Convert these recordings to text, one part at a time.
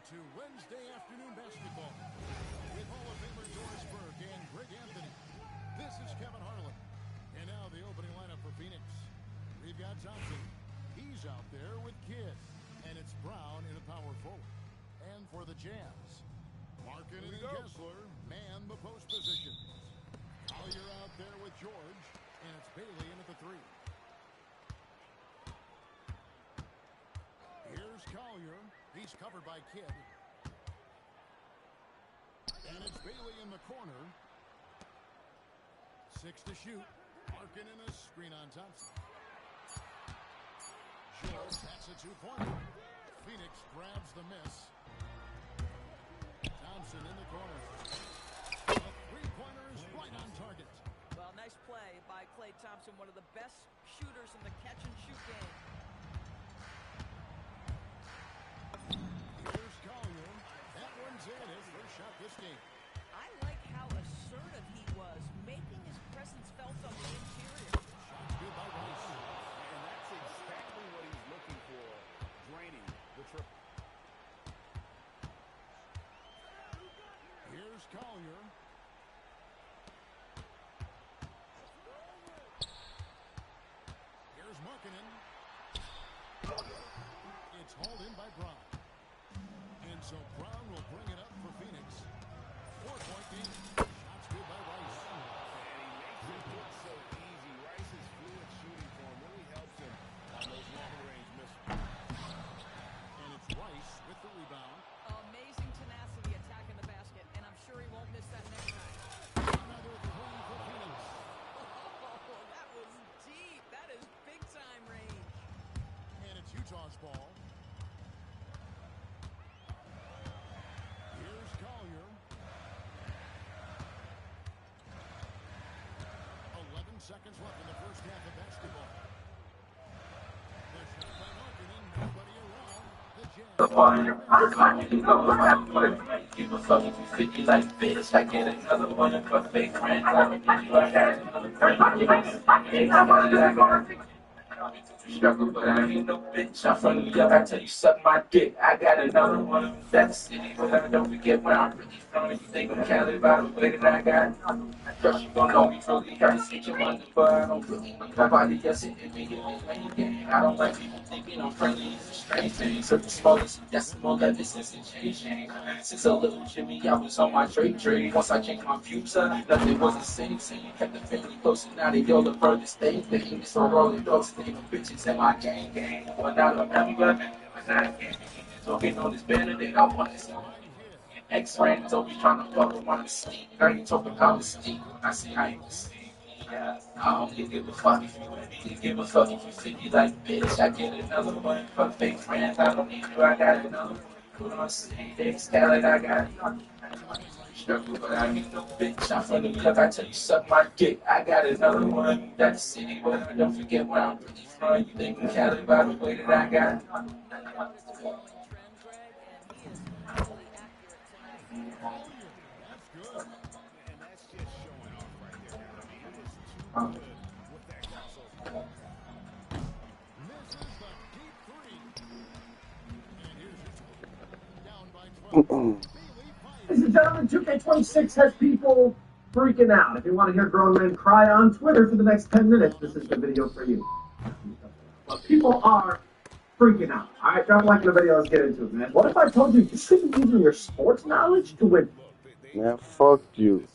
to Wednesday afternoon basketball with Hall of Famer Doris Burke and Greg Anthony. This is Kevin Harlan. And now the opening lineup for Phoenix. We've got Thompson. He's out there with Kidd. And it's Brown in a power forward. And for the Jazz, Markkanen and Kessler man the post position. Collier out there with George. And it's Bailey in at the three. Here's Collier. He's covered by Kidd. And it's Bailey in the corner. 6 to shoot. Markkanen a screen on Thompson. George, that's a two-pointer. Phoenix grabs the miss. Thompson in the corner. A three-pointer is right on target. Well, nice play by Klay Thompson, one of the best shooters in the catch-and-shoot game. Here's Collier. That one's in. His first shot this game. I like how assertive he was, making his presence felt on the interior. Shots good by Rice. And that's exactly what he's looking for, draining the triple. Here's Collier. Here's Markkanen. It's hauled in by Brown. And so Brown will bring it up for Phoenix. 4-point game. Shots good by Rice. And he makes it look so easy. Rice's fluid shooting form really helps him on those long-range misses. And it's Rice with the rebound. Amazing tenacity attacking the basket, and I'm sure he won't miss that next time. Another three for Phoenix. Oh, that was deep. That is big-time range. And it's Utah's ball. Here's Collier. 11 seconds left in the first half of basketball. The shot by Markkanen, nobody around. The Jazz. Give a fuck if you 50 like bitch. I get another one of my fake friends. I had another friend. Struggle, but I ain't no bitch. I'm from New York, I tell you, suck my dick. I got another one of that city, but I don't forget where I'm really from. You think I'm Cali by the way that I got. I trust you gon' know me truly. I just get your money, but I don't really need my body. Yes, it me get me when you get. I don't like people thinking I'm friendly. It's a strange thing. So the smallest decimal ever since it changed. Since a little Jimmy, I was on my trade. Once I changed my future, nothing was the same. So you kept the family close, and now they all the furthest thing. They ain't so rolling dogs, they no bitches. In my gang, one out of remember, talking on this banner, they don't want to see. Ex-friends always trying to fuck with my mystique. I ain't talking about mystique. I say I ain't mystique. Yeah, I don't give a fuck if you with me. Give a fuck if you 50 like bitch. I get another one for fake friends. I don't need you. I got another one. Put on city, they scallop. I got struggle, but I ain't no bitch. I'm from New York, I tell you, suck my dick. I got another one. That's the city, but I don't forget where I'm really from. You think I'm Cali by the way that I got. Ladies and gentlemen, 2K26 has people freaking out. If you want to hear grown men cry on Twitter for the next 10 minutes, this is the video for you. But people are freaking out. Alright, drop a like in the video, let's get into it, man. What if I told you you shouldn't use your sports knowledge to win? Man, fuck you.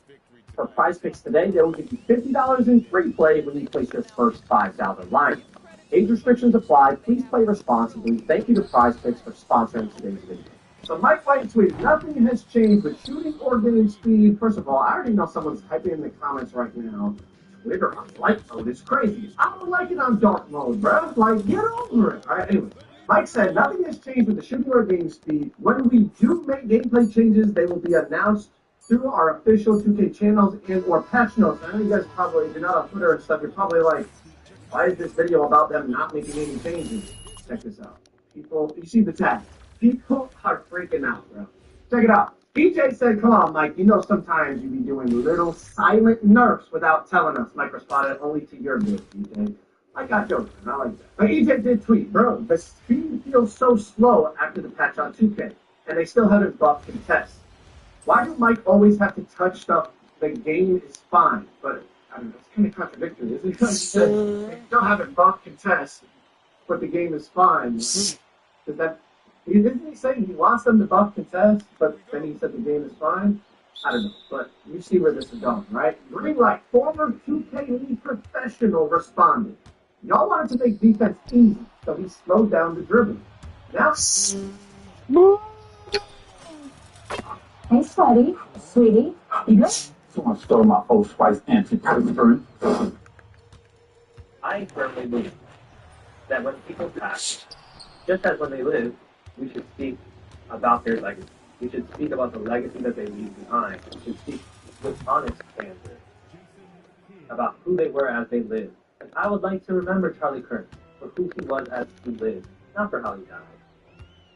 For Prize Picks today, they will give you $50 in free play when you place your first $5 line. Age restrictions apply. Please play responsibly. Thank you to Prize Picks for sponsoring today's video. So Mike White tweeted, nothing has changed with shooting or game speed. First of all, I already know someone's typing in the comments right now. Twitter on light mode is crazy. I don't like it on dark mode, bro. Like, get over it. All right, anyway. Mike said, nothing has changed with the shooting or game speed. When we do make gameplay changes, they will be announced through our official 2K channels and or patch notes. I know you guys probably, if you're not on Twitter and stuff, you're probably like, why is this video about them not making any changes? Check this out. People, you see the tag. People are freaking out, bro. Check it out. PJ said, come on, Mike, you know sometimes you be doing little silent nerfs without telling us. Mike responded, only to your good, PJ. I got jokes, I like that. But EJ did tweet, bro, the speed feels so slow after the patch on 2K. and they still haven't buffed contests. Why do Mike always have to touch stuff? The game is fine, but I mean, it's kind of contradictory, isn't it? They still haven't buffed contests, but the game is fine. Is that? Didn't he say he wants them to buff contests, but then he said the game is fine? I don't know, but you see where this is going, right? Greenlight, former 2K League professional, responded. Y'all wanted to make defense easy, so he slowed down the dribbling. Now, hey, Sweaty, sweetie, you good? Someone stole my Old Spice antiperspirant. I firmly believe that when people pass, just as when they live, we should speak about their legacy. We should speak about the legacy that they leave behind. We should speak with honest candor about who they were as they lived. And I would like to remember Charlie Kirk for who he was as he lived, not for how he died.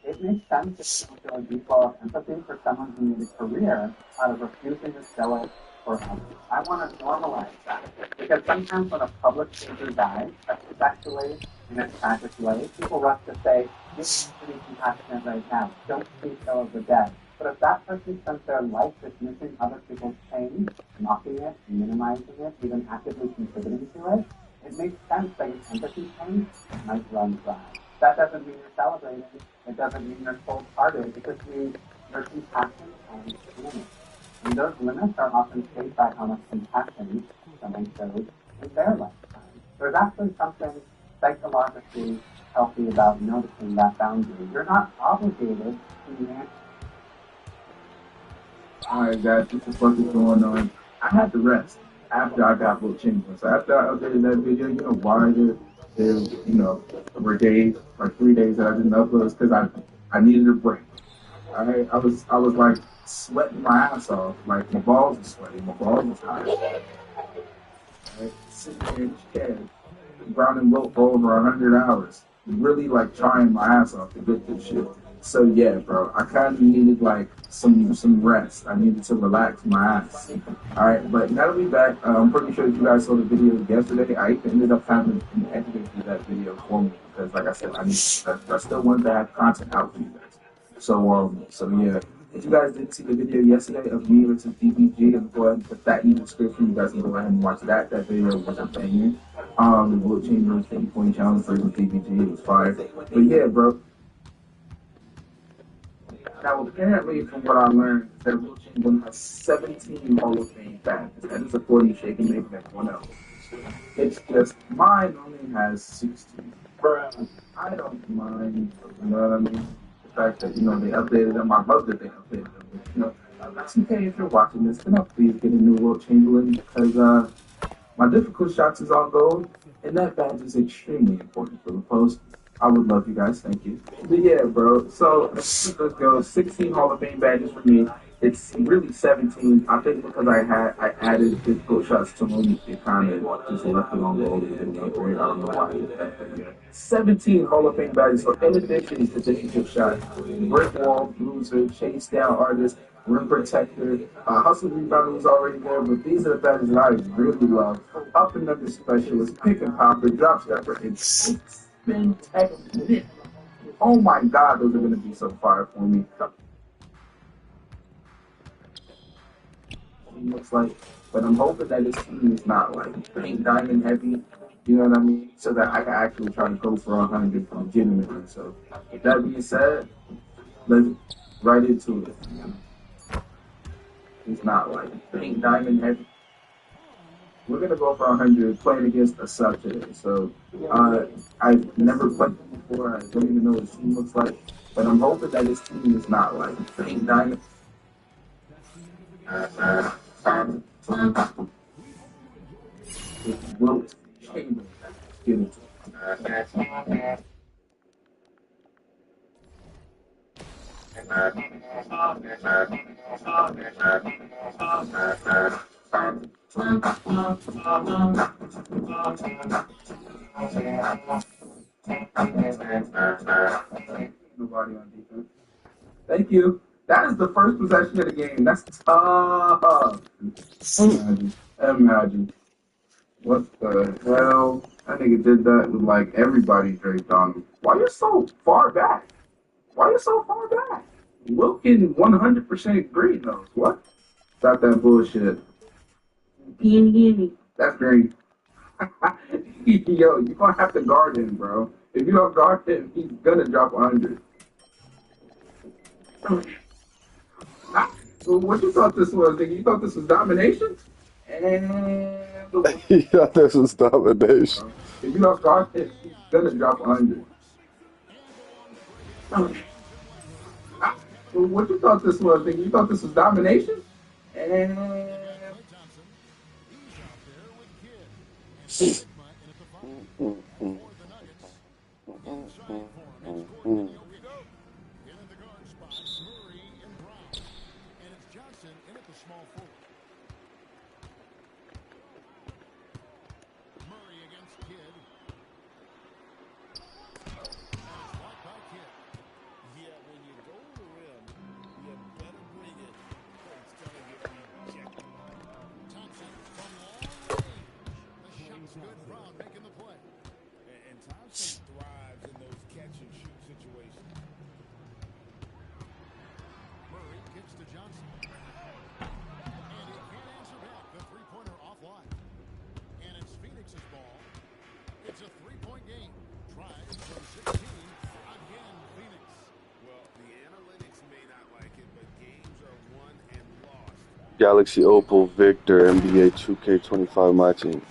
It makes sense to feel a deep level of empathy for someone who made a career out of refusing to show it for others. I want to normalize that, because sometimes when a public figure dies, especially in a tragic way, people rush to say, "You need to be compassionate right now. Don't speak ill of the dead." But if that person spent their life dismissing other people's pain, mocking it, minimizing it, even actively contributing to it, it makes sense that your empathy tank might run dry. That doesn't mean you're celebrating. It doesn't mean you're cold-hearted. It just means your compassion has limits. And those limits are often shaped by how much compassion someone shows in their lifetime. There's actually something psychologically healthy about noticing that boundary. You're not obligated to manage. Alright guys, what the fuck is going on? I had to rest after I got Will Chamberlain. So after I updated that video, you know why there were days, like 3 days that I didn't upload, because I needed a break. Alright, I was like sweating my ass off, like my balls were sweating, my balls was hot. Alright, sitting there in this chair, Brown and Wilt for over 100 hours, really like trying my ass off to get this shit. So yeah, bro, I kind of needed like some rest. I needed to relax my ass. All right, but now that we're back, I'm pretty sure you guys saw the video yesterday. I even ended up having an editor do that video for me because, like I said, I still want to have content out for you guys. So yeah, if you guys didn't see the video yesterday of me versus DBG, and go ahead and put that in the description. You guys can go ahead and watch that. That video was a banger. The Will Chamberlain 50-point challenge versus DBG, it was fire. But yeah, bro. Now, apparently, from what I learned, that Will Chamberlain has 17 Hall of Fame fans. That is according to Shaking Making everyone else. It's just, mine only has 16. Bruh, I don't mind, you know what I mean? The fact that, they updated them. I love that they updated them. But, that's okay if you're watching this. Then please get a new Will Chamberlain because my difficult shots is all gold, and that badge is extremely important for the post. I would love you guys, thank you. But yeah, bro, so let's go. 16 Hall of Fame badges for me. It's really 17. I think because I added difficult shots to them, it kind of just left it on gold. It didn't look great. I don't know why I did that, but yeah. 17 Hall of Fame badges. So in addition to difficult shots, brick wall, loser, chase down artist, rim protector, hustle rebounder was already there, but these are the badges that I really love. Up and under specialist, pick and popper, drop stepper, and spin technique. Oh my god, those are going to be so fire for me. Looks like, but I'm hoping that this team is not like pink diamond heavy, you know what I mean? So that I can actually try to go for 100 legitimately. So, with that being said, let's right into it. It's not like pink diamond heavy. We're gonna go for 100 playing against a sub today. So I've never played them before. I don't even know what his team looks like. But I'm hoping that his team is not like pink diamond. It's Wilt Chamberlain. Give it to Nobody on defense. Thank you. That is the first possession of the game. That's tough. Imagine. What the hell? That nigga did that with like everybody draped on him. Why you so far back? Why you so far back? Wilkin 100% green nose. What? Stop that bullshit. Gimme. That's green. Yo, you're gonna have to guard him, bro. If you don't guard him, he's gonna drop 100. So what you thought this was, nigga? You thought this was domination? And Yeah, this was domination. if you don't guard him, he's gonna drop 100. So what you thought this was, nigga? You thought this was domination? And Galaxy Opal Victor NBA 2K25 my team.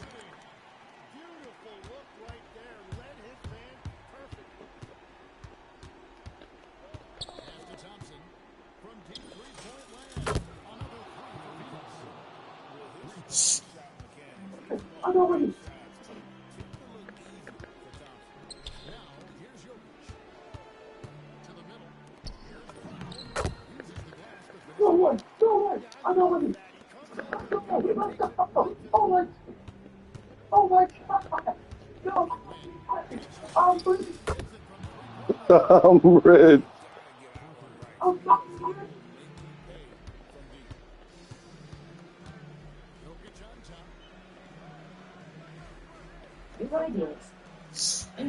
I'm red.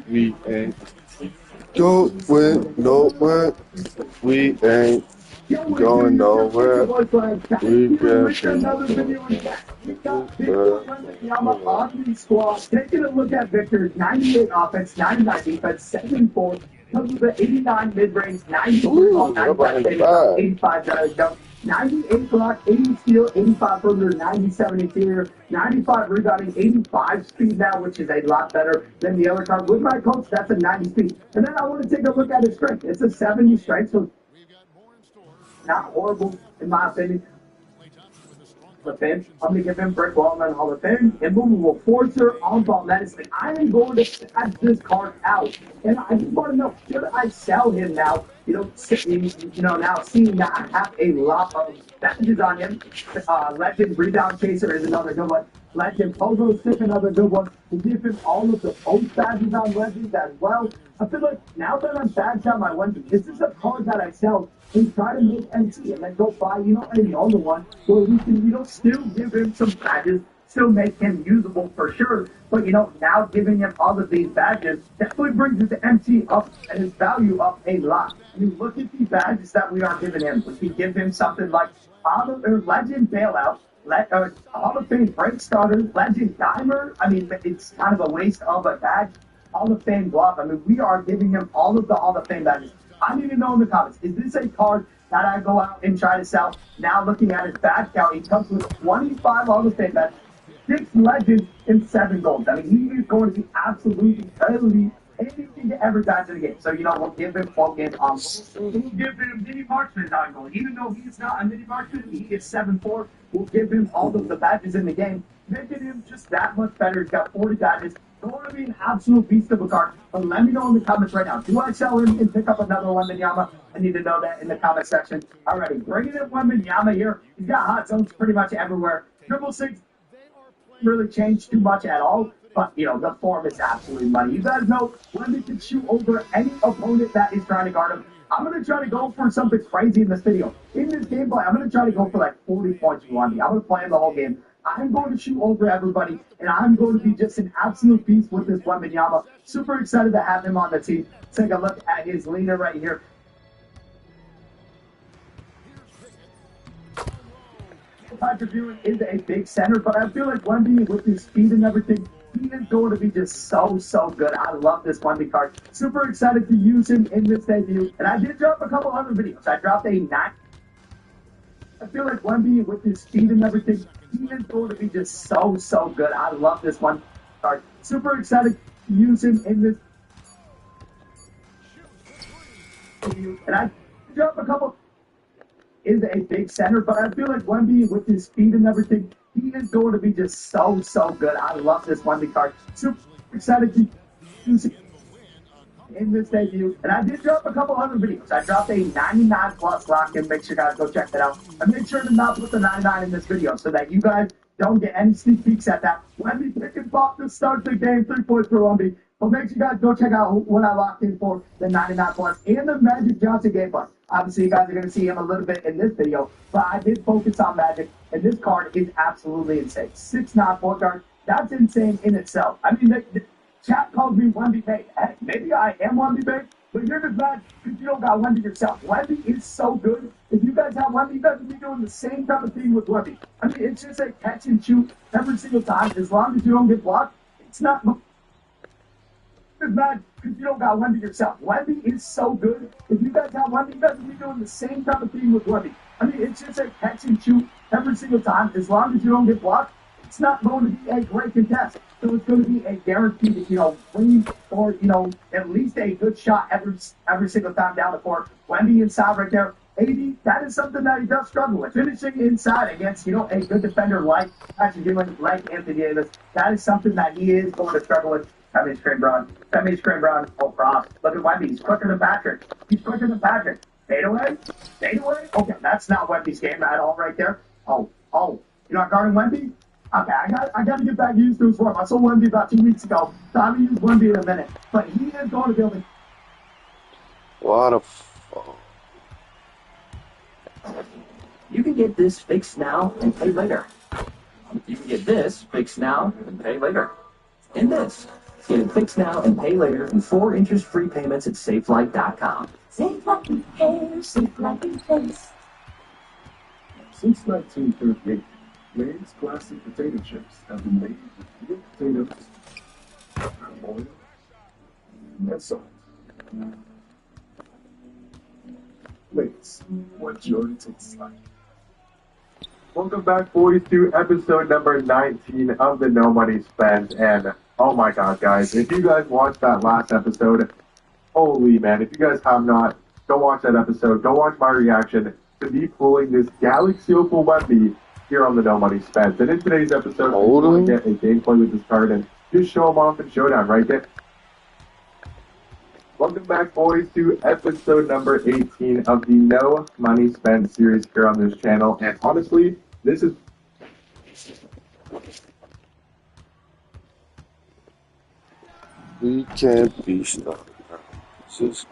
We ain't going nowhere. We ain't going nowhere. We Taking a look at Victor's 98 offense, 99 defense, 7-4. Comes with an 89 mid-range, 93 on 95, 85 jump, 98 block, 80 steal, 85 perimeter, 97 interior, 95 rebounding, 85 speed now, which is a lot better than the other card. With my coach, that's a 90 speed. And then I want to take a look at his strength. It's a 70 strength, so not horrible in my opinion. I'm going to give him Brick Wallman Hall of Fame, immovable forcer, on-ball medicine. I am going to scratch this card out. And I just want to know, should I sell him now? Now seeing that I have a lot of messages on him. Legend Rebound Chaser is another good one. Legend Pogo Stick, another good one. We'll give him all of the post badges on Legends as well. I feel like now that I'm badged on my Legend, this is a card that I sell and try to make MT and then go buy, another one where we can, still give him some badges, still make him usable for sure. But, now giving him all of these badges definitely brings his MT up and his value up a lot. I mean, look at the badges that we are giving him. We can give him something like Legend Bailout, Hall of Fame Break Starter, Legend Dimer. I mean, it's kind of a waste of a badge. Hall of Fame Glove. I mean, we are giving him all of the Hall of Fame badges. I need to know in the comments, is this a card that I go out and try to sell? Now looking at his badge count, he comes with 25 Hall of Fame badges, 6 Legends, and 7 Golds. I mean, he is going to be absolutely elite. Anything to ever die to the game. So, we'll give him 12 games on goal. We'll give him Mini Marksman on goal. Even though he's not a Mini Marksman, he is 7-4. We'll give him all of the badges in the game, making him just that much better. He's got 40 badges. Going to be an absolute beast of a card. But let me know in the comments right now. Do I sell him and pick up another Wembanyama? I need to know that in the comment section. Alrighty, bringing in Wembanyama here. He's got hot zones pretty much everywhere. 666 really changed too much at all. But, the form is absolutely money. You guys know Wemby can shoot over any opponent that is trying to guard him. I'm going to try to go for something crazy in this video. In this gameplay, I'm going to try to go for like 40 points for Wemby. I'm going to play him the whole game. I'm going to shoot over everybody, and I'm going to be just an absolute beast with this Wembanyama. Super excited to have him on the team. Take a look at his leader right here. Patrick Ewing is a big center, but I feel like Wemby, with his speed and everything, he is going to be just so good. I love this Wemby card. Super excited to use him in this debut. And I did drop a couple other videos. I dropped a 9. I feel like Wemby, with his speed and everything, he is going to be just so good. I love this one card. Super excited to use him in this debut. And I did drop a couple. Is a big center, but I feel like Wemby, with his speed and everything, he is going to be just so good. I love this Wemby card. Super excited to use it in this debut. And I did drop a couple other videos. I dropped a 99 plus lock-in. Make sure you guys go check that out. I made sure to not put the 99 in this video so that you guys don't get any sneak peeks at that. Wemby pick and pop to start the game. 3 points for Wemby. But make sure you guys go check out what I locked in for the 99 plus and the Magic Johnson game plus. Obviously, you guys are going to see him a little bit in this video, but I did focus on Magic, and this card is absolutely insane. 6'9" point guard. That's insane in itself. I mean, the chat calls me Wemby bait. Hey, maybe I am Wemby bait, but you're just mad because you don't got Wemby yourself. Wemby is so good. If you guys have Wemby, you guys will be doing the same type of thing with Wemby. I mean, it's just a catch and shoot every single time. As long as you don't get blocked, it's not mad because you don't got Wemby yourself. Wemby is so good. If you guys have Wemby, you guys will be doing the same type of thing with Wemby. I mean, it's just a catch and shoot every single time. As long as you don't get blocked, it's not going to be a great contest. So it's going to be a guaranteed, win or, at least a good shot every single time down the court. Wemby inside right there. 80, that is something that he does struggle with. Finishing inside against, a good defender like Patrick Ewing, like Anthony Davis, that is something that he is going to struggle with. That means Screen Brown. Oh, props. Look at Wemby. He's quicker than Patrick. Fade away. Okay, that's not Wemby's game at all right there. Oh. You're not guarding Wemby? Okay, I got to get back used to his form. I saw Wemby about 2 weeks ago, so I'm going to use Wemby in a minute. But he is going to be able to... What a You can get this fixed now and pay later. You can get this fixed now and pay later. And this. Get it fixed now and pay later in 4 interest-free payments at SafeLight.com. Safe like in hair, safe like in face. Since 1938, Lay's classic potato chips have been made with real potatoes, oil, and salt. Lay's, what joy tastes like. Welcome back, boys, to episode number 19 of the No Money Spent. And oh my god, guys, if you guys watched that last episode, holy man, if you guys have not, go watch that episode. Go watch my reaction to me pulling this Galaxy Opal Wemby here on the No Money Spent. And in today's episode, we're going to get a gameplay with this card and just show them off in Showdown, right, Dick? Welcome back, boys, to episode number 18 of the No Money Spent series here on this channel. And honestly, this is... We can't be stopped. Just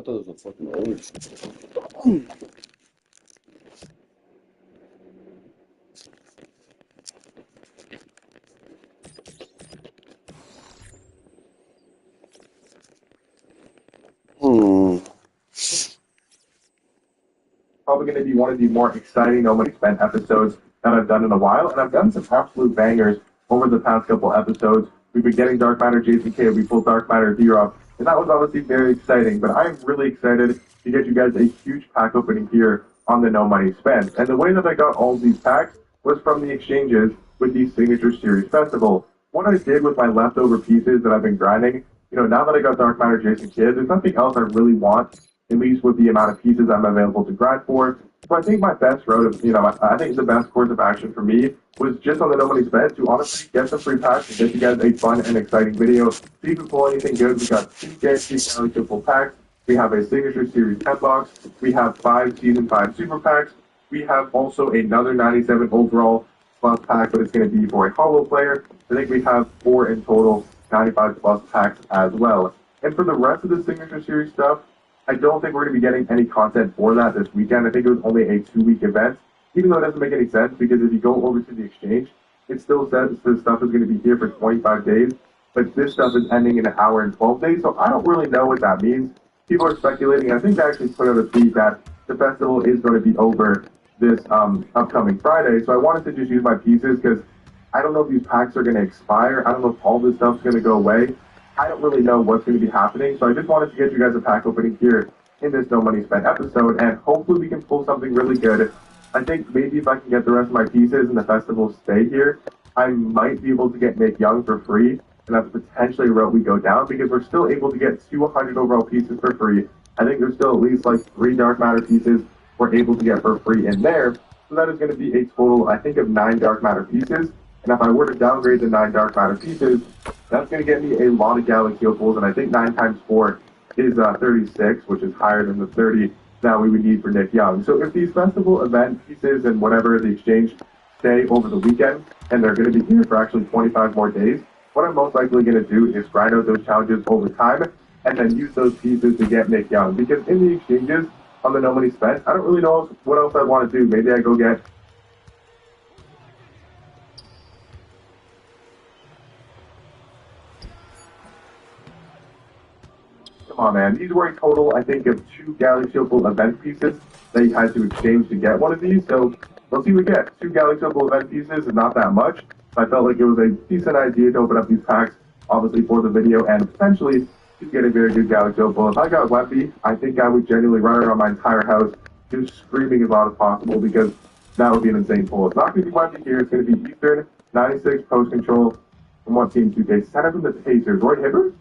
thought it was a fucking orange. Probably going to be one of the more exciting No Money Spent episodes that I've done in a while, and I've done some absolute bangers over the past couple episodes. We've been getting Dark Matter Jason K, we pulled Dark Matter D-Rob, and that was obviously very exciting, but I'm really excited to get you guys a huge pack opening here on the No Money Spent. And the way that I got all of these packs was from the exchanges with the Signature Series Festival. What I did with my leftover pieces that I've been grinding, now that I got Dark Matter Jason K, there's nothing else I really want, at least with the amount of pieces I'm available to grind for. So I think my best road of, I think the best course of action for me was just on the No Money Spent to honestly get some free packs and get you guys a fun and exciting video. See if we pull anything good. We got 2 guaranteed eligible packs. We have a Signature Series 10 box. We have 5 Season 5 Super Packs. We have also another 97 overall plus pack, but it's going to be for a hollow player. I think we have 4 in total 95 plus packs as well. And for the rest of the Signature Series stuff, I don't think we're going to be getting any content for that this weekend. I think it was only a 2-week event, even though it doesn't make any sense because if you go over to the exchange, it still says this stuff is going to be here for 25 days, but this stuff is ending in 1 hour and 12 days, so I don't really know what that means. People are speculating. I think they actually put out a tweet that the festival is going to be over this upcoming Friday, so I wanted to just use my pieces because I don't know if these packs are going to expire. I don't know if all this stuff's going to go away. I don't really know what's going to be happening, so I just wanted to get you guys a pack opening here in this No Money Spent episode, and hopefully we can pull something really good. I think maybe if I can get the rest of my pieces and the festival stay here, I might be able to get Nick Young for free, and that's potentially a route we go down because we're still able to get 200 overall pieces for free. I think there's still at least like 3 Dark Matter pieces we're able to get for free in there, so that is going to be a total, I think, of 9 Dark Matter pieces. And if I were to downgrade the 9 Dark Matter pieces, that's going to get me a lot of Galaxy Opals, and I think 9 times 4 is 36, which is higher than the 30 that we would need for Nick Young. So if these festival event pieces and whatever the exchange stay over the weekend, and they're going to be here for actually 25 more days, what I'm most likely going to do is grind out those challenges over time, and then use those pieces to get Nick Young. Because in the exchanges on the No Money Spent, I don't really know what else I want to do. Maybe I go get... Come on, man. These were a total, I think, of 2 Galaxy Opal event pieces that you had to exchange to get one of these. So let's see what we get. 2 Galaxy Opal event pieces is not that much. I felt like it was a decent idea to open up these packs, obviously, for the video and potentially to get a very good Galaxy Opal. If I got Wempy, I think I would genuinely run around my entire house just screaming as loud as possible because that would be an insane pull. It's not going to be Wempy here. It's going to be Eastern, 96 post control from one team 2K. 7 from the Pacers. Roy Hibbert?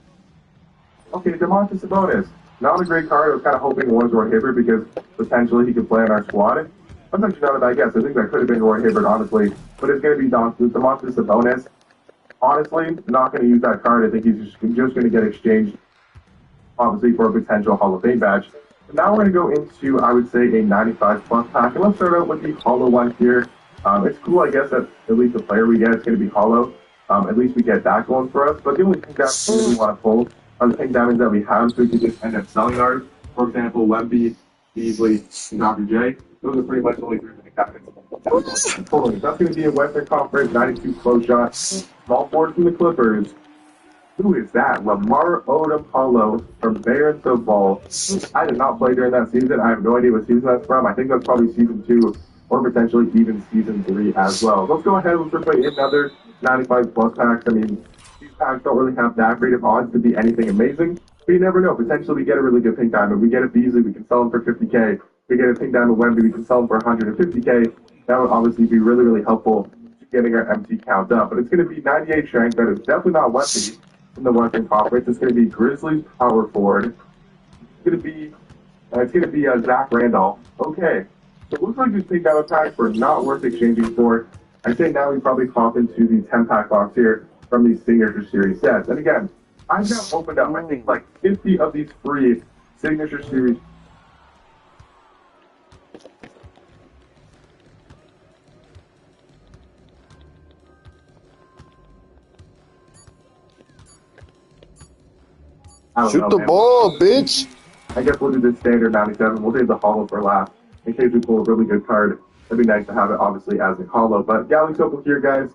Okay, Domantas Sabonis. Not a great card. I was kind of hoping it was Roy Hibbert because potentially he could play on our squad. I'm not sure about that guess. I think that could have been Roy Hibbert, honestly. But it's going to be Domantas Sabonis. Honestly, not going to use that card. I think he's just going to get exchanged, obviously, for a potential Hall of Fame badge. But now we're going to go into, I would say, a 95 plus pack. And let's start out with the hollow one here. It's cool, I guess, that at least the player we get is going to be hollow. At least we get that going for us. But the only thing that we really want to pull are the pink diamonds that we have, so we can just end up selling ours. For example, Wemby, Beasley, and Dr. J. Those are pretty much the only 3 pink diamonds. That's going to be a Western Conference 92 close shot. Small forward from the Clippers. Who is that? Lamar Odom Hollow from Barons Football. I did not play during that season. I have no idea what season that's from. I think that's probably season 2 or potentially even season 3 as well. Let's go ahead and play another 95 plus packs. I mean, these packs don't really have that great of odds to be anything amazing, but you never know. Potentially we get a really good pink diamond. We get a Beasley, we can sell them for 50K. We get a pink diamond Wemby, we can sell them for 150K. That would obviously be really, really helpful to getting our MC count up. But it's going to be 98 strength. That is definitely not Wemby from the Western Conference. It's going to be Grizzlies power forward. It's going to be Zach Randolph. Okay, so it looks like these pink diamond packs were not worth exchanging for. I say now we probably pop into the 10-pack box here from these Signature Series sets. And again, I've now opened up, I think, like 50 of these free Signature Series. Shoot the ball, bitch. I guess we'll do this standard 97. We'll save the hollow for last in case we pull a really good card. It'd be nice to have it, obviously, as a hollow. But Galaxy Opal here, guys.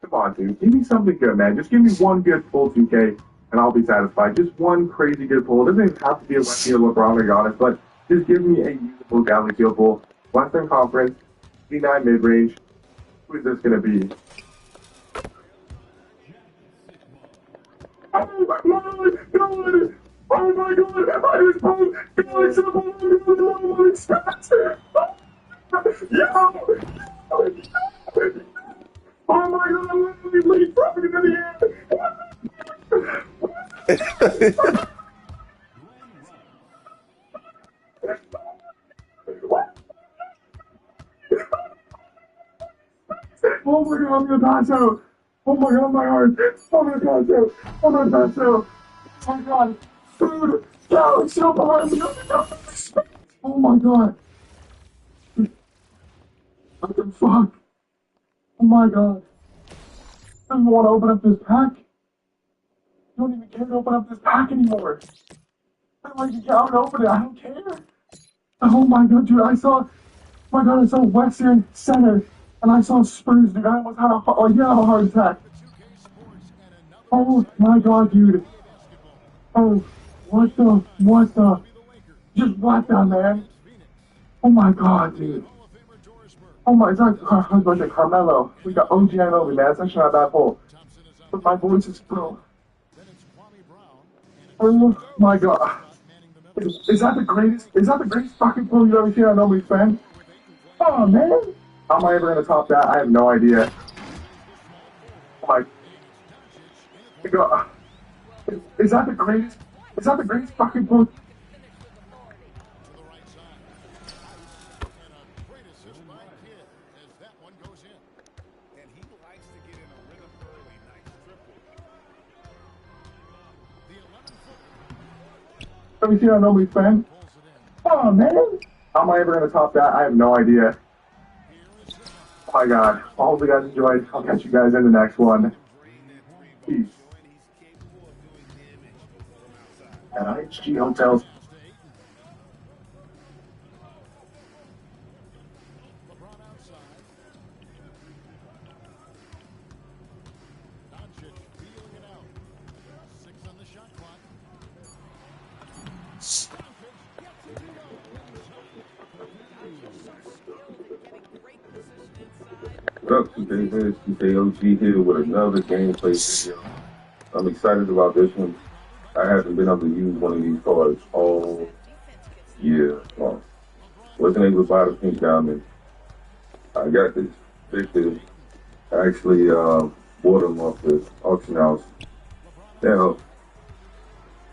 Come on, dude. Give me something good, man. Just give me one good pull, 2K, and I'll be satisfied. Just one crazy good pull. It doesn't even have to be a Westy or LeBron or Giannis, but just give me a usable Galaxy Opal. Western Conference, D9 mid-range. Who is this going to be? Oh my god! Oh my god! I just pulled Galaxy Opal Spencer! Yo! Oh my god, I'm literally leapfrogging into the air! Oh my god, I'm gonna pass out! Oh my god, my heart! I'm gonna pass out! I'm gonna pass out! Oh my god! Dude! Galaxy Opal behind me! Oh my god! What the fuck? Oh my god. I don't even want to open up this pack. I don't even care to open up this pack anymore. I don't even care how to open it. I don't care. Oh my god, dude. I saw Western Center. And I saw Spurs, dude. I almost had a heart attack. Oh my god, dude. Oh, what the? Just what the, man? Oh my god, dude. Oh my god, I was about to say Carmelo. We got OG Anunoby, man. That's actually not that pull. But my voice is still. Oh my god. Is that the greatest fucking pull you've ever seen on Anunoby's fan? Oh man. How am I ever gonna top that? I have no idea. Oh my god. Is that the greatest fucking pull? Have you seen Anunoby's fan? Oh man! How am I ever gonna top that? I have no idea. Oh my god. I hope you guys enjoyed. I'll catch you guys in the next one. Peace. At IHG Hotels. What up, today, man? It's TKOG here with another gameplay video. I'm excited about this one. I haven't been able to use one of these cards all year long. Wasn't able to buy the pink diamond. I got this Victor. I actually bought them off the auction house. Now,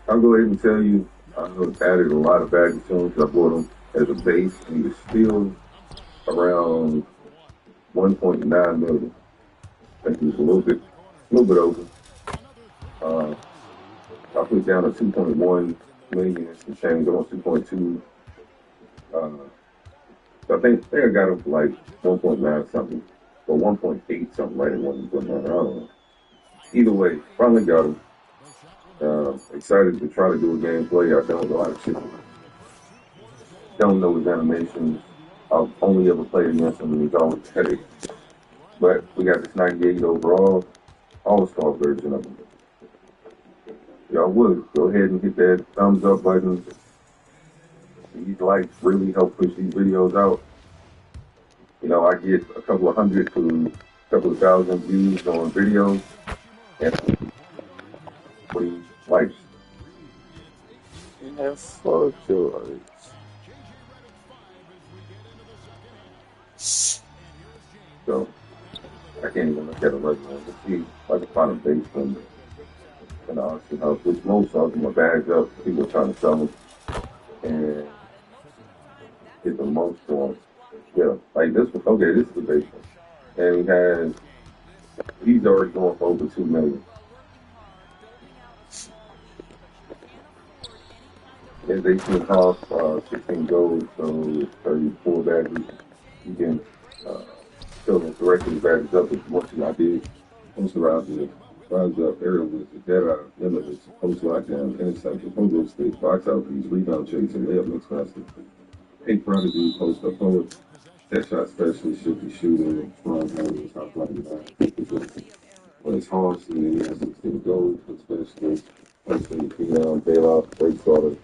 I'll go ahead and tell you, I added a lot of value to him because I bought them as a base, and he was still around 1.9 million. I think it was a little bit over. I put down a 2.1 million and some change, almost 2.2. So I think I got him for like 1.9 something, or 1.8 something, right at 1.9. I don't know. Either way, finally got him. Excited to try to do a gameplay. I've done a lot of shit. Don't know his animations. I've only ever played against him and he's always headache. But we got this 98 overall, all-star version of him. Y'all would go ahead and hit that thumbs up button. These likes really help push these videos out. You know, I get a couple of hundred to a couple of thousand views on videos and 40 likes. Yeah, fuck your likes. So, I can't even look at a regular one. Let's see if I can find a base from an auction house, which most of them are bagged up. People are trying to sell them and get the most for them. Yeah, like this one. Okay, this is the base one. And he's already going for over 2 million. There's 18 cost, 16 gold, so 34 batteries. You can fill the rest of the batteries up with once I did. Once around here. Five drop aerial with the dead eye, limitless, post lockdown, interception, pogo stick, box out piece, rebound chase, and layup mix master. Eight prodigy, post up forward, tech shot specialist, shifty shooting, strong handles, top line design. When it's hard, so then he has 16 goals, for specialist, post in the down, bailout, break starter.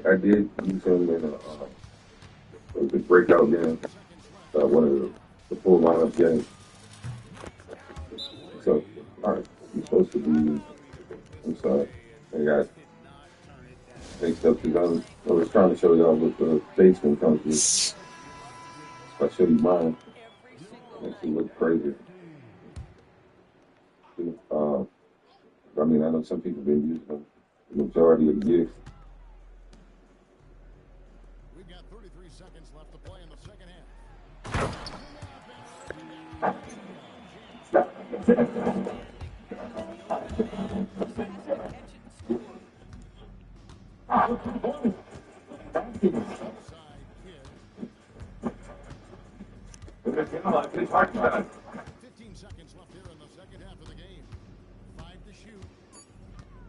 I did use him in the breakout game, one of the full lineup games. So, all right, he's supposed to be. I'm sorry, I got mixed up because I was trying to show y'all what the basement comes with. If I show you mine, it makes it look crazy. I mean, I know some people have been using them the majority of the years. We've got 33 seconds left to play in the second half.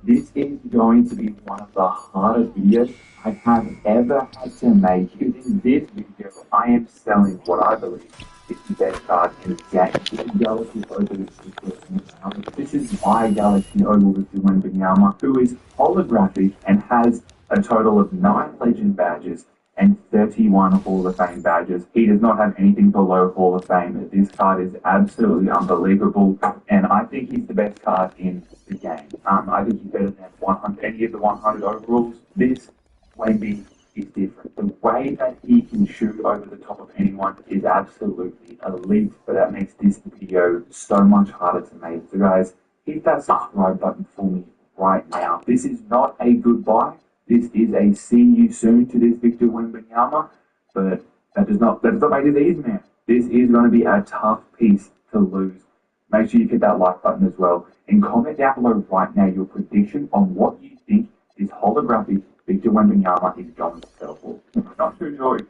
This is going to be one of the hardest videos I have ever had to make. In this video, I am selling what I believe is the best card in the game. Galaxy Oval. This is my Galaxy Oval with Wembanyama, who is holographic and has a total of 9 Legend badges and 31 Hall of Fame badges. He does not have anything below Hall of Fame. This card is absolutely unbelievable, and I think he's the best card in the game. I think he's better than any of the 100 overalls. This Wemby is different. The way that he can shoot over the top of anyone is absolutely elite, but that makes this video so much harder to make. So guys, hit that subscribe button for me right now. This is not a goodbye. This is a see you soon to this Victor Wembanyama, but that does not make it easy, man. This is going to be a tough piece to lose. Make sure you hit that like button as well, and comment down below right now your prediction on what you think this holographic Victor Wembanyama is going to sell for. Not too noisy.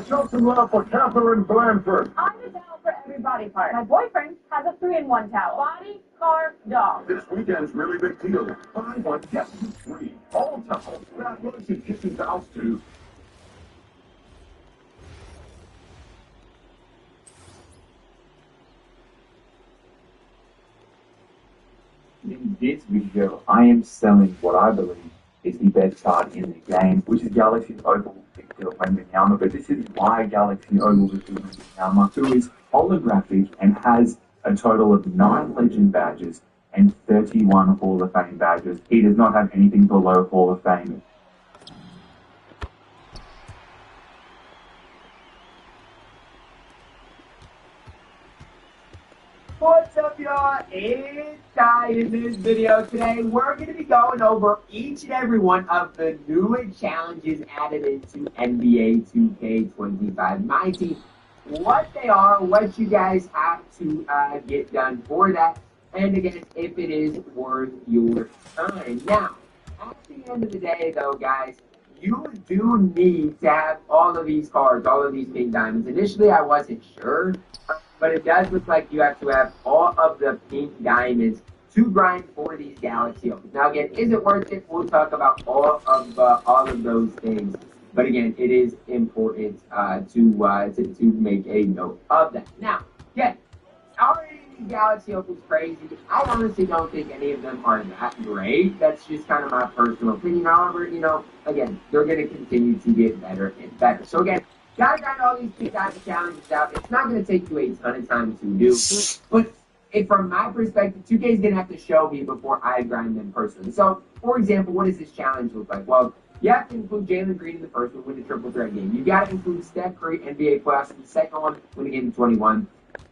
Show some love for Catherine Blanford. I'm a towel for everybody part. My boyfriend has a 3-in-1 towel. Body, car, dog. This weekend's really big deal. Buy one, get one free. All towels, bath rugs, and kitchen towels too. In this video, I am selling what I believe is the best card in the game, which is Galaxy Oval Victor Wembanyama. But this is my Galaxy Oval Victor Wembanyama, who is holographic and has a total of 9 Legend badges and 31 Hall of Fame badges. He does not have anything below Hall of Fame. What's up, y'all? It's Ty. In this video today, we're going to be going over each and every one of the newer challenges added into NBA 2K25 19. What they are, what you guys have to get done for that, and again, if it is worth your time. Now, at the end of the day, though, guys, you do need to have all of these cards, all of these pink diamonds. Initially, I wasn't sure. But it does look like you have to have all of the pink diamonds to grind for these Galaxy Opens. Now again, is it worth it? We'll talk about all of those things. But again, it is important to make a note of that. Now, again, already these Galaxy Opens crazy. I honestly don't think any of them are that great. That's just kind of my personal opinion. However, you know, again, they're going to continue to get better and better. So again, gotta grind all these big diamond challenges out. It's not gonna take you a ton of time to do, but from my perspective, 2K is gonna have to show me before I grind them personally. So, for example, what does this challenge look like? Well, you have to include Jalen Green in the first one, win the triple threat game. You gotta include Steph Curry, NBA playoffs in the second one, win the game in 21.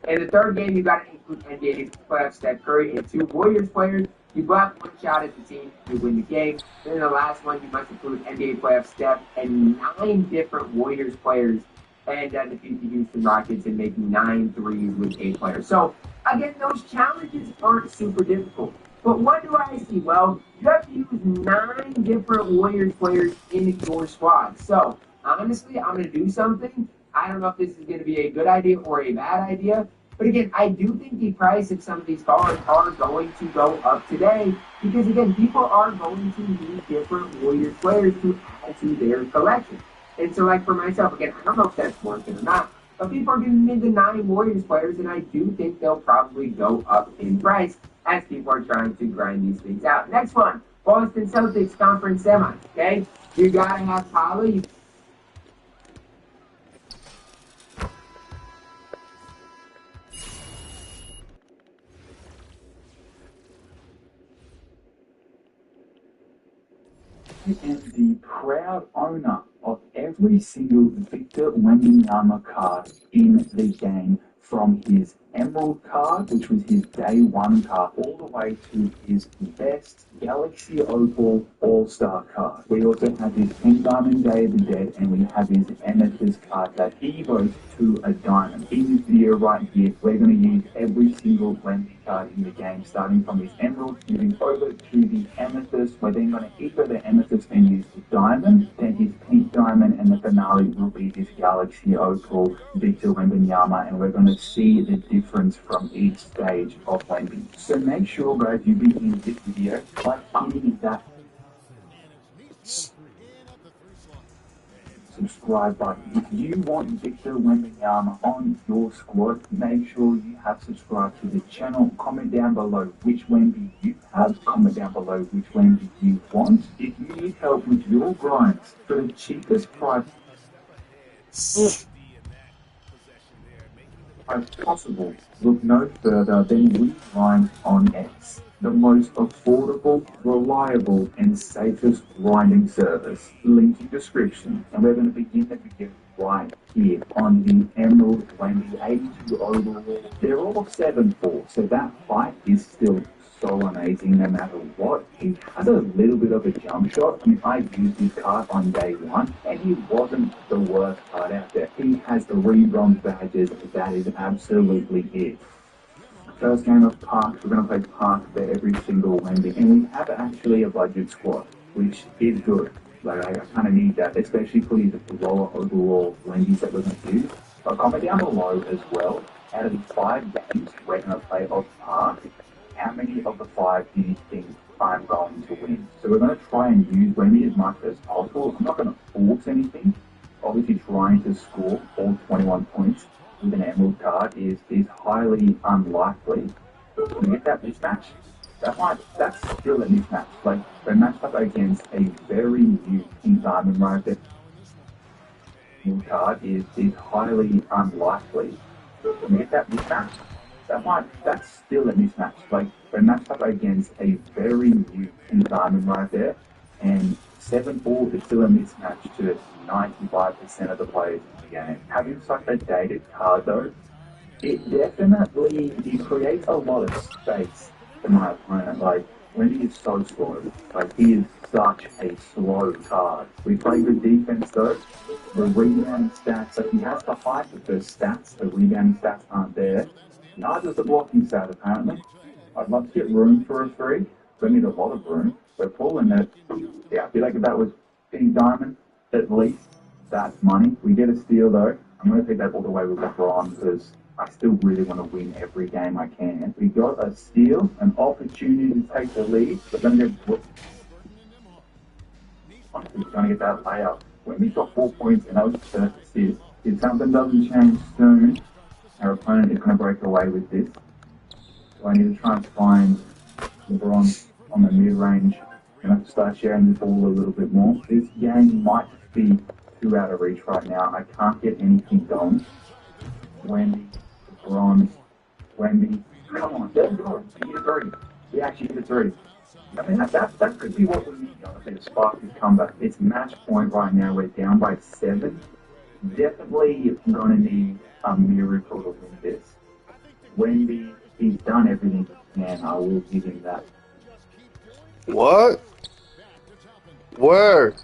In the third game, you gotta include NBA playoffs, Steph Curry, and 2 Warriors players. You block 1 shot at the team, you win the game. Then in the last one, you must include NBA playoff Steph and 9 different Warriors players and defeat the Houston Rockets and make 9 threes with 8 players. So, again, those challenges aren't super difficult. But what do I see? Well, you have to use 9 different Warriors players in your squad. So, honestly, I'm going to do something. I don't know if this is going to be a good idea or a bad idea. But again, I do think the price of some of these cards are going to go up today. Because again, people are going to need different Warriors players to add to their collection. And so like for myself, again, I don't know if that's working or not. But people are giving me the 9 Warriors players, and I do think they'll probably go up in price as people are trying to grind these things out. Next one, Boston Celtics Conference Semis, okay? You got to have Paolo. I am the proud owner of every single Victor Wembanyama card in the game, from his Emerald card, which was his day 1 card, all the way to his best Galaxy Opal All-Star card. We also have his Pink Diamond Day of the Dead, and we have his Amethyst card that evotes to a diamond. In this video right here, we're going to use every single Wemby card in the game, starting from his Emerald, moving over to the Amethyst. We're then going to evo the Amethyst and use the Diamond, then his Pink Diamond, and the finale will be this Galaxy Opal Victor Wembanyama, and we're going to see the difference from each stage of Wemby. So make sure, guys, you begin this video by hitting that subscribe button. If you want Victor Wembanyama on your squad, make sure you have subscribed to the channel. Comment down below which Wemby you have. Comment down below which Wemby you want. If you need help with your grinds for the cheapest price as possible, look no further than We Grind on X, the most affordable, reliable, and safest grinding service. Link in description. And we're going to begin the video right here on the Emerald Wemby 82 overall. They're all 7-4, so that height is still so amazing no matter what. He has a little bit of a jump shot. I mean, I used his card on day 1, and he wasn't the worst card out there. He has the rebronze badges. That is absolutely it. First game of Parks, we're going to play Parks for every single Wemby, and we have actually a budget squad, which is good. Like, I kind of need that, especially for these lower overall Wembys that we're going to use. But comment down below as well, out of the 5 games we're going to play of Parks, how many of the 5 do you think I'm going to win? So we're going to try and use Wemby as much as possible. I'm not going to force anything. Obviously, trying to score all 21 points with an Emerald card is highly unlikely. Can you get that mismatch? That's still a mismatch. Like, we're matched up against a very new Pink Diamond right there. Emerald card is highly unlikely. Can you get that mismatch? That's still a mismatch. Like, we're matched up against a very new Pink Diamond right there, and 7-4 is still a mismatch to 95% of the players in the game. Having such a dated card though, it creates a lot of space for my opponent. Like, when he is so slow, like, he is such a slow card. We play good defense though. The rebounding stats, like, he has the height of those stats, the rebounding stats aren't there. Not just the blocking stat, apparently. I'd love to get room for a 3. We need a lot of room. We're pulling it. Yeah, I feel like if that was Pink Diamond, at least that's money. We get a steal though. I'm going to take that all the way with LeBron because I still really want to win every game I can. We got a steal, an opportunity to take the lead, but then we're trying to get that layup. When we got 4 points and that was the first assist, if something doesn't change soon, our opponent is going to break away with this. So I need to try and find LeBron on the mid-range. I'm going to have to start sharing the ball a little bit more. This game might be too out of reach right now. I can't get anything going. Wemby, LeBron, Wemby. Come on, let's go. We need a 3. We actually need a 3. I mean, that could be what we need. Honestly, to spark this comeback. It's match point right now. We're down by 7. Definitely going to need a miracle to win this. Wemby, he's done everything he can. I will give him that. What? Where?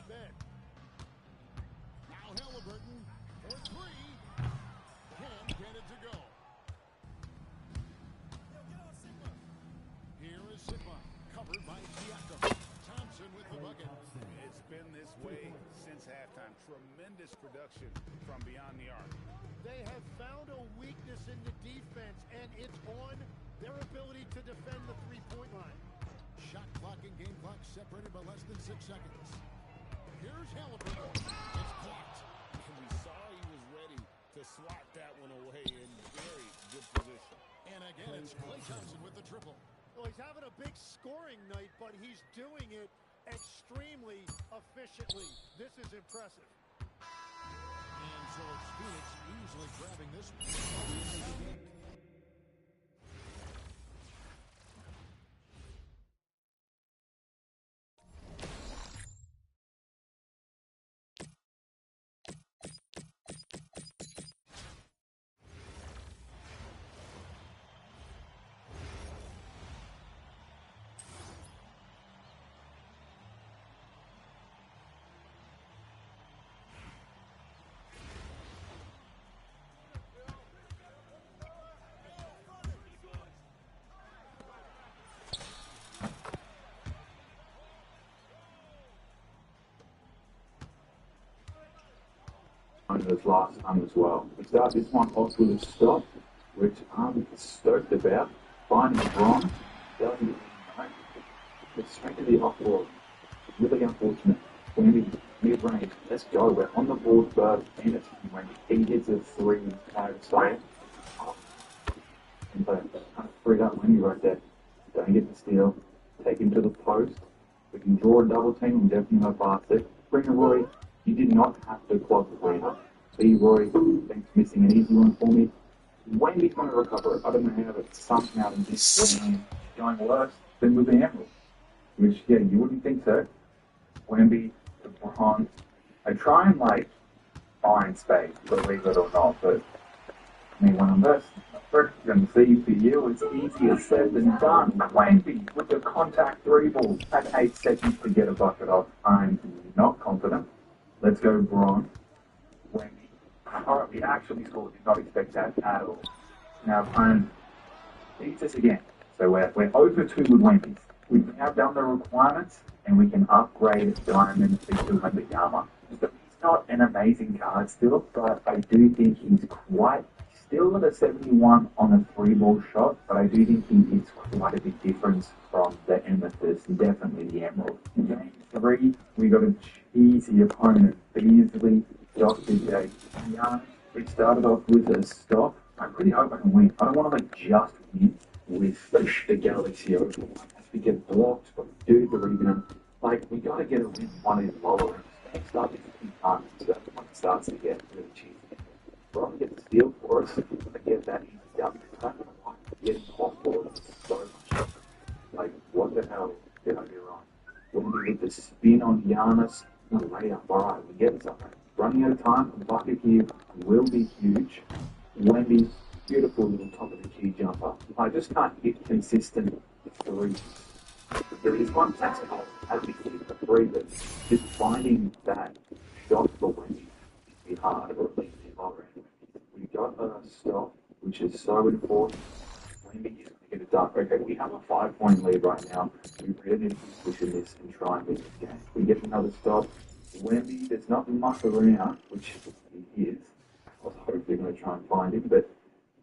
to bed. Now Halliburton for three. Can't get it to go. Here is Sigma, covered by Siakam. Thompson with the bucket. It's been this way since halftime. Tremendous production from beyond the arc. They have found a weakness in the defense, and it's on their ability to defend the three-point line. Shot clock and game clock separated by less than 6 seconds. Here's Halliburton. It's blocked. And we saw he was ready to slot that one away in very good position. And again, it's Klay Thompson with the triple. Well, he's having a big scoring night, but he's doing it extremely efficiently. This is impressive. And so it's Phoenix easily grabbing this one. This last time as well. We start this one off with a stop, which I'm stoked about. Finding Bron, doesn't know. It's straight to the off ball. Really unfortunate. Wendy, mid-range. Let's go. We're on the board first, and it's Wendy. He hits a three out of sight. And kind of freed up Wendy right there. Don't get the steal. Take him to the post. We can draw a double team and definitely go past it. Bring a Roy. You did not have to clog the leader. See, Roy, thanks for missing an easy one for me. Wendy's going to recover it. I don't know how, but somehow in this game going worse than with the Emerald. Which, yeah, you wouldn't think so. Wemby, LeBron. I try and, find space, believe it or not, but, I mean, when I'm first going to see for you, it's easier said than done. Wemby with the contact three ball at 8 seconds to get a bucket off. I'm not confident. Let's go, Bron. Wendy. Alright, we actually scored. Did not expect that at all. Now, opponent beats us again. So we're over 2 with Wendy's. We've now done the requirements, and we can upgrade Diamond to 200 armor. So he's not an amazing card still, but I do think he's still at a 71 on a 3-ball shot, but I do think he is quite a big difference from the Amethyst, and definitely the Emerald. In game 3, we got a cheesy opponent, Beasley, Dr. J. Yeah, we started off with a stop. I really hope I can win. I don't want to just win with the Galaxy Open. As we get blocked, but do the rebound. We got to get a win one in lower. Next up is the so once it starts to get really cheesy. Bron gets the steal for us. I get that easy down because I don't want to get off board so much. What the hell did I do wrong? When we get the spin on Giannis, layup, alright, we get something. Running out of time, the bucket here will be huge. Wemby's beautiful little top of the key jumper. I just can't hit consistent threes. There is one tactical as we hit the three, but just finding that shot for Wemby is hard, or at least in my end. We got a stop, which is so important. Wemby is going to get a dunk. Okay, we have a 5-point lead right now. We really need to be pushing this and try and win this game. We get another stop. Wemby, there's not much around, which he is. I was hopefully going to try and find him, but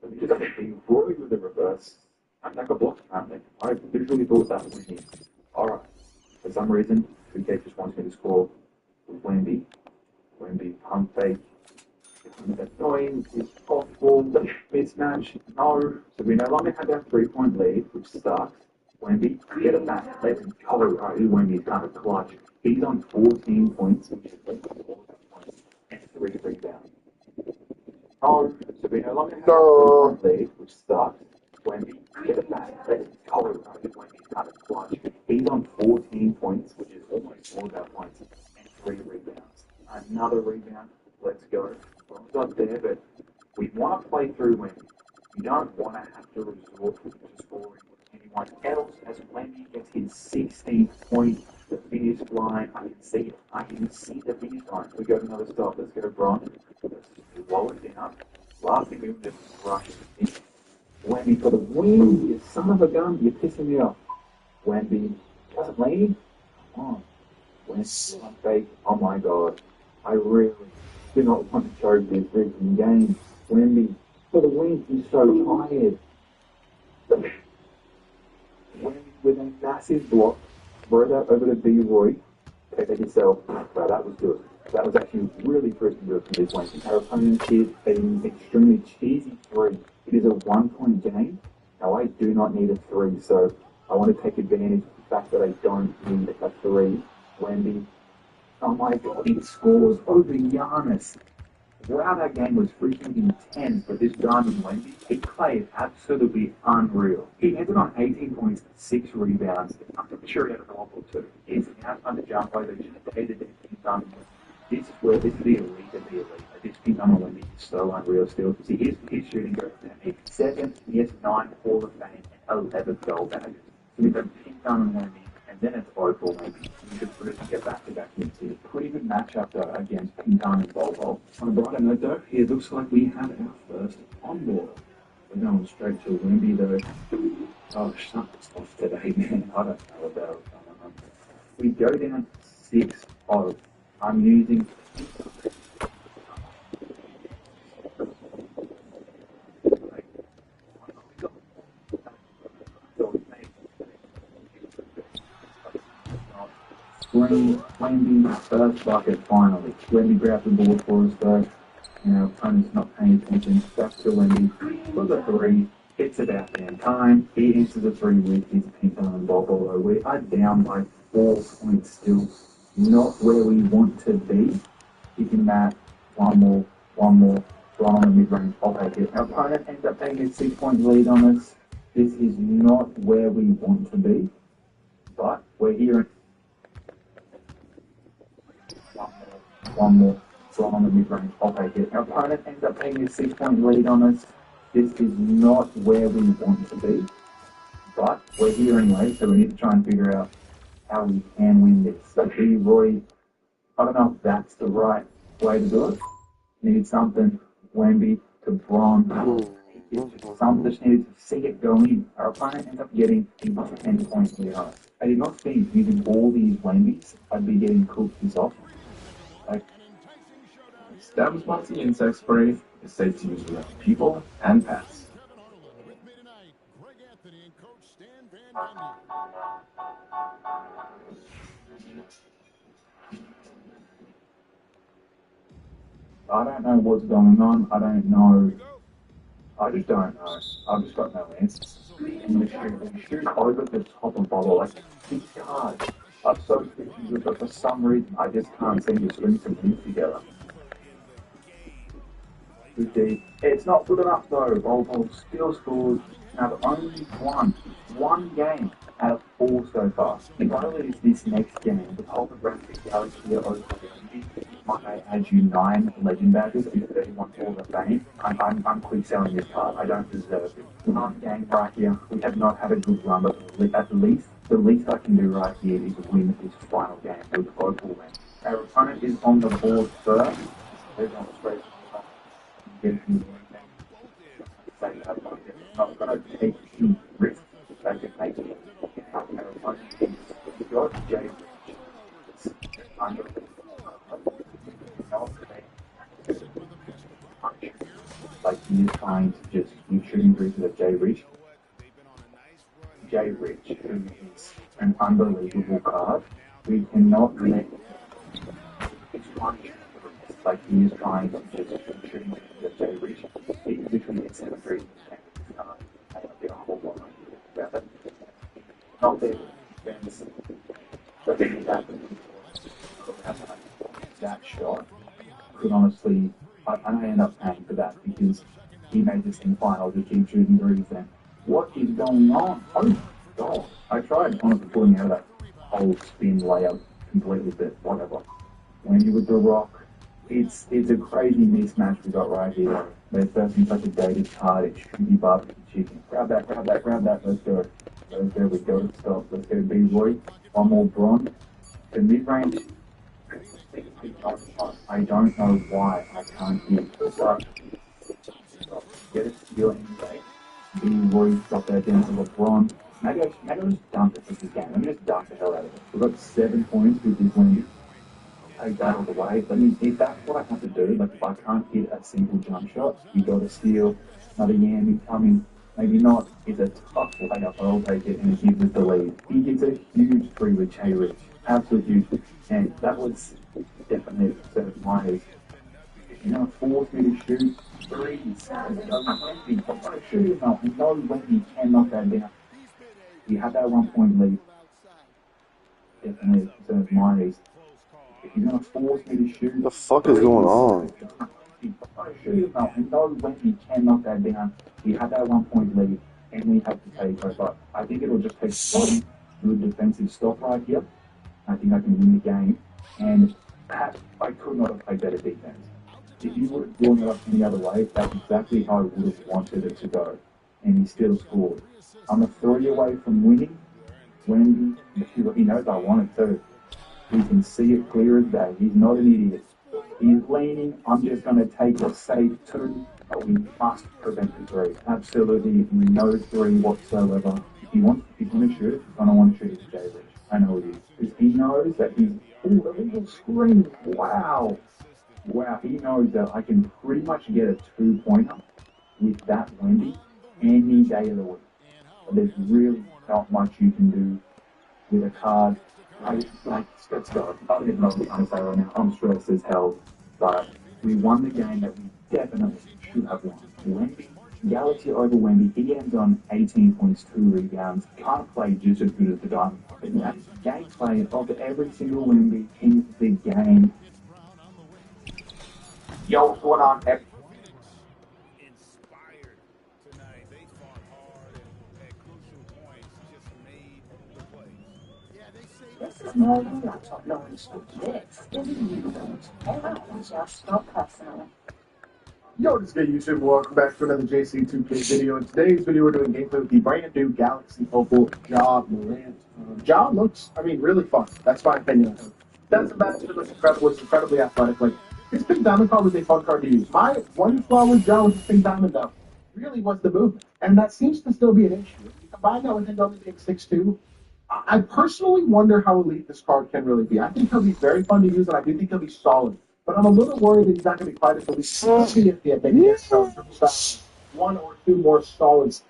let me just have a thing. Rory with the reverse. I got blocked apparently. I literally thought that was him. Alright. For some reason, 2K just wants me to score with Wemby. Wemby pump fake. Annoying. It's off ball. Mismatch. No. So we no longer have that 3-point lead, which sucks. Wemby, get it back. Let's go. Right, Wemby's kind of clutch. He's on 14 points, which is 4 points, and 3 rebounds. Oh, so we no longer have a lead, which sucks. Wemby, get it back. Let's go. Right, Wemby's kind of clutch. He's on 14 points, which is almost 4 of our points, and 3 rebounds. Another rebound. Let's go. Well, it's not there, but we want to play through Wemby. You don't want to have to resort to scoring with anyone else as Wemby gets his 16th point. The finish line. I can see it. I can see the finish line. We go to another stop. Let's go to Bron. Let's lower it down. Last thing we will just rush it. Wemby for the win. You son of a gun. You're pissing me off. Wemby doesn't lead. Come on. Wemby fake. Oh my god. I really do not want to choke this freaking game. Wemby for the win. He's so tired. Wemby with a massive block. Throw that over to B. Roy. Take that yourself. Wow, that was good. That was actually really freaking good from this Wemby. Our opponent is an extremely cheesy 3. It is a 1-point game. Now I do not need a 3, so I want to take advantage of the fact that I don't need a 3. Wemby. Oh my god, he scores over Giannis. Wow, that game was freaking intense, but this Diamond Wemby, he played absolutely unreal. He ended on 18 points, 6 rebounds. I'm sure he had a block or 2. He's out on the jump by the hated Diamond Wemby. This is the elite of the elite. This Diamond Wemby is so unreal still. See, his shooting goes down. He's 2nd, he has 9 Hall of Fame and 11 gold badges. So we've got Diamond Wemby, and then it's Opal Wemby. We should really get back to back here. It's a pretty good matchup though against Pintan and Bobo. On a brighter note though, it looks like we have our first on board. We're going straight to Wemby though. Oh, something's off today, man. I don't know about what's going on. We go down 6-0. I'm using Wemby first bucket finally. Wemby grabs the ball for us though. You know, opponent's not paying attention. Back to Wemby for the 3. It's about damn time. He answers the 3 with his pink and ball. Although we are down by 4 points still. Not where we want to be. Kicking that. One more. Right on the mid-range. I'll take it. Our opponent ends up taking a 6-point lead on us. This is not where we want to be. But we're here. One more. Right on the mid-range. I'll take it. Our opponent ends up taking a 6-point lead on us. This is not where we want to be. But we're here anyway, so we need to try and figure out how we can win this. So B. Roy, I don't know if that's the right way to do it. Need something. Wemby to Bron. Some just needed to see it go in. Our opponent ends up getting a 10-point lead on us. I did not think using all these Wembys I'd be getting cooked this often. Stab Spongy Insect Spray is safe to use with people and pets. I don't know what's going on. I don't know. I just don't know. I've just got no answers. And we shoot over the top of bottle like these cards are so confused, but for some reason I just can't seem to string some things together. It's not good enough though. Bol still scores. Now only one game out of 4 so far. If I lose this next game, the holographic Galaxy over might add you 9 legend badges and 31 Hall of Fame. I'm quick selling this card. I don't deserve it. One game right here. We have not had a good run, but at least the least I can do right here is win this final game with Opal win. Our opponent is on the board first. They're going straight. Not going to take any risks. They can make it. Got Jay Rich. Like he is trying to just keep shooting breaches at Jay Rich. Jay Rich, who is an unbelievable card. We cannot let like he is trying to just keep shooting breaches at Jay Rich. He literally gets 7 3. I don't get a whole lot about it. Not there. But then that shot could honestly, I end up paying for that because he made this in final to keep shooting threes. Then what is going on? Oh my god! I tried honestly pulling out of that whole spin layup completely, but whatever. When you with the rock, it's a crazy mismatch we got right here. They're first in such a dated card. It should be barbecue chicken. Grab that. Let's go. We go to stop. Let's go to B-Roy. One more Bron. The mid-range, I don't know why I can't hit. So, get a steal anyway. Being Royce drop that down to LeBron. Maybe I'll just dunk it for this game. Let me just dunk the hell out of it. We've got 7 points with this win. Take that all the way. But if that's what I have to do, like if I can't hit a single jump shot, you got to steal. Another Yami coming. Maybe not. It's a tough layup, but I'll take it and it gives us the lead. He gets a huge three with Jay Rich. Absolutely huge. And that was definitely served my head. You're going to force me to shoot threes. I'm going to shoot him out. I know when he can knock that down. You have that 1 point lead. Definitely served my head. If you're going to force me to shoot... What the fuck is going on? I know when he can knock that down. We had that 1 point lead, and we have to take it. But I think it'll just take one good defensive stop right here. I think I can win the game. And perhaps I could not have played better defense. If you would have drawn it up any other way, that's exactly how I would have wanted it to go. And he still scored. I'm a 3 away from winning. When he knows I want it too. He can see it clear as day. He's not an idiot. He's leaning. I'm just going to take a safe 2, but we must prevent the 3. Absolutely no 3 whatsoever. If he wants to shoot it, he's going to want to shoot it to Jay Rich. I know it is. Because he knows that he's... Ooh, a little screen. Wow. Wow, he knows that I can pretty much get a 2-pointer with that Wendy any day of the week. But there's really not much you can do with a card. Let's go. I don't even know what I'm saying right now. I'm stressed as hell. But we won the game that we definitely should have won. Wemby, Galaxy over Wemby. He ends on 18 points, 2 rebounds. Can't play just as good as the Diamond. But that's gameplay of every single Wemby in the game. Yo, what's going on, F? This is more than laptop launch. This is you launch. Ever just not personally. Yo, this is good YouTube. Welcome back to another JC2K video. In today's video, we're doing gameplay with the brand new Galaxy Opal Ja Morant. Ja looks, really fun. That's my opinion. Doesn't matter if it looks incredible. It's incredibly athletic. Like, his Pink Diamond card was a fun card to use. My one flaw with Ja with his Pink Diamond, though, really was the movement. And that seems to still be an issue. If you combine that with him only being 6'2", I personally wonder how elite this card can really be. I think he'll be very fun to use, and I do think he'll be solid. But I'm a little worried that he's not going to be quite as elite. Especially if they get one or two more solids.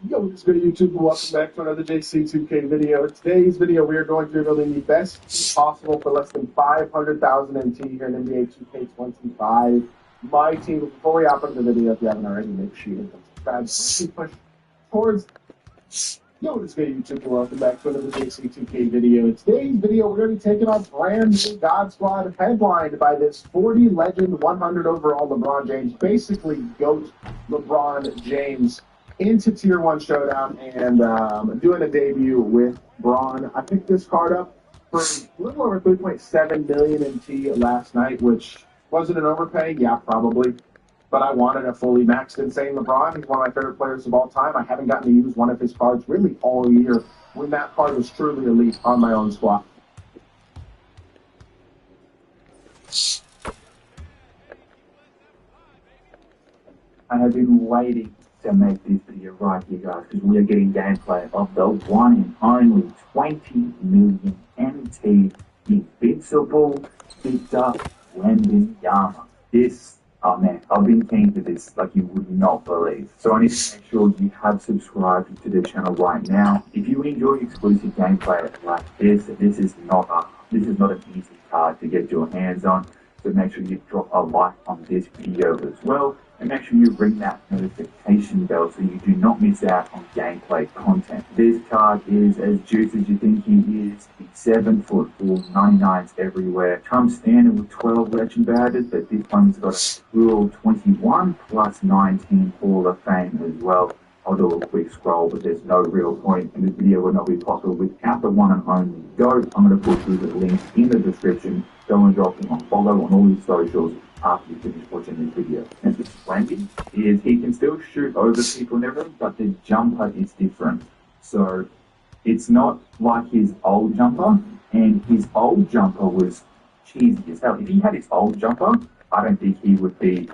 Yo, what's good YouTube? Welcome back to another JC2K video. In today's video, we are going through building the best team possible for less than 500,000 NT here in NBA 2K25. My team, before we hop into the video, if you haven't already, make sure you subscribe. Push towards. Yo, what's good YouTube? Welcome back to another JC2K video. In today's video, we're going to be taking on brand new God Squad, headlined by this 40 legend, 100 overall LeBron James, basically GOAT LeBron James, into Tier 1 Showdown and doing a debut with Braun. I picked this card up for a little over 3.7 million NT last night, which wasn't an overpay? Yeah, probably. But I wanted a fully maxed Insane LeBron. He's one of my favorite players of all time. I haven't gotten to use one of his cards really all year when that card was truly elite on my own squad. I have been waiting to make this video right here, guys, because we are getting gameplay of the one and only 20 million NT Invincible Victor Wembanyama. This, oh man, I've been keen for this like you would not believe. So I need to make sure you have subscribed to the channel right now. If you enjoy exclusive gameplay like this is not an easy card to get your hands on. So make sure you drop a like on this video as well. And make sure you ring that notification bell so you do not miss out on gameplay content. This card is as juicy as you think he is. He's 7'4", 99s everywhere. Comes standard with 12 legend badges, but this one's got a cool 21 plus 19 Hall of Fame as well. I'll do a quick scroll, but there's no real point, and this video would not be possible without the one and only GOAT. I'm going to put through the link in the description. Go and drop him a follow on all his socials. after you finish watching this video. And this Wendy is he can still shoot over people and everything, but the jumper is different. So it's not like his old jumper, and his old jumper was cheesy as hell. If he had his old jumper, I don't think he would be,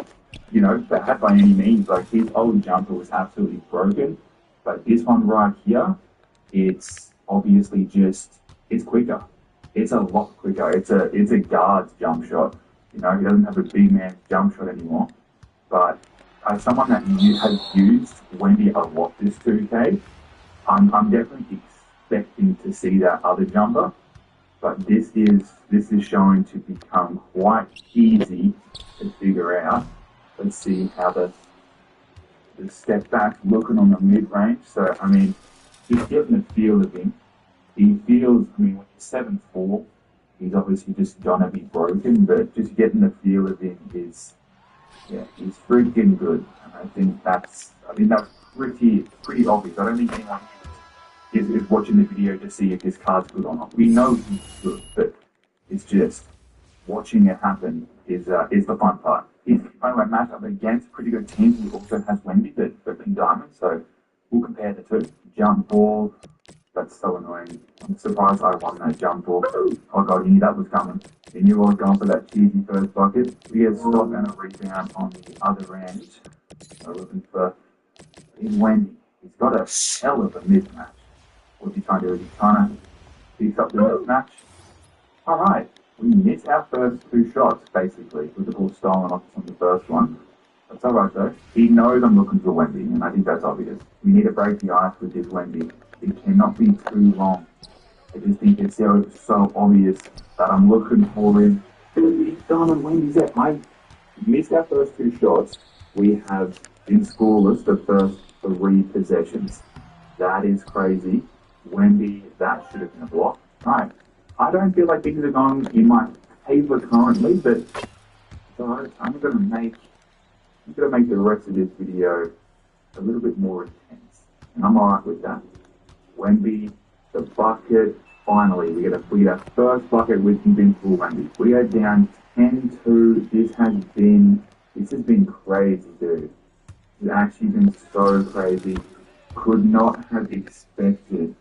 you know, bad by any means. Like, his old jumper was absolutely broken, but this one right here, it's obviously just, it's quicker. It's a lot quicker. It's a guard's jump shot. You know, he doesn't have a big man's jump shot anymore. But as someone that has used Wendy a lot this 2K, I'm definitely expecting to see that other jumper. But this is showing to become quite easy to figure out. Let's see how the step back looking on the mid range. So I mean, he's getting the feel of him. He feels, I mean, when he's 7'4", he's obviously just gonna be broken, but just getting the feel of him is, yeah, he's freaking good. And I think that's pretty obvious. I don't think anyone is watching the video to see if his card's good or not. We know he's good, but it's just watching it happen is the fun part. He's going to match up against pretty good teams. He also has Wendy, but King Diamond, so we'll compare the two. Jump ball, that's so annoying. I'm surprised I won that jump ball. Oh god, you knew that was coming. You knew I was going for that cheesy first bucket. We have stop and a rebound on the other end. So looking for Wendy. He's got a hell of a mismatch. What's he trying to do? Is he trying to pick up the mismatch? Alright, we missed our first two shots, basically, with the ball stolen off on the first one. That's alright though. He knows I'm looking for Wendy, and I think that's obvious. We need to break the ice with this Wendy. It cannot be too long. I just think it's so obvious that I'm looking for him. He's done on Wendy's at. I missed our first two shots. We have been scoreless the first 3 possessions. That is crazy. Wendy, that should have been a block. Right. I don't feel like things are going in my favor currently, but so I'm gonna make the rest of this video a little bit more intense. And I'm alright with that. Wendy, the bucket, finally, we get our first bucket with Invincible Wendy. We are down 10-2. This has been crazy, dude. It's actually been so crazy. Could not have expected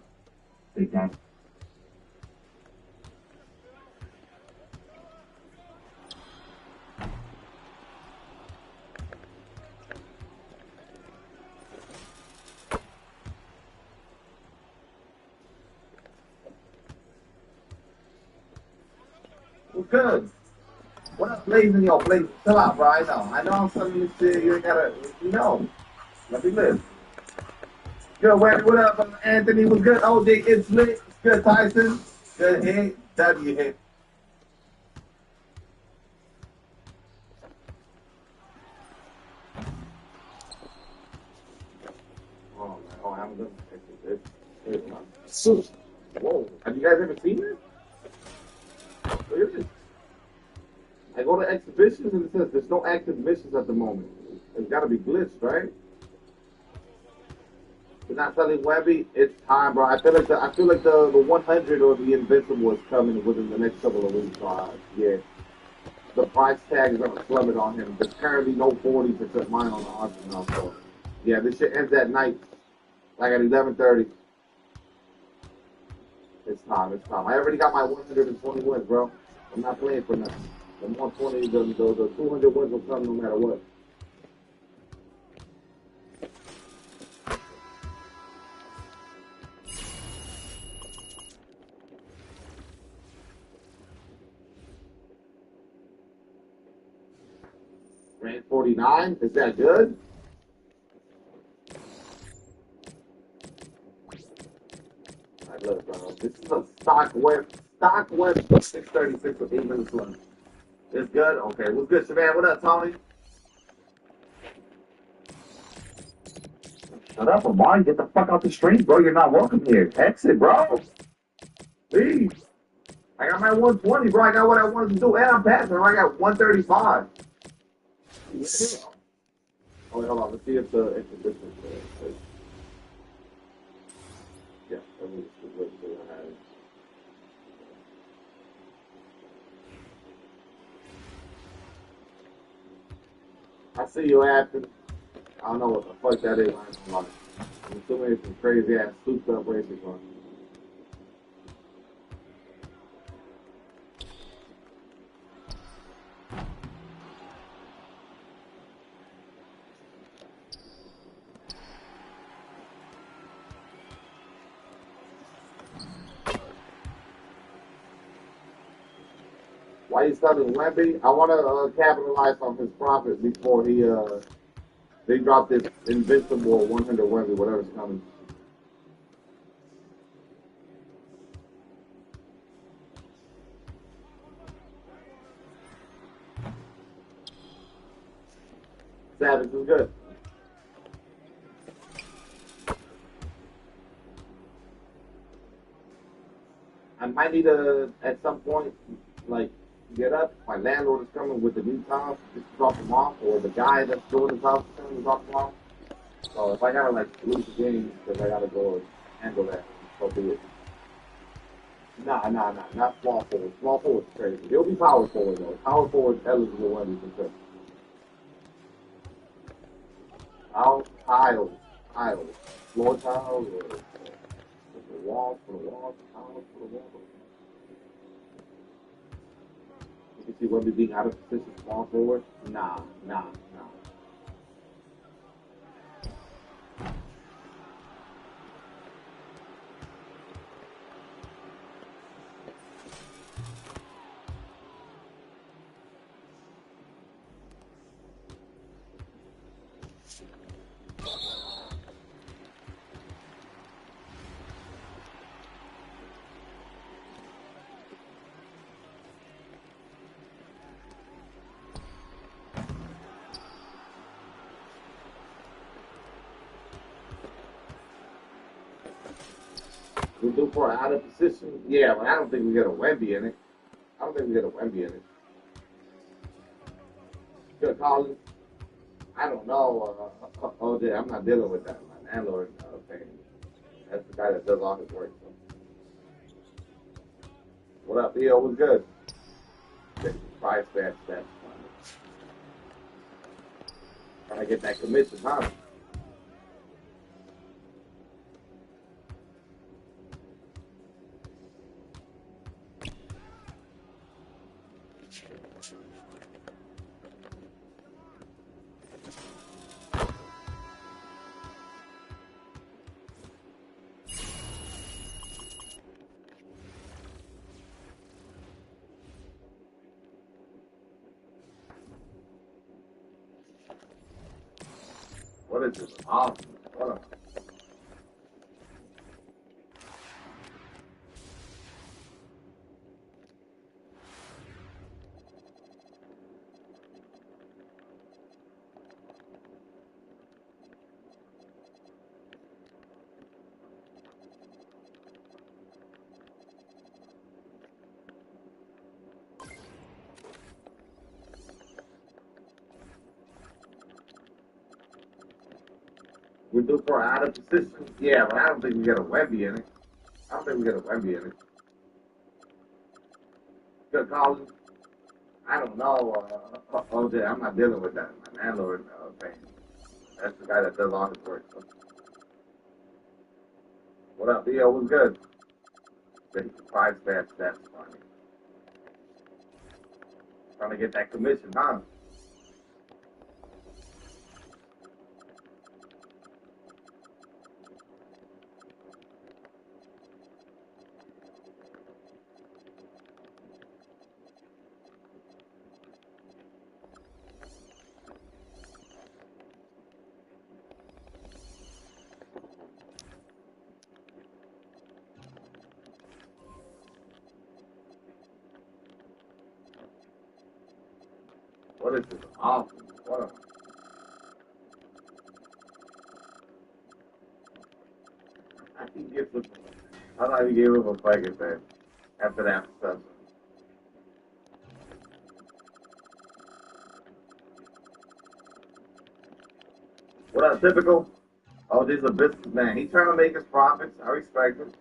the game. What's good? What up, blazing yo, blaze? Chill out, bro. I know I'm telling you shit. You ain't gotta, let me live. Good, Wendy, what up, Anthony? What's good? OJ, it's lit. It's good, Tyson. Good hit. W hit. Oh, man. Oh, I'm good. It's whoa. Have you guys ever seen it? What is it? I go to exhibitions and it says there's no active missions at the moment. It's got to be glitched, right? You're not telling Webby it's time, bro. I feel like the 100 or the Invincible is coming within the next couple of weeks. Yeah, the price tag is gonna plummet on him. There's currently no 40% mine on the Arsenal, so yeah, this shit ends at night, like at 11:30. It's time. I already got my 120 wins, bro. I'm not playing for nothing. The 120, the 200 wins will come no matter what. Rank 49? Is that good? Alright, look, bro. This is a stock web 636 with 8 minutes left. It's good? Okay. What's good, Siobhan? What up, Tony? Shut up, Amari. Get the fuck out the stream, bro. You're not welcome here. Exit, bro. Please. I got my 120, bro. I got what I wanted to do, and I'm passing. I got 135. Yeah. Oh, wait, hold on. Let's see if the distance is. Yeah, let me just wait till I have it. see you after. I don't know what the fuck that is. I ain't gonna lie. I'm assuming it's some crazy ass souped up racing car. Why you selling Wemby? I want to capitalize on his profit before they drop this Invincible 100 Wemby, whatever's coming. Savage is good. I might need to, at some point, like, get up. My landlord is coming with the new tiles, just drop them off, or the guy that's doing the tiles is coming to drop them off. So if I gotta, like, lose the game because I gotta go and handle that, so be it. Nah, not small forward. Small forward's crazy. It'll be power forward, though. Power forward's eligible one, for sure. Tiles. Floor tiles, or the walls, tiles for the walls. You can see Wemby being out of position, small forward. Nah. We do for out of position? Yeah, but I don't think we get a Wemby in it. Good, Collins. I don't know. OJ, I'm not dealing with that. My landlord thing. That's the guy that does all his work. So. What up, Theo? What's good? Price that's fine. Trying to get that commission, huh? What is this? Awesome. What up? We do for out of position? Yeah, but I don't think we get a Wemby in it. Good, Collins. I don't know. OJ, I'm not dealing with that. My landlord thing. That's the guy that does all his work. So. What up, Theo? What's good? Price that's funny. Trying to get that commission, huh? What is this? Awesome. What up? I can get some. I thought he gave him a fucking thing after that stuff. What up, typical? Oh, this is a businessman. He's trying to make his profits. I respect him.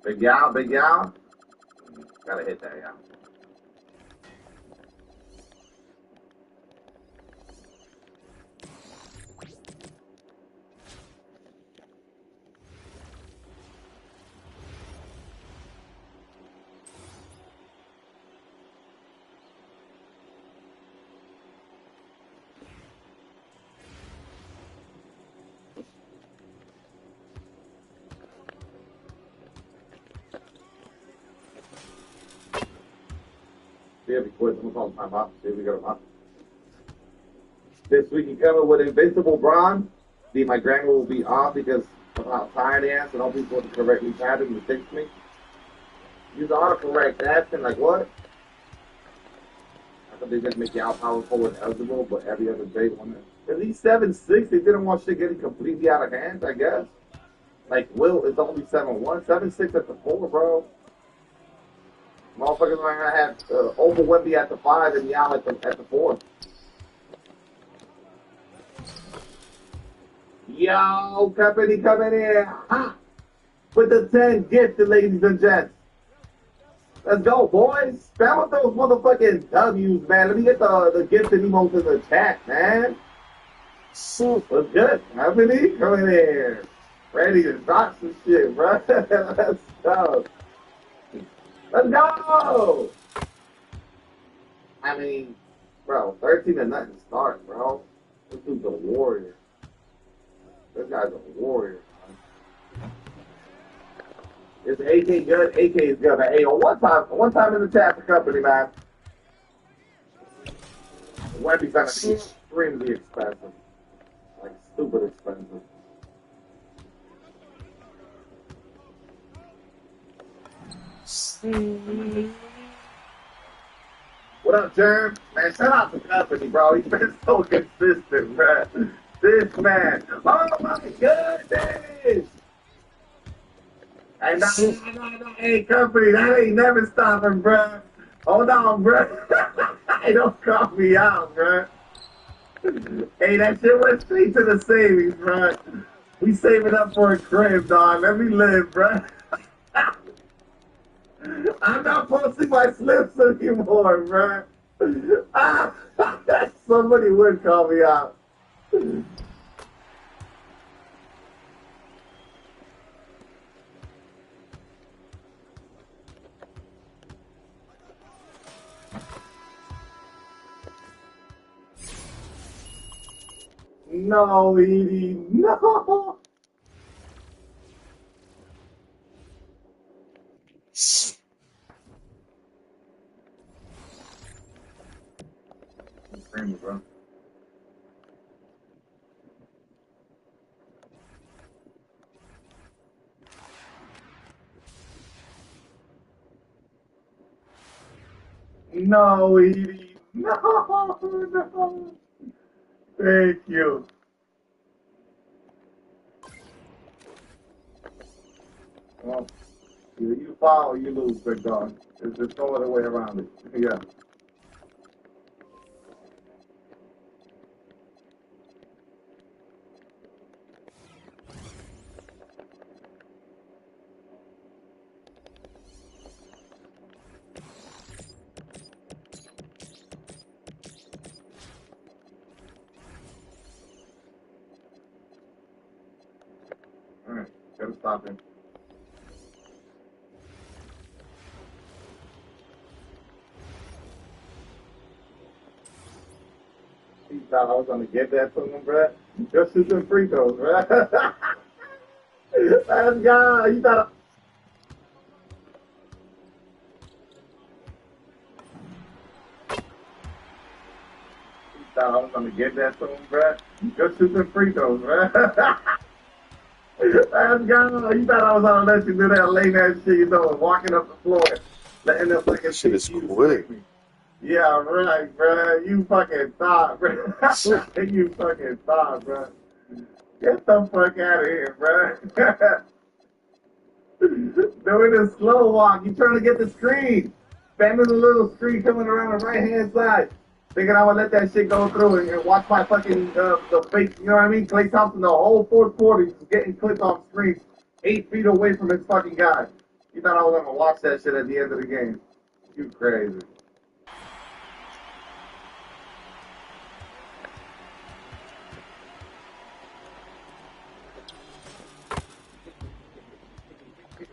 Big Yao. Gotta hit that, yeah. See if he quits. I'm gonna call time off. See if we got him up. This week he coming with Invincible Braun. See, my grammar will be off because of how tired I am, so don't people to correctly type it and fix me. Use autocorrect asking like what? I thought they just make you out power forward eligible, but every other day one. At least 7-6, they didn't want shit getting completely out of hand, I guess. Like Will is only 7-1, 7-6 at the 4, bro. Motherfuckers are gonna have over Wemby at the 5 and Yao at the 4. Yo, company coming in. Ha! With the 10 gifted, ladies and gents. Let's go, boys. Spam with those motherfucking W's, man. Let me get the gifted emotes in the chat, man. What's good? Company coming in. Ready to drop some shit, bro. Let's go. Let's go! I mean, bro, 13-0 start, bro. This dude's a warrior. This guy's a warrior, man. Is AK good? AK is good, man. Hey, one time in the chat for company, man. Wemby's gonna be extremely expensive. Like, stupid expensive. What up, Jerm? Man, shout out to company, bro. He's been so consistent, bro. This man. Oh my goodness! Hey, no. Hey, company, that ain't never stopping, bro. Hold on, bro. Hey, don't call me out, bro. Hey, that shit went straight to the savings, bro. We saving up for a crib, dog. Let me live, bro. I'm not posting my slips anymore, bro. Somebody would call me out. No, Edie, no. Bro. No, Edie. No. Thank you. Well, either you fall or you lose, big dog. There's no other way around it. Yeah. Alright, gotta stop him. He thought I was gonna get that from him, bruh. Just shoot some free throws, bruh. Let's go. You thought I was gonna get that from him, bruh. Just shoot some free throws, bruh. Let's go. You thought I was gonna let you do that late night shit, you know, walking up the floor, letting them fucking shit is quick. Yeah, right, bro. You fucking thought, bro. You fucking thought, bro. Get the fuck out of here, bro. Doing a slow walk. You trying to get the screen. Spamming the little screen coming around the right-hand side. Thinking I would let that shit go through and watch my fucking, the fake, you know what I mean? Klay Thompson, the whole fourth quarter, he's getting clipped off screen 8 feet away from his fucking guy. You thought I was going to watch that shit at the end of the game. You crazy.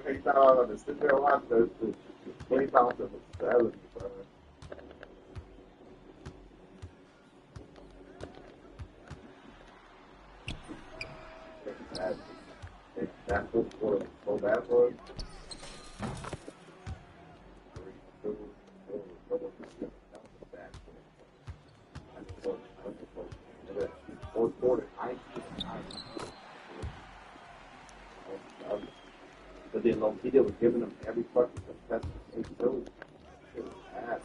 He thought I was going to sit there and watch those two. Clay Thompson was selling, bro. That's what so bad for us. Fourth quarter, 19. But then Lomita was giving them every fucking contestant they chose. It was bad.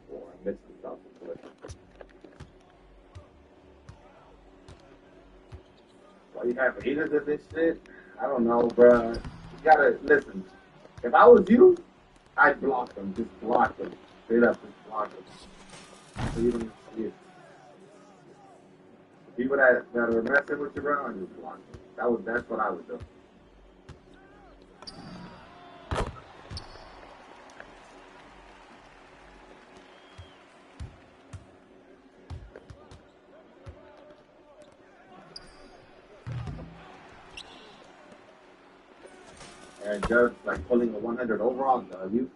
Boy, I missed the South Florida. Why you have haters of this shit? I don't know, bro. You gotta listen. If I was you, I'd block them. Just block them. Straight up, just block them. So you don't even see it. People that are messing with you, bro, I just block them. That's what I would do. And just like pulling a 100 overall W.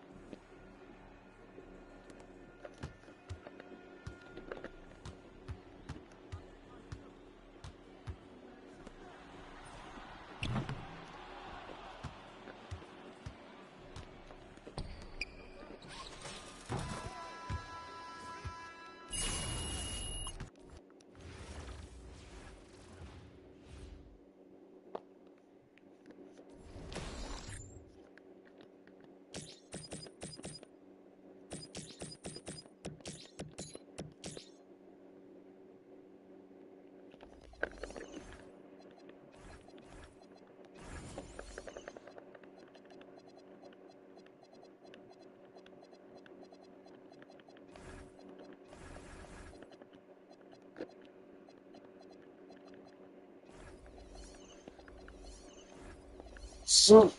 So.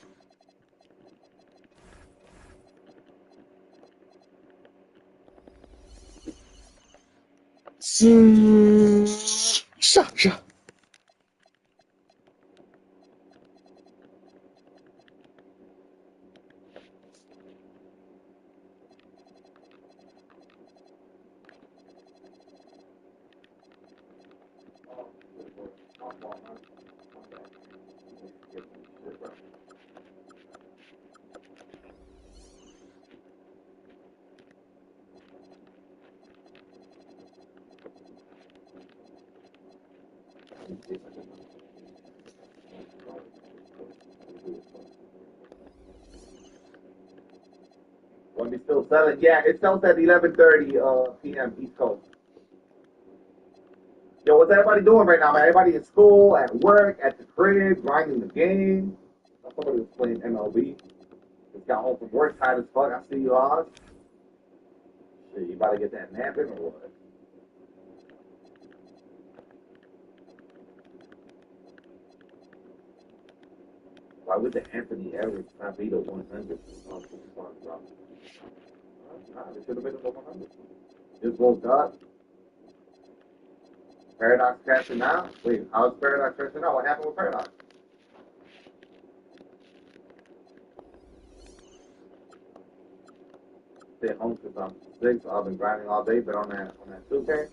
Sasha. When we still selling, yeah, it sells at 11:30 p.m. East Coast. Yo, what's everybody doing right now, man? Everybody in school, at work, at the crib, grinding the game. Somebody was playing MLB. Just got home from work, tired as fuck. I see you all. Shit, you about to get that napping or what? Why would the Anthony Edwards not be the 100? Nah, they should have been the 100. Just woke up. Paradox crashing out? Wait, how's Paradox crashing out? What happened with Paradox? Stay home because I'm sick, so I've been grinding all day, but on that 2K.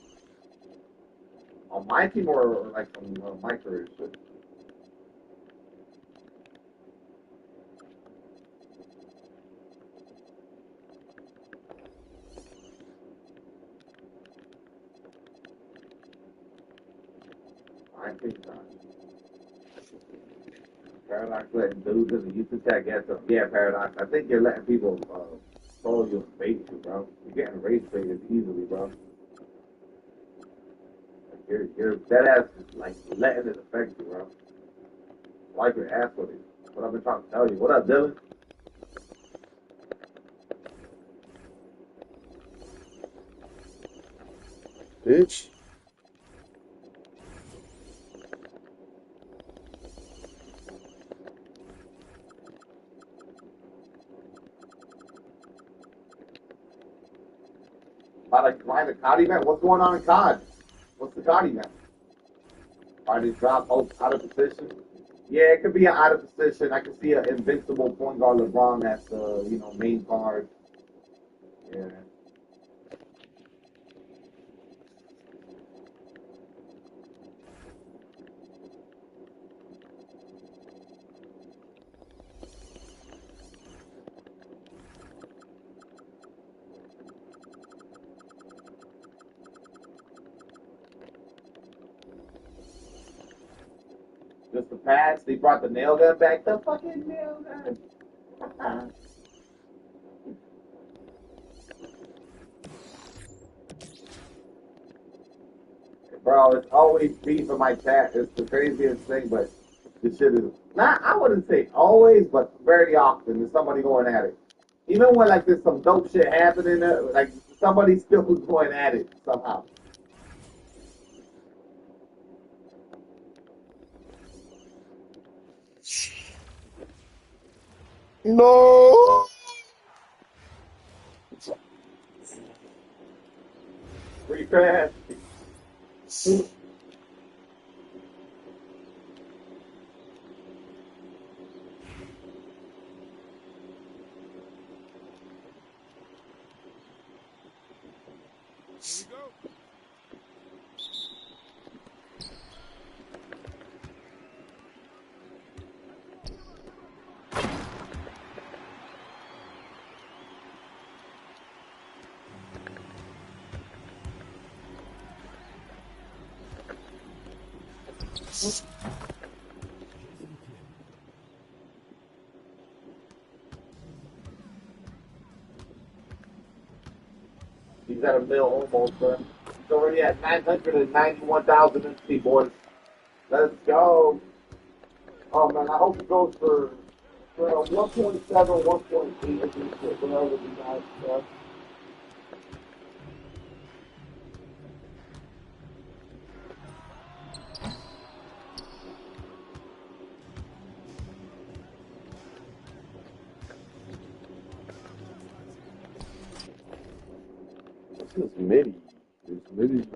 On my team or like on my career shit? I think not. Paradox letting dudes in the YouTube chat get some. Yeah, Paradox. I think you're letting people follow you and bait you, bro. You're getting race baited easily, bro. Like you're dead ass like letting it affect you, bro. Wipe your ass with it. That's what I've been trying to tell you. What up, Dylan? Bitch. Like the COD event? What's going on in COD? What's the COD event? Are they drop out of position? Yeah, it could be an out of position. I can see an invincible point guard LeBron as the main guard. Yeah. Just the pads. They brought the nail gun back. The fucking nail gun. Bro, it's always beef in my chat. It's the craziest thing, but this shit is not. I wouldn't say always, but very often there's somebody going at it. Even when like there's some dope shit happening, like somebody's still going at it somehow. No. Free pass. He's at a mil almost, bro. He's already at 991,000 MP, boys. Let's go. Oh, man, I hope it goes for 1.7, 1.8 or some shit. Whatever would be nice, bro. This is MIDI. It's MIDI.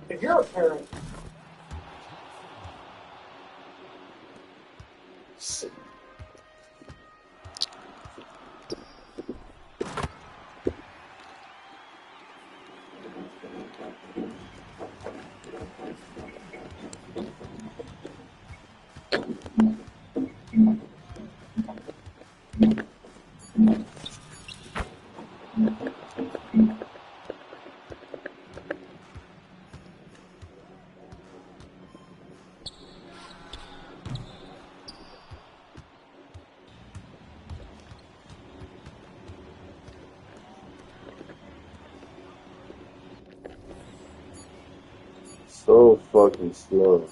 If you're a parent, So fucking slow.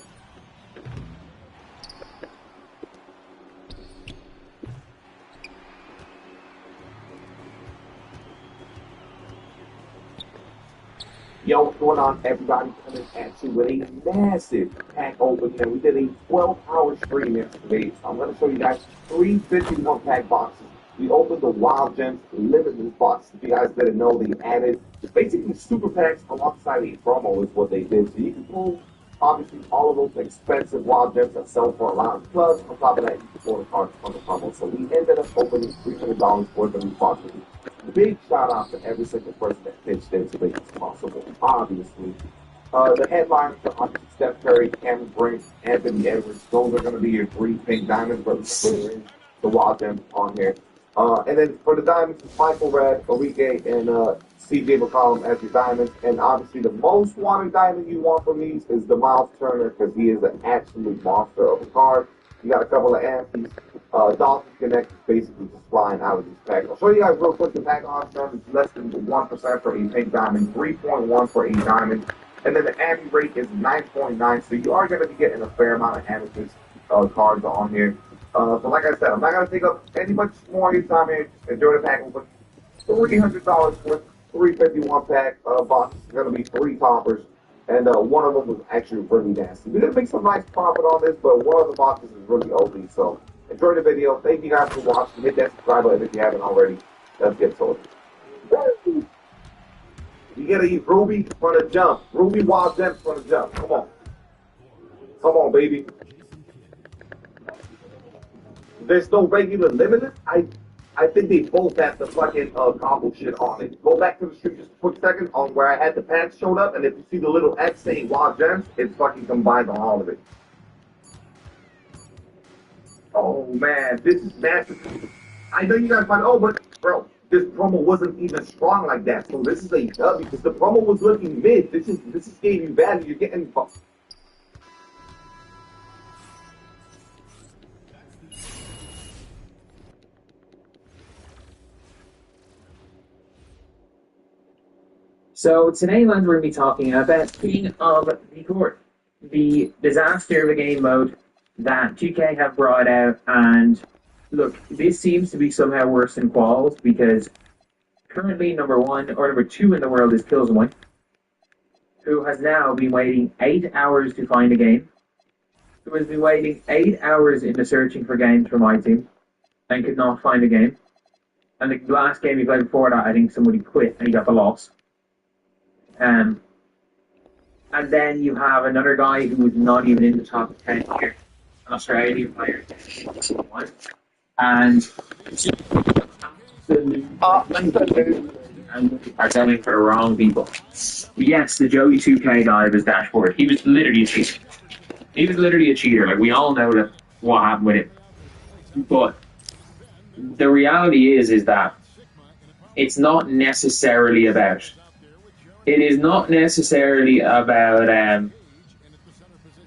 yo, what's going on, everybody? Coming at you with a massive pack opening. We did a 12-hour stream yesterday. I'm going to show you guys 3 51-pack boxes. We opened the Wild Gems limited box. If you guys didn't know, they added basically super packs alongside a promo is what they did. So you can pull, obviously, all of those expensive Wild Gems that sell for a lot. Plus, on top of that, you can pull the cards on the promo. So we ended up opening $300 worth of new boxes. Big shout out to every single person that pitched in to make this possible, obviously. The headlines are Steph Curry, Cameron Brink, Anthony Edwards. Those are going to be your 3 pink diamonds, but we're the Wild Gems on here. And then for the diamonds, it's Michael Redd, Enrique, and CJ McCollum as your diamonds. And obviously, the most wanted diamond you want from these is the Miles Turner, because he is an absolute monster of a card. You got a couple of Anthony's. Dolphins Connect is basically just flying out of these packs. I'll show you guys real quick the pack odds. It's less than 1% for a pink diamond, 3.1 for a diamond, and then the Ami rate is 9.9. So you are going to be getting a fair amount of amethyst cards on here. So like I said, I'm not going to take up any much more of your time here. Enjoy the pack. But $300 worth, 351 pack box. It's going to be 3 toppers. And one of them was actually really nasty. We did make some nice profit on this, but one of the boxes is really ugly. So enjoy the video. Thank you guys for watching. Hit that subscribe button if you haven't already. Let's get started. You gotta eat Ruby for the jump. Ruby Wild Gems for the jump. Come on. Come on, baby. There's no regular limited. I think they both have the fucking combo shit on it. Go back to the stream just a quick second on where I had the packs showed up, and if you see the little X saying Wild Gems, it's fucking combined on all of it. Oh man, this is massive. I know you guys might, oh, but bro, this promo wasn't even strong like that. So this is a dub because the promo was looking mid. This is giving you value. You're getting. So today, lads, we're going to be talking about King of the Court, the disaster of a game mode that 2K have brought out. And look, this seems to be somehow worse than Quals because currently number 1 or number 2 in the world is Killzoy, who has now been waiting 8 hours to find a game, who has been waiting 8 hours into searching for games for my team and could not find a game. And the last game he played before that, I think somebody quit and he got the loss. And then you have another guy who was not even in the top 10 here, an Australian player, and are selling for the wrong people. Yes, the Joey 2K guy of his dashboard, he was literally a cheater. He was literally a cheater. Like, we all know that what happened with him. But the reality is that it's not necessarily about. It is not necessarily about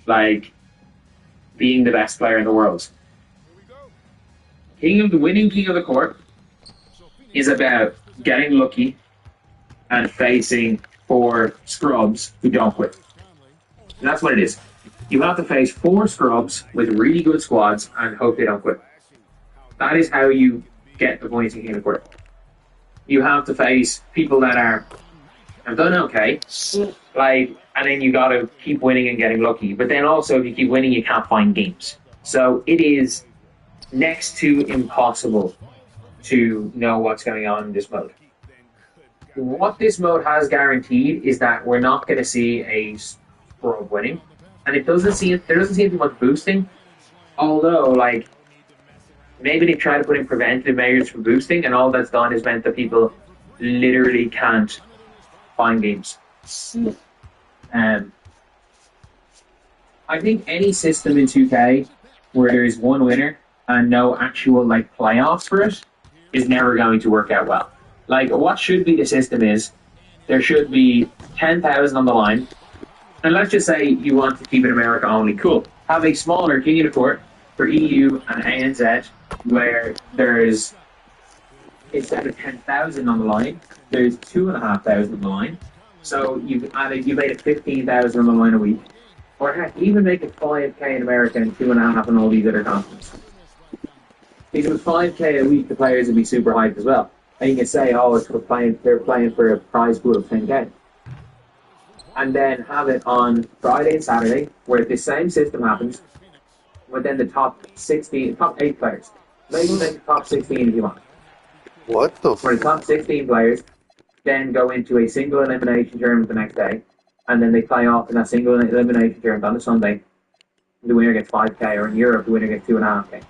like being the best player in the world. Winning King of the Court is about getting lucky and facing 4 scrubs who don't quit. And that's what it is. You have to face 4 scrubs with really good squads and hope they don't quit. That is how you get the points in King of the Court. You have to face people that have done okay, and then you gotta keep winning and getting lucky. But then also, if you keep winning, you can't find games. So it is next to impossible to know what's going on in this mode. What this mode has guaranteed is that we're not going to see a scrub winning, and there doesn't seem to be much boosting. Although, like, maybe they try to put in preventative measures for boosting, and all that's done is meant that people literally can't find games. I think any system in 2K where there is one winner and no actual playoffs for it is never going to work out well. Like, what should be the system is there should be 10,000 on the line, and let's just say you want to keep it America only. Cool. Have a smaller King of the Court for EU and ANZ where there's, instead of 10,000 on the line, there's 2,500 on the line. So you made it 15,000 on the line a week. Or heck, even make it 5K in America and 2.5 on all these other continents. If it was 5K a week, the players would be super hyped as well. And you can say, oh, they're playing for a prize pool of 10K. And then have it on Friday and Saturday, where the same system happens, but then the top 8 players. Maybe make the top 16 if you want. What the For the top 16 players, then go into a single elimination tournament the next day, and then they play off in that single elimination tournament on a Sunday. The winner gets 5K, or in Europe, the winner gets 2.5K.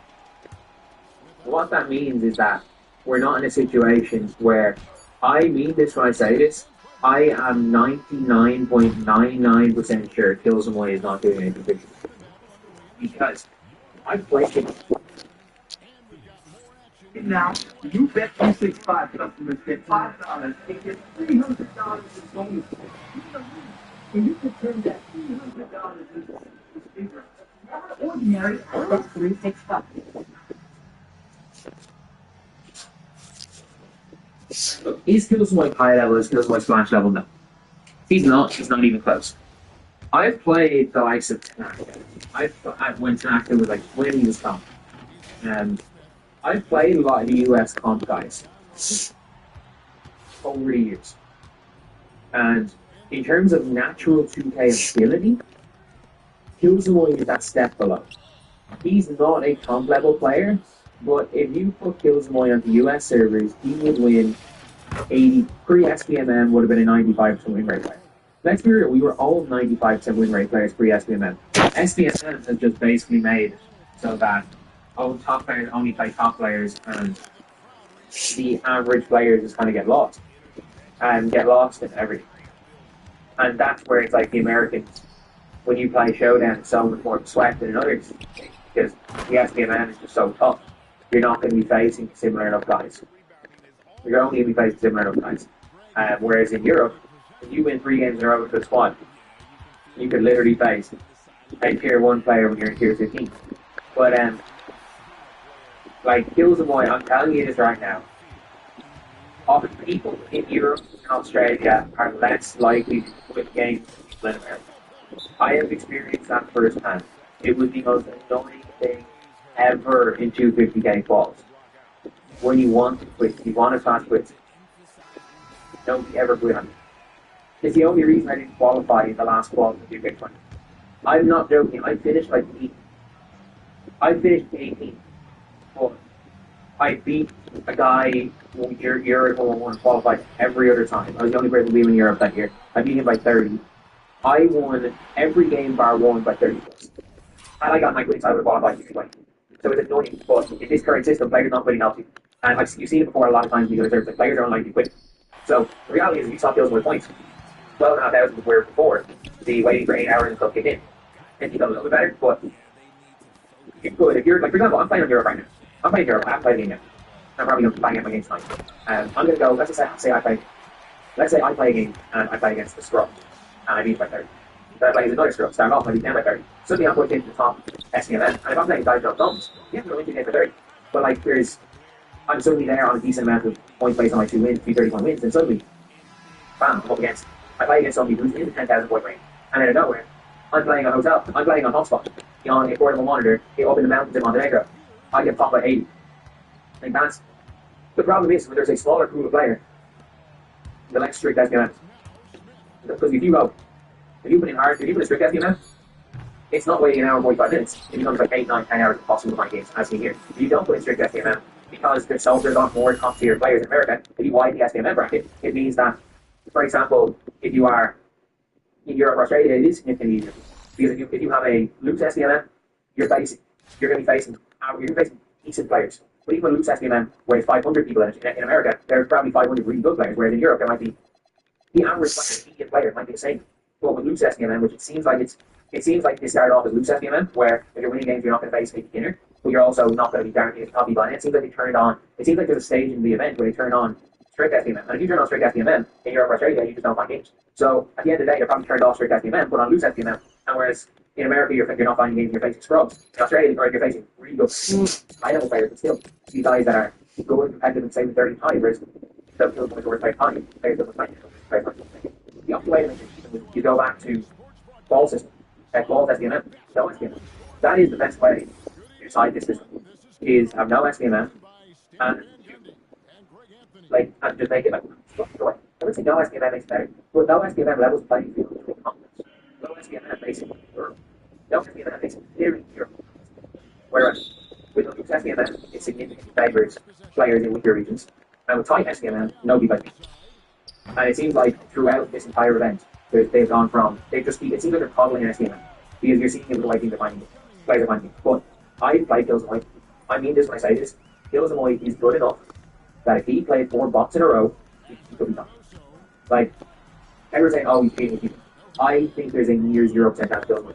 What that means is that we're not in a situation where, I mean this when I say this, I am 99.99% sure Killzoy is not doing anything. Because I played it. Now, you bet 365 customers get $5 and get $300 in bonus. And you can turn that $300 into a bigger, ordinary, bet 365. Is Killzoy high level? Is Killzoy Splash level? No. He's not. He's not even close. I've played the likes of Tanaka. When Tanaka was like when he was comp. I've played a lot of the US comp guys over the years. And in terms of natural 2K ability, Killzoy is that step below. He's not a comp level player, but if you put Killzoy on the US servers, he would win 80. Pre-SPMM would have been a 95% win rate player. Let's be real, we were all 95% win rate players pre-SPMM. SPMM has just basically made it so that top players only play top players and the average players just kind of get lost. And get lost in everything. And that's where it's like the Americans, when you play Showdown, it's so much more sweat than others. Because the SPMM is just so tough. You're not going to be facing similar enough guys. You're only going to be facing similar enough guys. Whereas in Europe, if you win 3 games in a row with a squad, you could literally face a tier 1 player when you're in tier 15. But, like, Killzoy, I'm telling you this right now, often people in Europe and Australia are less likely to win games than America. I have experienced that firsthand. It was the most annoying thing ever in 250k quals. When you want to quit, you want to fast quit. Nobody ever quit on me. It's the only reason I didn't qualify in the last qual for 2K20. I'm not joking, I finished like 8th. I finished 18th. But I beat a guy who Europe won qualified every other time. I was the only person to beat him in Europe that year. I beat him by 30. I won every game bar 1 by 30 points. Had I got my quits, I would have qualified 2K20. So it's annoying, but in this current system, players not quitting helps you. And you've seen it before a lot of times in the other servers, like players are unlikely to quit. So the reality is, if you saw Killzoy points, 12,500 were before the waiting for 8 hours until kick in. And you got a little bit better, but you could, if you're, like, for example, I'm playing on Europe right now. I'm playing Europe, I haven't played a game yet. I'm probably going to play my game tonight. I'm going to go, let's say I play a game and I play against the Scrub, and I beat by 30. Then I play against another Scrub, start off, I beat them by 30. Suddenly I'm put into the top SPMM, and if I'm playing guys don't thumbs, you have to go into the game for 30. But like, I'm suddenly there on a decent amount of points based on my 2 wins, 31 wins, and suddenly, bam, I play against somebody who's in the 10,000 point range, and out of nowhere, I'm playing on Hotel, I'm playing on Hotspot, on a portable monitor, up in the mountains in Montenegro. I get popped by 80. Like, that's, the problem is, when there's a smaller pool of players, the less strict SPMM. Because if you put in a strict SPMM, it's not waiting an hour and 45 minutes. It becomes like 8, 9, 10 hours of possible my games, as we hear. If you don't put in strict SPMM, because there's a lot more top tier players in America, if you widen the SPMM bracket, it means that, for example, if you are in Europe or Australia, it is significantly easier. Because if you have a loose SPMM, you're going to be facing decent players. But even loose SPMM, where there's 500 people in America, there's probably 500 really good players, whereas in Europe there might be the average median player might be the same. But with loose SPMM, which it seems like they started off as loose SPMM, where if you're winning games, you're not going to face a beginner, but you're also not going to be guaranteed a top by it. It seems like they turned on. It seems like there's a stage in the event where they turn on strict SPMM. And if you turn on strict SPMM in Europe or Australia, you just don't find games. So at the end of the day, you're probably turned off strict SPMM, but on loose SPMM. And whereas in America, you're not finding games, you're facing scrubs. In Australia, you're facing really good high-level players, but still, these guys that are good, competitive, and saving 30 high, whereas the Killzoy were playing high, players that were playing the opposite way to make it, you go back to ball system, ball SPMM, no SPMM. That is the best way to decide this system, is have no SPMM, and just make it like, I would say no SPMM makes it better, but no SPMM levels the playing field between confidence. No SPMM makes it Europe. No SPMM makes it theory Europe. Whereas with loose SPMM, it significantly favors players in weaker regions, and with tight SPMM, nobody plays. And it seems like throughout this entire event, they've gone from, it seems like they're coddling an SPMM, because you're seeing it with the way things are finding it. Players are finding it. But I played Killzoy. I mean this when I say this. Killzoy is good enough that if he played 4 bots in a row, he could be done. Like, everyone's saying, oh, he's beating people. I think there's a near 0% chance Killzoy.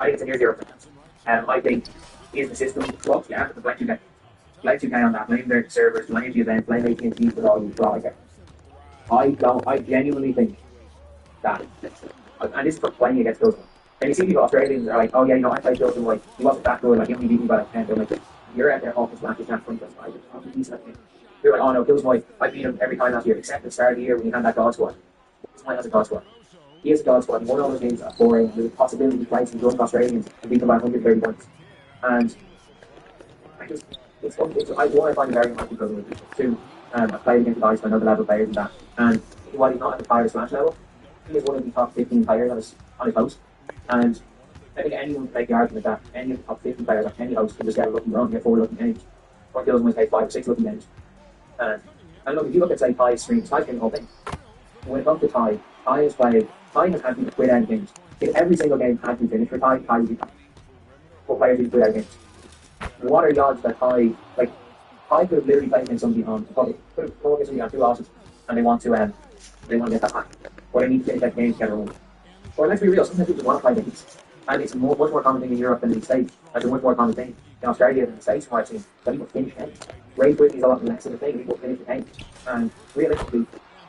I think it's a near 0% chance. I think, is the system flux? Yeah, but blame 2K. Blame 2K on that. Blame their servers, blame the event, blame AT&T for all you like that. I genuinely think that, and this is for playing against Killzoy. And you see people Australians that are like, oh yeah, I played Killzoy, like, he wasn't that good, like, he only beat me by like 10, they're like, you're out there off his match, you can't point us, I'm decent at him. They're like, oh no, Killsmoy, I beat him every time last year, except at the start of the year when he had that God squad. Killsmoy has a God squad. He has a God squad. He won all those games at 4A. There's a possibility he played some drunk Australians and beat them by 130 points. And I just, I find it very hard because of it. Two, I played against guys who I know the level of players and that. And while he's not at the Fire Smash level, he is one of the top 15 players on his host. And I think anyone can make the argument that any of the top 50 players on any host can just get a lucky run, get 4 lucky games. Or Kills might take 5 or 6 lucky games. And look, if you look at, say, Ty's streams, Ty's doing the whole thing. When it comes to Ty has played, Ty has had people quit out games. If every single game had to be finished for Ty would be Ty. What players did quit out games? What are the odds that Ty could have literally played against somebody on, could have come against somebody on 2 losses, and they want to get that back. Or they need to finish that game together. Or let's be real, sometimes people want to play games. And it's much more common thing in Europe than in the States. It's a much more common thing in Australia than in the States, from what I've seen. That people finish games. Raid quitting is a lot less of a thing. People finish the game. And realistically,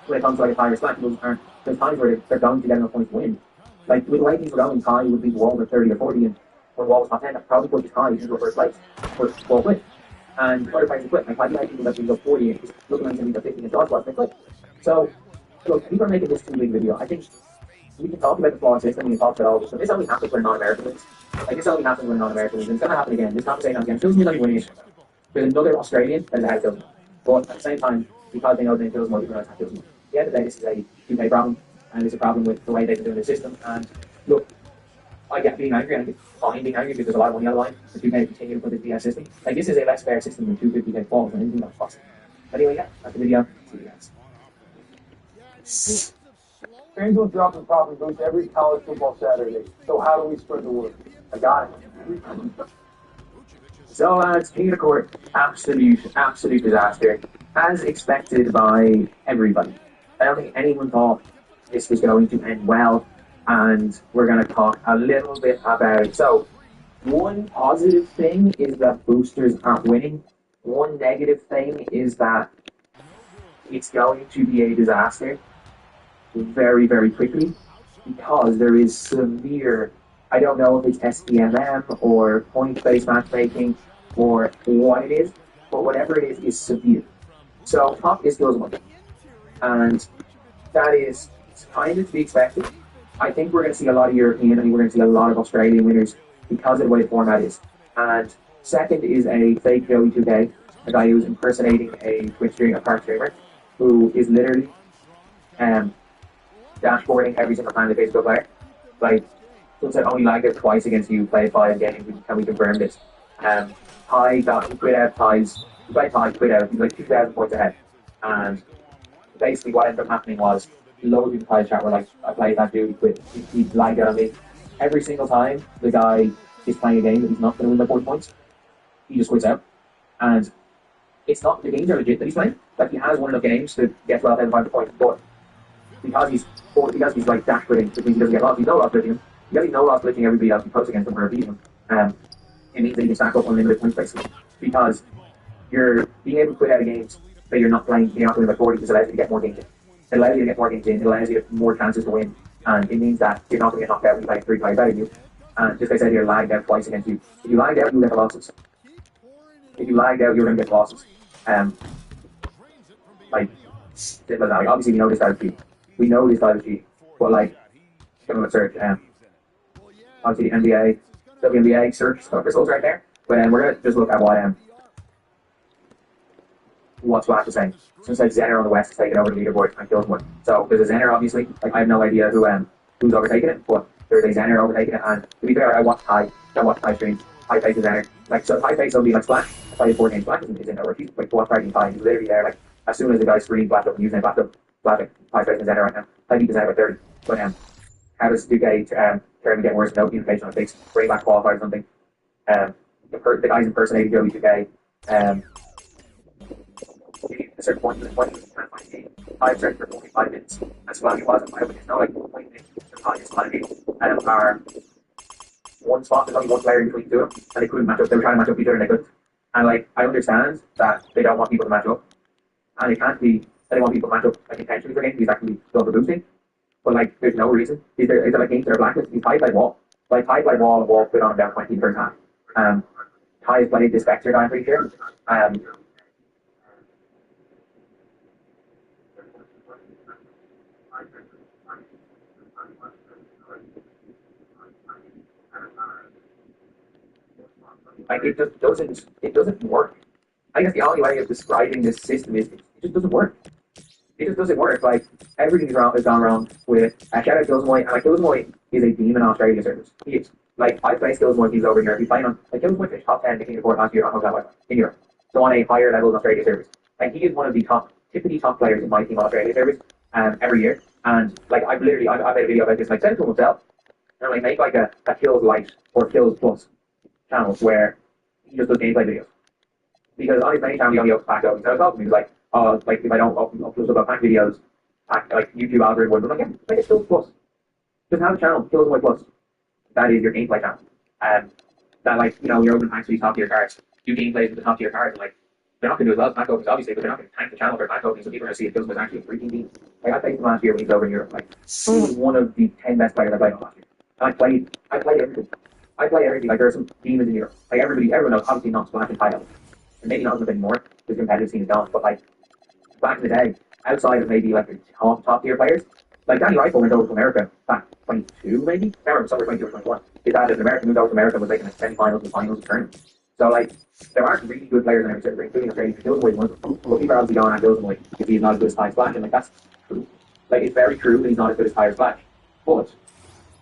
when it comes to like a Fire Smash, people aren't. There's times where they're going to get enough points to win. Like, with the way things were going, Ty would beat Wall at 30 or 40, and when Wall was top 10, that probably pushes Ty into first place. But Wall quit. And other players quit. Like, I like people that beat up 40 and just looking like them beat up 50 and dodge they quit. So, look, people are making this too big video. I think we can talk about the flawed system, we can talk about all this, but this only happens when non-American wins. Like, this only happens when non-American wins, and it's going to happen again. This conversation again. Kills me not winning it. There's another Australian that is ahead of Kills. But at the same time, because they know they Kills more, people know it's not Kills more. At the end of the day, this is a UK problem, and it's a problem with the way they've been doing the system. And look, I get being angry, and I get fine being angry because there's a lot of money on the line for 2K to continue to put this BS system. Like, this is a less fair system than 250K falls and anything that's possible. Anyway, yeah, that's the video. See you guys. FanDuel drops a profit boost every college football Saturday. So how do we spread the word? I got it. So, speaking of court, absolute disaster. As expected by everybody. I don't think anyone thought this was going to end well, and we're going to talk a little bit about it. So, one positive thing is that boosters aren't winning. One negative thing is that it's going to be a disaster very, very quickly, because there is severe, I don't know if it's SPMM or point-based matchmaking or what it is, but whatever it is severe. So top is Killsmoy, and that is kind of to be expected. I think we're going to see a lot of European, I think we're going to see a lot of Australian winners because of the way the format is. And second is a fake Joey 2K, a guy who's impersonating a Twitch streamer, a Park streamer, who is literally dashboarding every single time they face a player. Like, someone said only lagged out twice against you, played 5 games, can we confirm this? Ty quit out Ty's, he played Ty, quit out, he's like 2,000 points ahead. And basically what ended up happening was, loads of Ty's chat were like, I played that dude, he quit, he lagged out on me. Every single time the guy is playing a game that he's not going to win by 40 points, he just quits out. And it's not, the games are legit that he's playing. Like, he has won enough games to get 12,500 points, but because he's like dash quitting, which means he doesn't get lost, he's no loss glitching him. Because he's no loss glitching everybody else he posts against him or beat him. It means that he can stack up unlimited points basically. Because you're being able to quit out of games that you're not playing, you're not winning by 40, because it allows you to get more games in. It allows you to get more games in, it allows you to have more chances to win, and it means that you're not going to get knocked out when you play 3 players better than you. And just like I said, you're lagged out twice against you. If you lagged out, you'll get the losses. If you lagged out, you're going to get losses. Like, obviously we know this strategy. We know this strategy, but like, give them a search. Obviously the NBA, WNBA search results right there. But we're gonna just look at what Splash is saying. Since like Zener on the West is taking over the leaderboard and Killsmoy. So there's a Zener obviously. Like, I have no idea who's overtaking it, but there's a Zener overtaking it. And to be fair, I watch Ty stream. Ty faces Zener. Like, so Ty face will be like Splash. I play 4 games. Splash isn't in there. He's like 4 fighting Ty. He's literally there. Like, as soon as the guy screams blacked up and using blacked up, Ty facing Zener right now. Ty beat Zener by 30. But how does 2K turn and get worse without communication on fix? Bring back qualifier or something. The guy's impersonating Joey 2K. At a certain point, he can't find a game. Ty started for 45 minutes. That's why he wasn't. There's no like 1 point in the Ty is finding our one spot. There's only one player in between 2 of them, and they couldn't match up. They were trying to match up each other, and they couldn't. And like, I understand that they don't want people to match up, and it can't be that they want people to match up like intentionally for games. He's actually done for boosting. But like, there's no reason. Is there like games that are blacklisted? He's Ty played Wall. Like, Ty played Wall and Wall put on down 20 per half. Ty has played this Vector guy, I'm pretty sure. Like it doesn't work. I guess the only way of describing this system is it just doesn't work. It just doesn't work. Like everything's wrong has gone wrong with shout out Gilsmoy, and like Gilsmoy is a demon on Australia servers. He is. Like I play Gilsmoy, he's over here. He's playing on like Gilsmoy finished top 10 in the King of Court last year on Hotel Wi-Fi in Europe. So on a higher level of Australia servers. Like he is one of the tippity top players in my team on Australia servers every year. And like I've made a video about this, like send it to himself. And like make like a kills light or kills plus channels where he just does gameplay videos. Because on his main channel he only uploads pack openings. And I was talking to him, he was like, oh, like if I don't upload about pack videos, like YouTube algorithm would, I'm like, yeah, make it Kills Plus. Just have a channel, Kills My Plus. That is your gameplay channel. That like, you know, you're opening packs for these top tier cards. Do gameplays with the top tier cards, and like they're not gonna do as well as pack openings obviously, but they're not gonna tank the channel for pack openings, so people are gonna see it Kills was actually a freaking team. Like I played him last year when he was over in Europe, like he was one of the 10 best players I played on last year. And I played everything. I play everything. Like there are some demons in Europe. Like everyone knows, obviously not Splash and Tidal. And maybe not as much anymore, because the competitive scene is gone, but like back in the day, outside of maybe like the top tier players, like Danny Rifle went over to America back 22 maybe? I remember somewhere 22 or 21. His dad as an American moved over to America was making like semi-finals and finals of tournaments. So like there are some really good players in every server, including Australia. Gilsmoy is one of them. But people are obviously going at Gilsmoy if he's not as good as Ty Splash, and like that's true. Like it's very true that he's not as good as Ty Splash. But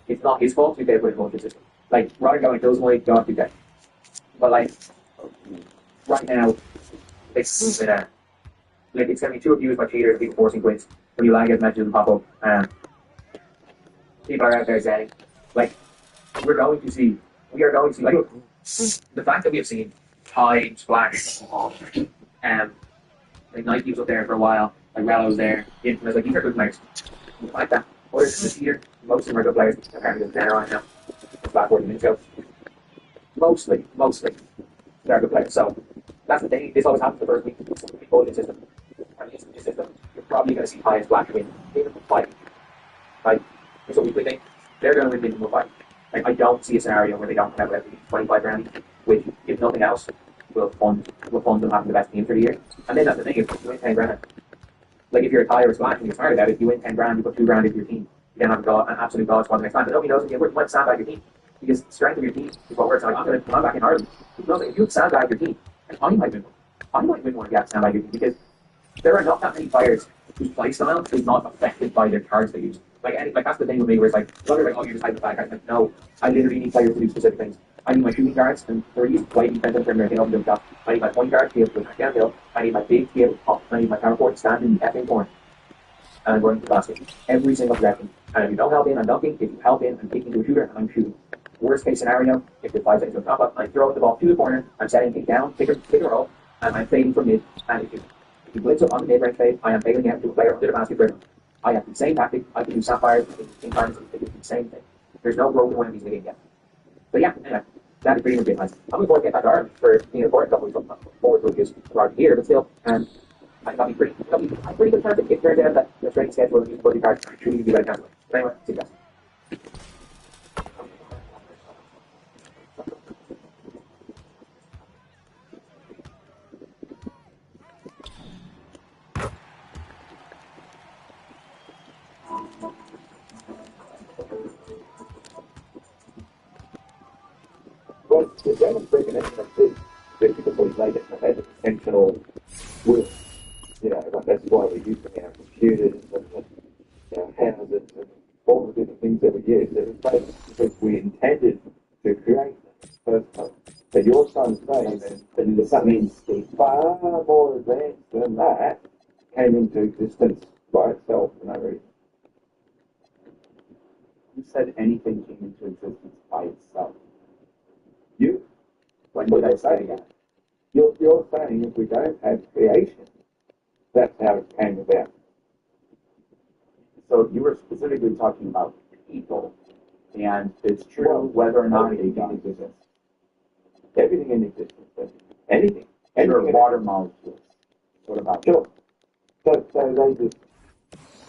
it's not his fault to be able to play the system. Like rather than going at Gilsmoy, go at 2K. But like right now it's like it's getting too abused by cheaters, people forcing quits. When you lag it, messages will pop up. People are out there saying, like, we are going to see, like, the fact that we have seen Tide, Splash, like Nike was up there for a while, like Rello's there, Infamous, like these are good players. Like that. Others this year, most of them are good players. Apparently they're right now. Back 40 minutes ago. Mostly, they're good players. So that's the thing. This always happens the first week. We call it a system. And in this system, you're probably going to see Ty and Splash win minimum 5. Like, it's a weekly thing. They're going to win minimum 5. Like, I don't see a scenario where they don't have at least 25 grand, which, if nothing else, will fund them having the best team for the year. And then that's the thing, if you win 10 grand, like if you're a Ty or a Splash and you're smart about it, you win 10 grand, you put 2 grand into your team, you then have an absolute god squad the next time. But nobody knows if you might sandbag your team. Because the strength of your team is what works. Like, I'm back in Ireland. If you sandbag your team, and I might win one. I might win one against sandbag your team because there are not that many players whose playstyle is not affected by their cards they use. Like that's the thing with me where it's like, a lot of like, oh, you're just hyping back. I'm like, no, I literally need players to do specific things. I need my shooting guards and 30 play defense and perimeter up and top. I need my point guard to be able to attack downhill. I need my big to be able to pop. I need my power forward to stand in the effing corner and run to the basket. Every single possession. And if you don't help in, I'm dunking. If you help in, I'm kicking to a shooter, I'm shooting. Worst case scenario, if there's 5 seconds to top up, I'm throwing the ball to the corner, I'm setting it down, pick a roll, and I'm fading from mid. And if you blitz up on the mid-range fade, I am failing out to a player under the basket rim. I have the same tactic, I can do sapphires, I can do king cards, I can do the same thing. There's no broken one of these in the game yet. But yeah, anyway, that is pretty much it, guys. I'm looking forward to getting back to Ireland for being a court a couple weeks forward to just around here, but still, I think that'll be pretty good time if it turns out that the training schedule and these budget cards are truly be like that. But anyway, see you guys. Well, the demonstration is basically like an intentional will. You know, that's why we're using our computers and our houses and all the different things that we use. It's basically because we intended to create them first time. So your son's saying that something far more advanced than that came into existence by itself for no reason. Who said anything came into existence by itself? You. When did I say that? You're saying if we don't have creation, that's how it came about. So you were specifically talking about people, and it's true whether or not they got existence. Everything in existence. Anything. Sure, water molecules. What about sure. So they just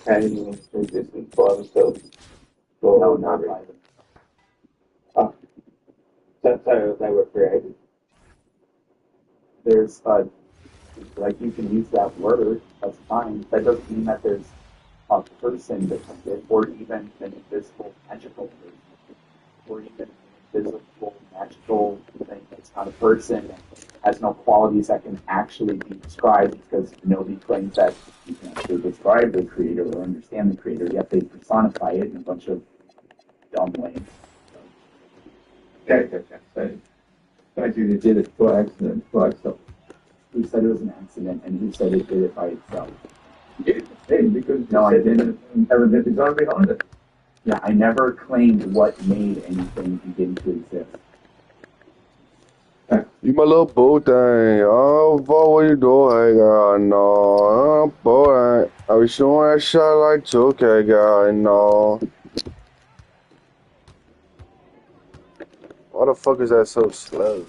came into existence by themselves. No, not by them. Oh. So they were created. There's like you can use that word, that's fine. That doesn't mean that there's a person behind it, or even an invisible magical person, or even an invisible magical thing that's not a person and has no qualities that can actually be described, because nobody claims that you can actually describe the creator or understand the creator, yet they personify it in a bunch of dumb ways. I dude did it for accident, for accident. Who said it was an accident, and who said it did it by itself? You did, because No, I didn't. Have a design behind it. Yeah, I never claimed what made anything begin to exist. You my little boo thing. Oh, boy, what you doing, girl? No, oh, boy. I was showing that shot like 2K, girl. No. Why the fuck is that so slow?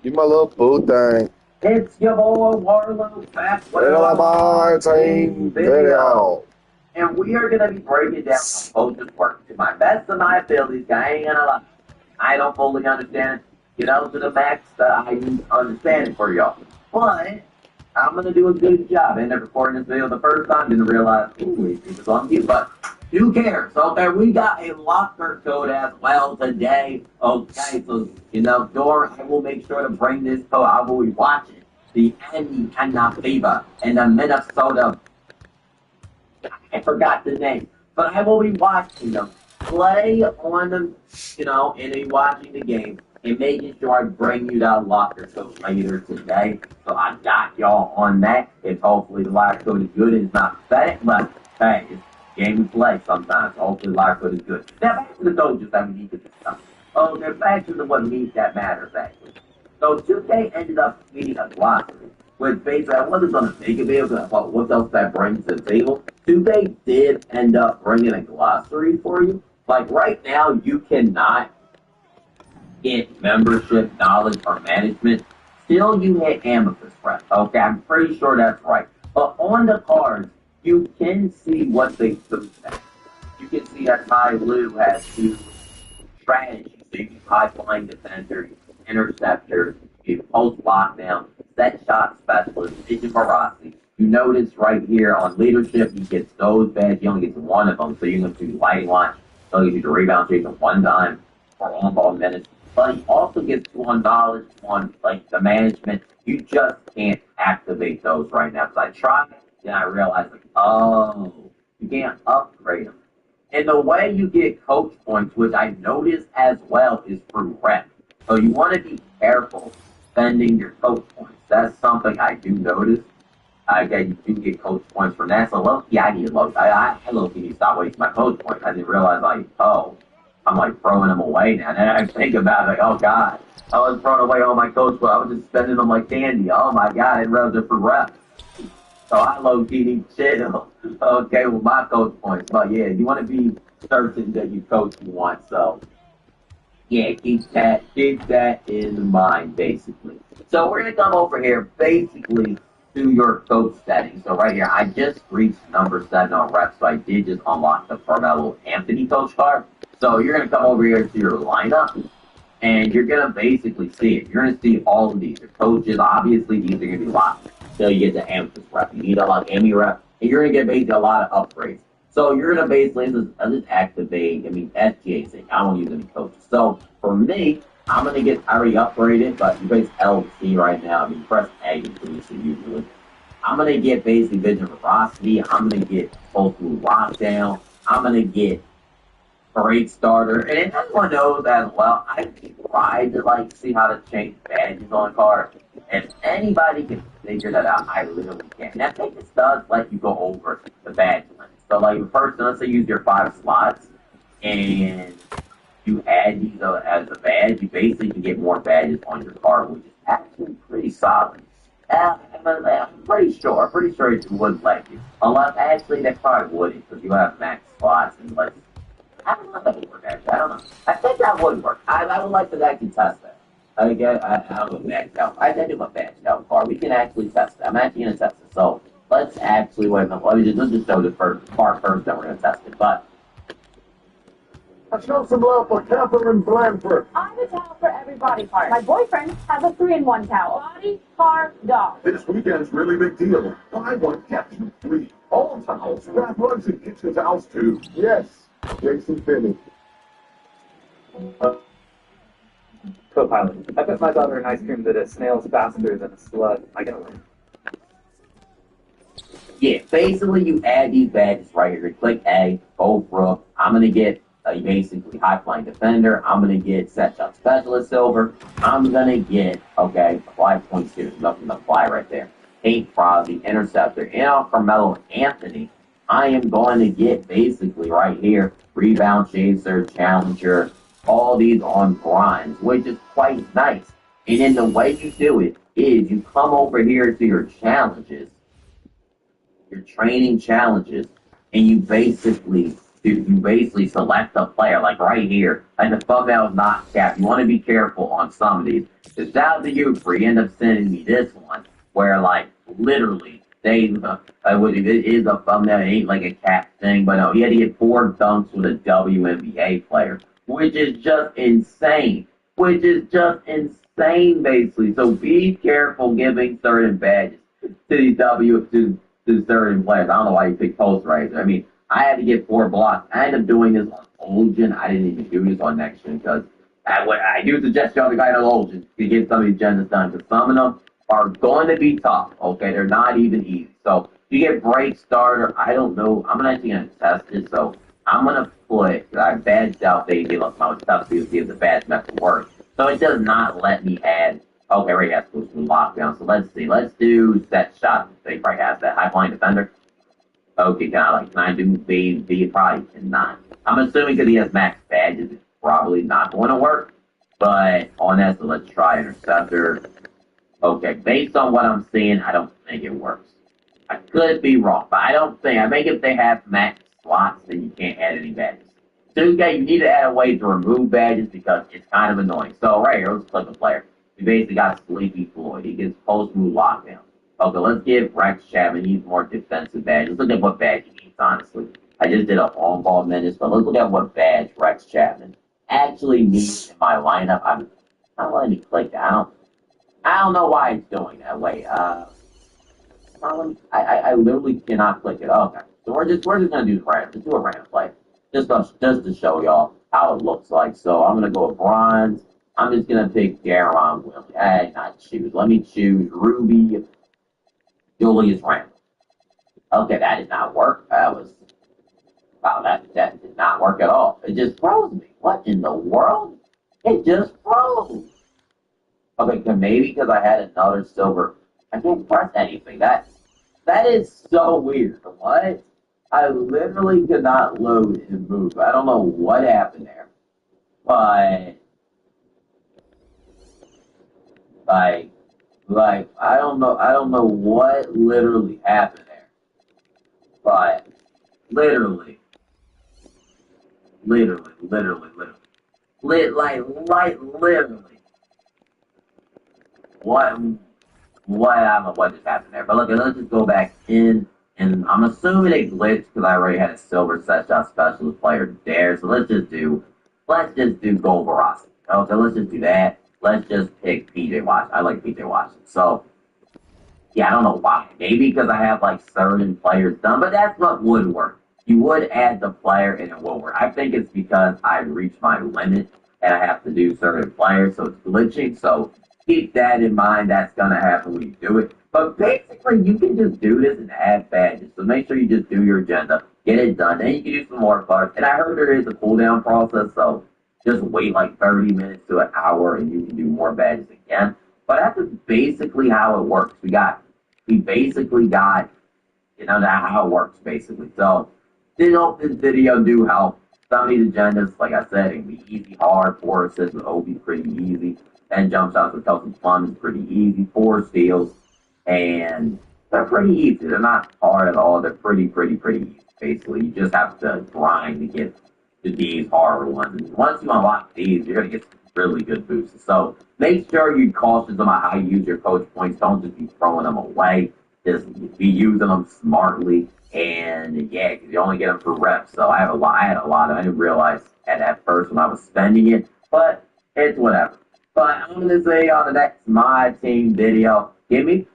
You my little boo thing. It's your boy Warlow back with Little another Martin video. And we are going to be breaking down how coaches work to my best of my abilities. I ain't gonna lie. I don't fully understand it, you know, to the max that I need to understand it for y'all. But I'm going to do a good job. I ended up recording this video the first time, didn't realize, ooh, it was on mute, but who cares? Okay, we got a locker code as well today. Okay, so, you know, Dora, I will make sure to bring this code. I will be watching the Indiana Fever and the Minnesota, I forgot the name, but I will be watching them play on them, you know, and be watching the game and making sure I bring you that locker code later today. So I got y'all on that. If hopefully the locker code is good, it's not pathetic, but hey, it's game we play sometimes. Hopefully the locker code is good. Now back to the coaches that we need to discuss. Okay, back to the what means that matters actually. So 2K ended up meeting a glossary, which basically I wasn't going to make a video because I thought what else that brings to the table. 2K did end up bringing a glossary for you. Like right now, you cannot get membership, knowledge, or management. Still, you hit Amethyst Prep. Okay, I'm pretty sure that's right. But on the cards, you can see what they do. You can see that Ty Lue has two strategies. So you can pipeline defender, interceptor, you post lockdown, set shot specialist, vision veracity. You notice right here on leadership, he gets those badges. He only gets one of them. So you can do lighting launch. So you do the rebound chase at one time for on-ball minutes. But he also gets $1 on like the management. You just can't activate those right now. So I tried, then I realized like, oh, you can't upgrade them. And the way you get coach points, which I noticed as well, is through rep. So you want to be careful spending your coach points. That's something I do notice. You do get coach points from that. So low-key, I need I low-key need to stop wasting my coach points. I didn't realize, like, oh, I'm, like, throwing them away now. And then I think about it, like, oh, God. I was throwing away all my coach points. I was just spending them like candy. Oh, my God. I didn't realize they're for reps. So I low-key need to chill, okay, with my coach points. But, yeah, you want to be certain that you coach you want. So, yeah, keep that in mind, basically. So we're going to come over here, basically, to your coach settings. So right here, I just reached number 7 on reps, so I did just unlock the Carmelo Anthony coach card. So you're going to come over here to your lineup, and you're going to basically see it. You're going to see all of these. Your coaches, obviously, these are going to be locked until you get the Amethyst rep. You need a lot of Emmy rep, and you're going to get basically a lot of upgrades. So you're going to basically just activate, SGA thing. I don't use any coaches. So for me, I'm going to get, I already upgraded, but you base LC right now. Press A usually. I'm going to get basically vision velocity. I'm going to get full through lockdown. I'm going to get parade starter. And if anyone knows as well, I tried to see how to change badges on cards. If anybody can figure that out, I literally can. And I think this does let you go over the badge limits. So first, let's say you use your 5 slots and you add these as a badge, you basically can get more badges on your card, which is actually pretty solid. I'm pretty sure it would let you. Unless, actually, that probably wouldn't, because you have max slots and I don't know if that would work, actually. I don't know. I think that would work. I would like to actually test that. I have a badge out. I do my badge out card. We can actually test it. I'm actually going to test it. So, let's actually, wait a minute. Let's just show the first part first, then we're going to test it. But, I show some love for Catherine Blanford. I'm a towel for every body part. My boyfriend has a 3-in-1 towel. Body, car, dog. This weekend's really big deal. Buy one, get two free. All towels, bath rugs, and kitchen towels too. Yes, Jason Finney. Co-pilot, I bet my daughter an ice cream that a snail's faster than a slug. I gotta win. Yeah, basically you add these badges right here. You click A, Oprah. I'm going to get basically high flying defender. I'm going to get set shot specialist silver. I'm going to get, okay, 5.2. Nothing to fly right there. Kate Crosby, interceptor. And Carmelo Anthony. I am going to get basically right here rebound chaser, challenger, all these on bronze, which is quite nice. And then the way you do it is you come over here to your challenges, your training challenges, and you basically select a player, like right here, and the thumbnail is not capped. You want to be careful on some of these. Because shout out to you for you end up sending me this one, where like literally it is a thumbnail, it ain't like a cap thing, but no, he had to get 4 dunks with a WNBA player, which is just insane. Basically. So be careful giving certain badges to these to certain players. I don't know why you picked Post Razor. I mean, I had to get 4 blocks. I ended up doing this on Olgen. I didn't even do this on Next Gen because I do suggest you other guy on Olgen to get some of these gens done because some of them are going to be tough. Okay, they're not even easy. So you get break starter. I don't know. I'm actually going to test it. So I'm going to put, I badged out they look how tough to see if the badge method works. So it does not let me add. Okay, right, has to go through lockdown. So let's see. Let's do set shot. They probably has that high flying defender. Okay, can I do B? Probably cannot. I'm assuming because he has max badges, it's probably not going to work. But on that, so let's try interceptor. Okay, based on what I'm seeing, I don't think it works. I could be wrong, but I don't think. I think if they have max slots, then you can't add any badges. 2K, you need to add a way to remove badges because it's kind of annoying. So right here, let's click a player. We basically got Sleepy Floyd. He gets post-move lockdown. Okay, let's give Rex Chapman. He's more defensive badge. Let's look at what badge he needs, honestly. I just did a on-ball minutes, but let's look at what badge Rex Chapman actually needs in my lineup. I'm not letting me click that. I don't know why it's doing that way. I literally cannot click it. Okay, so we're just gonna do the random. Just do a random play. Just to show y'all how it looks like. So I'm gonna go with bronze. I'm just gonna pick Deron Williams. Not choose. Let me choose Ruby Julius Randle. Okay, that did not work. That did not work at all. It just froze me. What in the world? It just froze. Okay, maybe because I had another silver. I can't press anything. That is so weird. What? I literally could not load and move. I don't know what happened there. But like I don't know what literally happened there. But literally. What I don't know what just happened there. But look, let's just go back in, and I'm assuming it glitched because I already had a silver set shot specialist player there. So let's just do gold veracity. Okay, let's just do that. Let's just pick PJ Washington. I like PJ Washington. So yeah, I don't know why. Maybe because I have like certain players done, but that's what would work. You would add the player and it will work. I think it's because I reached my limit and I have to do certain players, so it's glitching. So keep that in mind. That's going to happen when you do it. But basically, you can just do this and add badges. So make sure you just do your agenda, get it done. Then you can do some more cards. And I heard there is a cooldown process, so just wait like 30 minutes to an hour and you can do more badges again. But that's basically how it works. We basically got, how it works, basically. So, didn't hope this video do help. Some of these agendas, like I said, it can be easy, hard. 4 assists with OB pretty easy. 10 jump shots with Kelsey Plum is pretty easy. 4 steals. And they're pretty easy. They're not hard at all. They're pretty easy, basically. You just have to grind to get to these harder ones. And once you unlock these, you're going to get some really good boosts. So make sure you're cautious about how you use your coach points. Don't just be throwing them away. Just be using them smartly. And yeah, because you only get them for reps. So I had a lot. I didn't realize at first when I was spending it, but it's whatever. But I'm gonna say on the next My Team video, give me.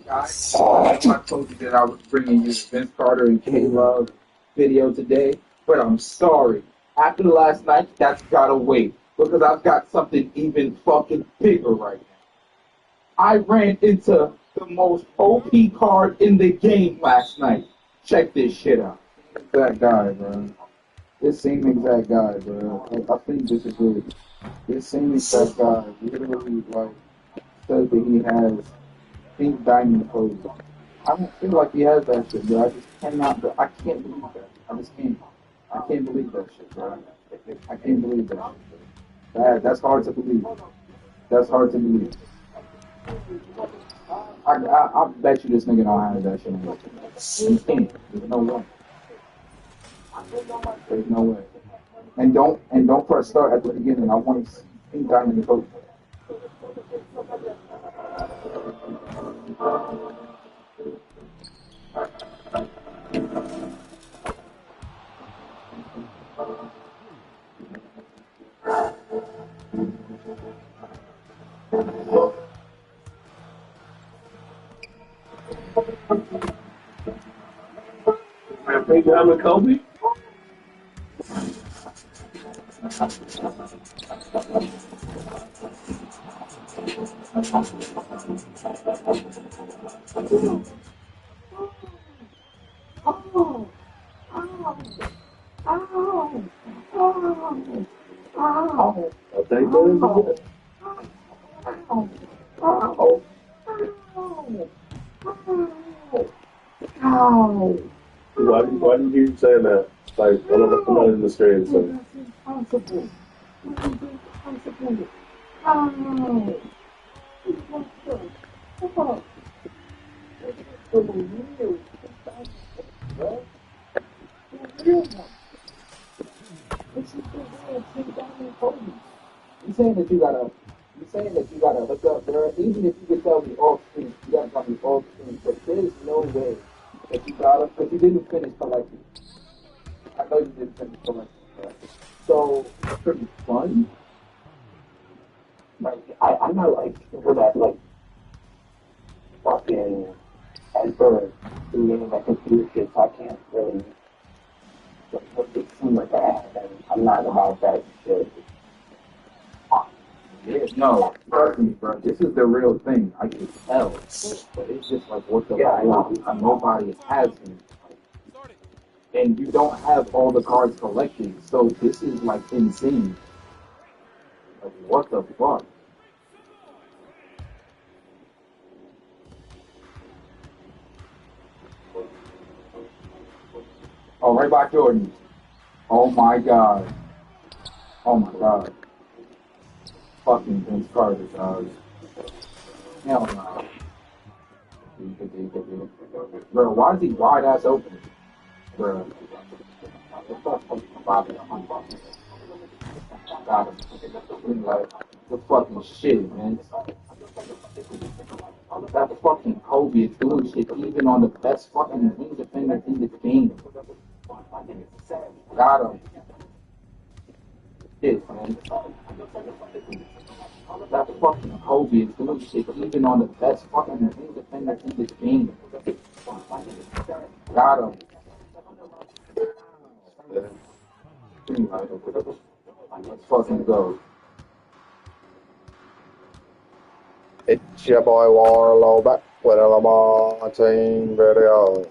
Guys, I told you that I was bringing you the Vince Carter and K-Love video today, but I'm sorry. After last night, that's gotta wait, because I've got something even fucking bigger right now. I ran into the most OP card in the game last night. Check this shit out. That guy, bro. This same exact guy, bro. I think this is it. This same exact guy literally, like, says that he has pink diamond pose. I don't feel like he has that shit, bro. I just cannot, bro. I can't believe that. I just can't. I can't believe that shit, bro. I can't believe that shit, bro. That's hard to believe. That's hard to believe. I bet you this nigga don't have that shit. He can't. There's no way. There's no way. And don't press start at the beginning. I want to see pink diamond pose. Pink diamond Kobe? I'll take that. Why did you keep saying that? Like, I'm not in the stream, so. You saying that you gotta hook up, bro. Even if you could tell me off screen, you gotta tell me off screen, but there's no way that you gotta, because you didn't finish collecting. I know you didn't finish collecting, right? So it's pretty fun. Like, I'm not like for that like fucking expert doing that computer shit, so I can't really make it seem like that. And I'm not about that shit. Yeah, no, trust me, bro. This is the real thing. I can tell, but it's just like what the fuck? Nobody has him, and you don't have all the cards collected. So this is like insane. Like what the fuck? Oh, right by Jordan. Oh my god. Oh my god. Fucking Vince Carter, dog. Hell no. Bro, why is he wide ass open? Bro. Got him. Like, the fucking shit, man. That fucking Kobe is doing shit even on the best fucking wing defenders in the game. Got him. Shit, man. That fucking Kobe is doing shit even on the best fucking wing defenders in the game. Got him. Let's fucking go. It's your boy Warlow back with a Lamar team video.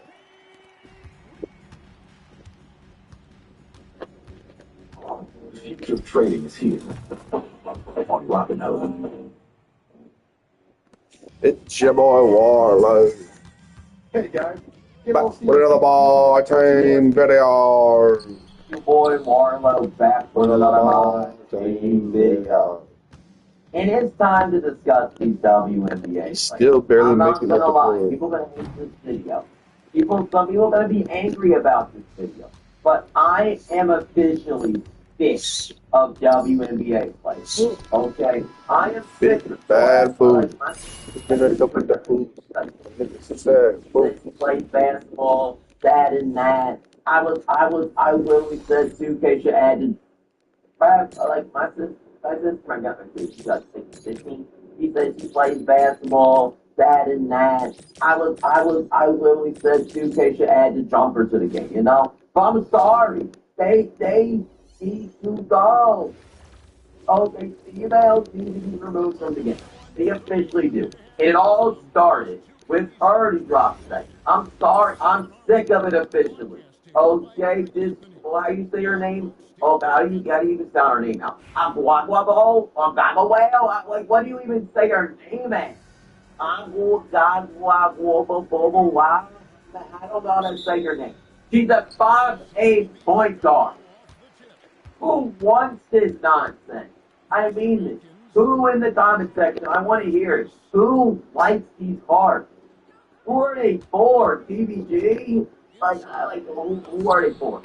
The future of trading is here on Robinhood. It's your boy Warlow Hey guys, back with another Lamar team video. Your boy Marlo back with another team video. And it's time to discuss these WNBA. Still barely I'm not making gonna up the lie, point. people are gonna hate this video. Some people are gonna be angry about this video. But I am officially sick of WNBA players. Okay? I am sick of Bad food. Play basketball, that and that. I literally said 2K should add in. Like my sister, I got my kid, she got 16. He said she plays basketball, that and that. I literally said 2K should add the jumper to the game, you know? But I'm sorry. They need to go. Oh, females need to be removed from the game. They officially do. It all started with early drop today. I'm sorry. I'm sick of it officially. Okay, how you say her name? Oh, how do you even sound her name now? I'm a whale. Like, what do you even say her name as? I don't know how to say her name. She's a 5'8" point guard. Who wants this nonsense? I mean this. Who in the comment section? I want to hear it. Who likes these cards? Who are they for? PBG? Who are they for?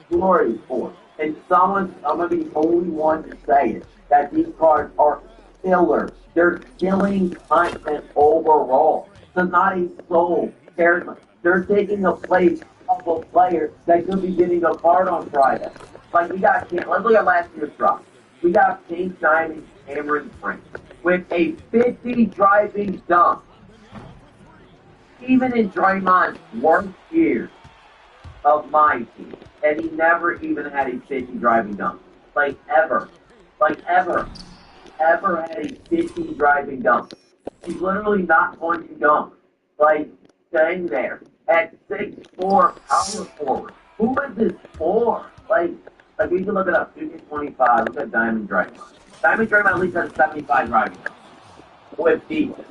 Who are they for? And I'm going to be the only one to say it, that these cards are filler. They're killing content overall. So not a soul cares. They're taking the place of a player that could be getting a card on Friday. Like let's look at last year's drop. We got Pink Diamond Cameron Prince with a 50 driving dunk. Even in Draymond's worst years of my team, and he never even had a 50 driving dunk. Ever had a 50 driving dunk. He's literally not going to dunk. Staying there at 6'4" power forward. Who is this for? We can look it up. 225. Look at Diamond Draymond. Diamond Draymond at least has 75 driving dunks. With defense.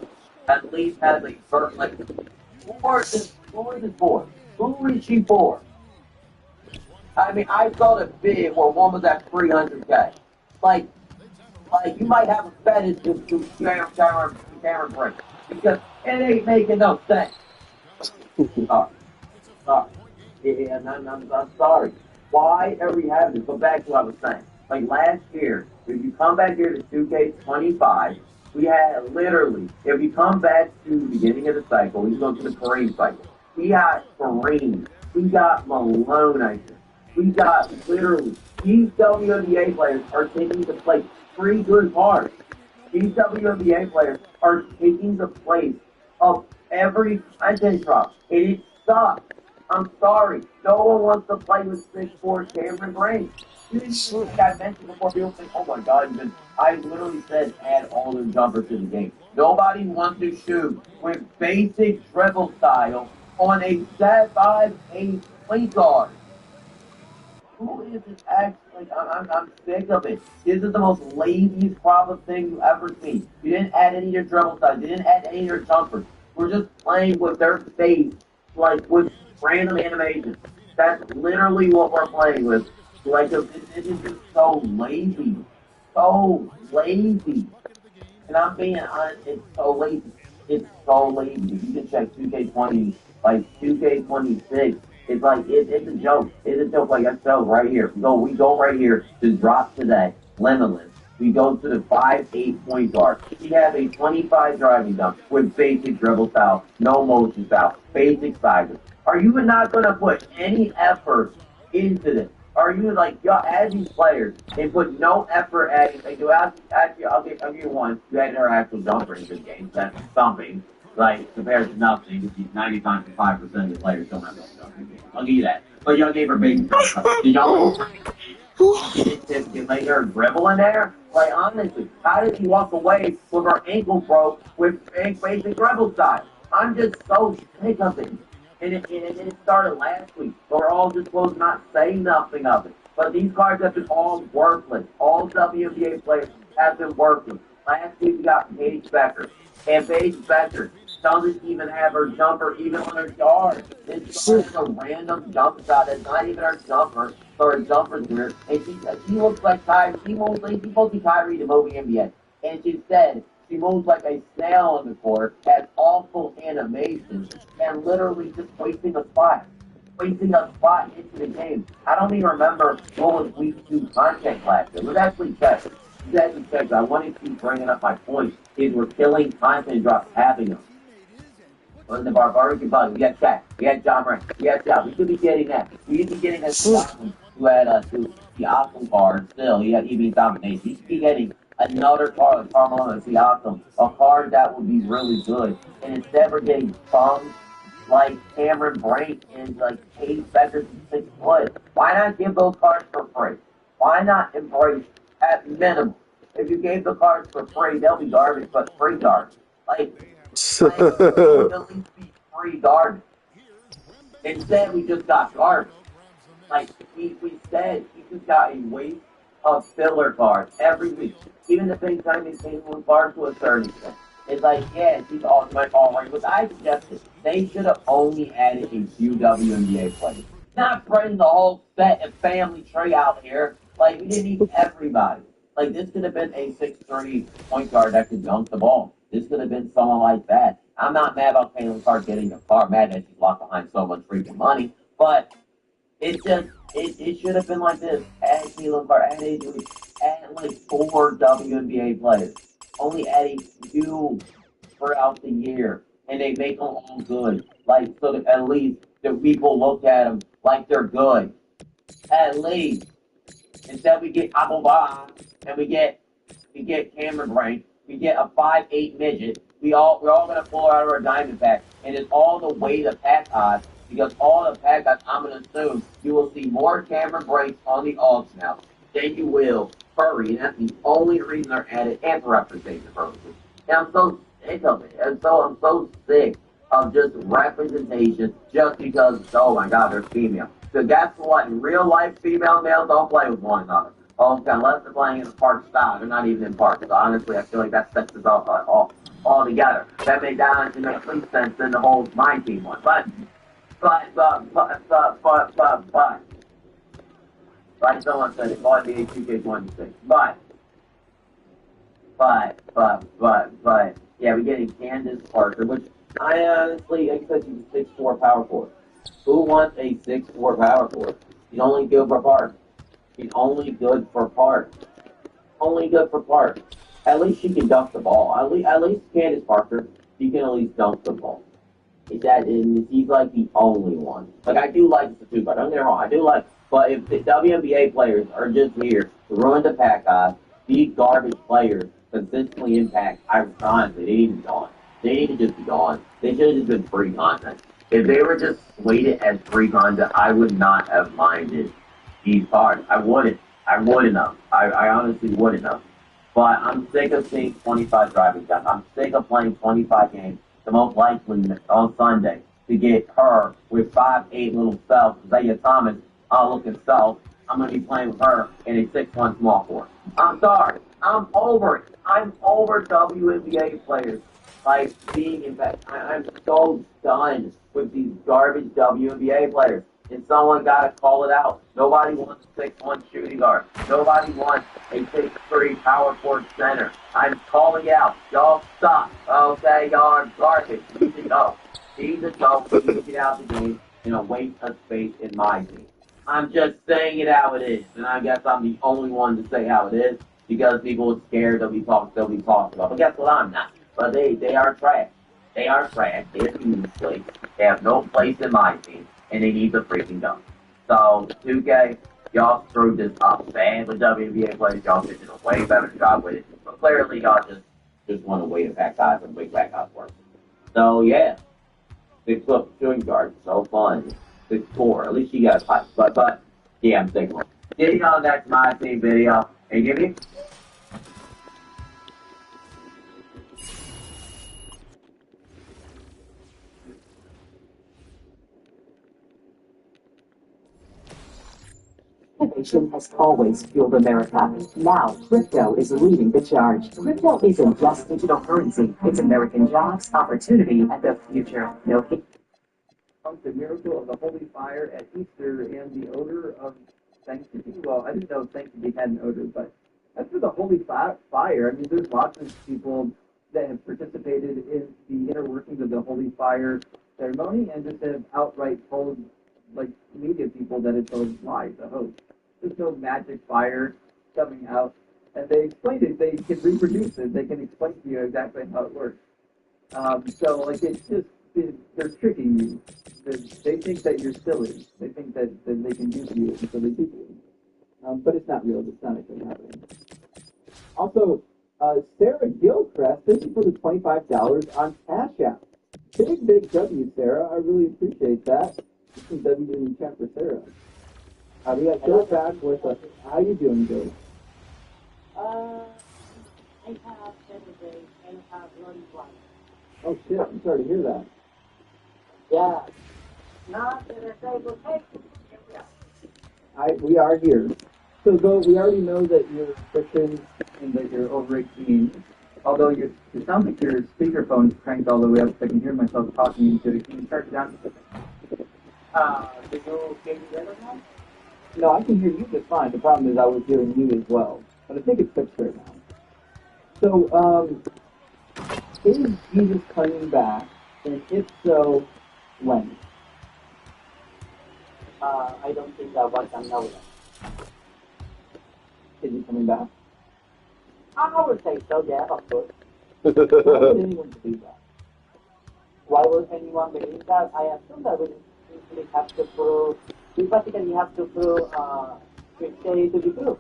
At least has a first, who is this for? Who is she for? I mean, I saw the bid where one was at 300K. You might have a fetish to Cameron Prince. Because it ain't making no sense. Sorry. Yeah, I'm sorry. Why are we having this? Go back to what I was saying. Last year, if you come back here to 2K25, we had literally, if you come back to the beginning of the cycle, you go to the Kareem cycle. We got Kareem. We got Malone, I think. We got literally, these WNBA players are taking the place. 3 good cards. These WNBA players are taking the place of every content drop. And it sucks. I'm sorry. No one wants to play with 6'4" Cameron Prince. Like I mentioned before, people think, oh my god, I literally said add all the jumpers to the game. Nobody wants to shoot with basic dribble style on a 7'8" point guard. Who is this actually? I'm sick of it. This is the most laziest problem thing you ever seen. You didn't add any of your dribble style. You didn't add any of your jumpers. We're just playing with their face, with random animations. That's literally what we're playing with. This is just so lazy. So lazy. And I'm being honest, it's so lazy. It's so lazy. You can check 2K20, 2K26. It's like, it's a joke. It's a joke. Like, so right here. We go right here to drop today, limitless. We go to the 5'8" point guard. He has a 25 driving dunk with basic dribble style, no motion style, basic sizes. Are you not going to put any effort into this? Are you like, y'all add these players and put no effort at it? Like, actually, I'll give you one. You had her actual jumper in this game. That's something. Like, compared to nothing, because 95% of the players don't have no jumper in the game. I'll give you that. But y'all gave her big jumper. Did y'all make her dribble in there? Like, honestly, how did she walk away with her ankle broke with basic dribble style? I'm just so sick of it. And it started last week. So we're all just supposed to not say nothing of it. But these cards have been all worthless. All WNBA players have been worthless. Last week we got Paige Becker. And Paige Becker doesn't even have her jumper even on her yard. It's just a random jump shot. It's not even her jumper. So her jumper's weird. And she looks like Kyrie. She moves like she's supposed to be Kyrie to movie NBA. And she said she moves like a snail on the court, has awful animation, and literally just wasting a spot. Wasting a spot into the game. I don't even remember what was week 2 content last year. Let's actually check. I wanted to keep bringing up my point. Is we're killing content drops having them. On the barbaric bug, we got Shaq, we got John Moran, we got John. We should be getting that. We should be getting that who had the awesome card still. He had evening domination. We should be getting another card like Carmelo Siakam, a card that would be really good. And instead we're getting bums like Cameron Brink and like Paige Becker 6 foot. Why not give those cards for free? Why not embrace at minimum? If you gave the cards for free, they'll be garbage, but free garbage. Like would at least be free garbage. Instead, we just got garbage. Like we said, we just got a waste of filler cards every week. Even the same time they came with cards to a certain extent. It's like, yeah, she's ultimate all right. But I suggested they should have only added a few WNBA players. Not bring the whole set and family tree out here. Like, we didn't need everybody. Like, this could have been a 6'3" point guard that could dunk the ball. This could have been someone like that. I'm not mad about Caitlin Clark getting a car, mad that she's locked behind so much freaking money. But it should have been like this. Add Caitlin Clark, add like 4 WNBA players. Only add a few throughout the year. And they make them all good. Like, so that at least the people look at them like they're good. At least. Instead we get Abubah, and we get Cameron Brink, we get a 5'8" midget. We're all gonna pull out of our diamond pack, and it's all the way to pack odds, because all the pack odds, I'm gonna assume you will see more Cameron Brinks on the odds now than you will Curry, and that's the only reason they're added, and for representation purposes. And I'm so sick of it. I'm so sick of just representation just because, oh my God, they're female. Because guess what? In real life, female and males don't play with one another. Unless they're playing in a park style. They're not even in park. So honestly, I feel like that sets us off all together. That makes least sense than the whole my team one. But like someone said, it's all NBA 2K26. But yeah, we're getting Candace Parker, which I honestly expect she's a 6'4" power forward. Who wants a 6'4" power forward? He's only good for parts. He's only good for parts. Only good for parts. At least she can dunk the ball. At least Candace Parker, she can at least dunk the ball. He's like the only one. Like, I do like the 2 guard. Don't get me wrong. I do like. But if the WNBA players are just here to ruin the pack odds, these garbage players consistently impact. Honestly, they need to be gone. They need to just be gone. They should have just been free content. If they were just slated as free content, I would not have minded these cards. I wouldn't have. I honestly wouldn't have. But I'm sick of seeing 25 driving dunk. I'm sick of playing 25 games. The most likely on Sunday to get her with 5'8" little self, Zaya Thomas, looking self. I'm going to be playing with her in a 6'1" small forward. I'm sorry. I'm over it. I'm over WNBA players like being invested. I'm so done with these garbage WNBA players. And someone got to call it out. Nobody wants a 6'1" shooting guard. Nobody wants a 6'3" power forward center. I'm calling out. Y'all suck. Okay, y'all are garbage. You need to go. You need to go. You need to get out of the game. and a waste of space in my team. I'm just saying it how it is, and I guess I'm the only one to say how it is because people are scared they'll be talked about. But guess what? I'm not. But they are trash. They are trash. They are useless. They have no place in my team, and they need to freaking go. So 2K, y'all screwed this up bad with WNBA players. Y'all did a way better job with it, but clearly y'all just want to wait back guys and wait back guys work. So yeah, 6 foot shooting guard, so fun. 6'4", at least she got a fight. But yeah, I'm thinking. Getting on next my team video. Hey, give me. Innovation has always fueled America. Now, crypto is leading the charge. Crypto isn't just digital currency. It's American jobs, opportunity, and the future. No. The miracle of the holy fire at Easter and the odor of sanctity. Well, I didn't know sanctity had an odor, but as for the holy fire, I mean, there's lots of people that have participated in the inner workings of the holy fire ceremony and just have outright told, like, media people that it's a lie, the hoax. There's no magic fire coming out. And they explained it. They can reproduce it. They can explain to you exactly how it works. So, like, it's just, they're tricking you. They think that you're silly. They think that they can use you, and so they do you. But it's not real. It's not actually happening. Also, Sarah Gilchrist, thank you for the $25 on Cash App. Big W, Sarah. I really appreciate that. Some W in the chat for Sarah. We got Joe back with us. How you doing, Joe? I have Saturday and have run one. Oh shit! I'm sorry to hear that. Yeah. Not that I say, but hey. We are here. So, though we already know that you're Christian and that you're over 18, although it sounds like your speakerphone is cranked all the way up, so I can hear myself talking into it. Can you start it down? Do you hear me better now? No, I can hear you just fine. The problem is I was hearing you as well. But I think it's fixed right now. So, is Jesus coming back? And if so, when? I don't think that one can know that. Is he coming back? I would say so, yeah, of course. Why would anyone believe that? Why would anyone believe that? I assume that we simply have to prove, we basically have to prove Christianity to be true.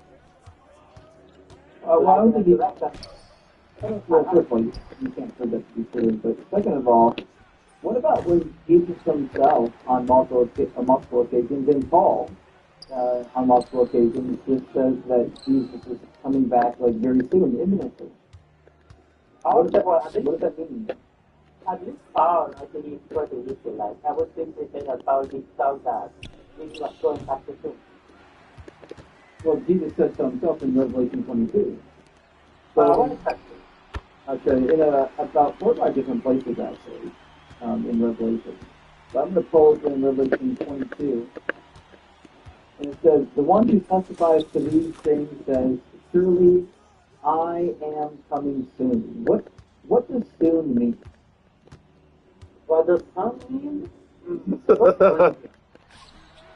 Why don't you do that? Well, first of all, you can't prove that to be true. But second of all, what about when Jesus himself on multiple occasions, and Paul on multiple occasions just says that Jesus is coming back like very soon, imminently? What does that mean? At least Paul, I think, is what it is like. I would simply say that Paul did tell that Jesus was going back to soon. Well, Jesus said so himself in Revelation 22. So, in about 4 or 5 different places, actually, in Revelation. So I'm going to pull it in Revelation 22. And it says, the one who testifies to these things says, surely I am coming soon. What does soon mean? What does soon mean?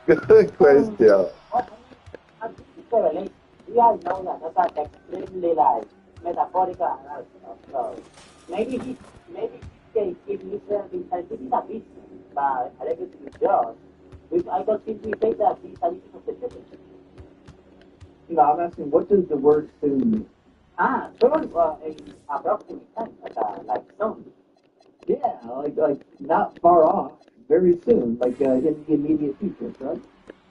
Good question. We all know that that's extremely like metaphorical analysis. So maybe he can give me something scientific a vision, but I like it to George. I could simply say that he's a vision of the future. No, I'm asking, what does the word soon mean? Soon in approximate sense, like soon. Yeah, like not far off, very soon, like in the immediate future, right?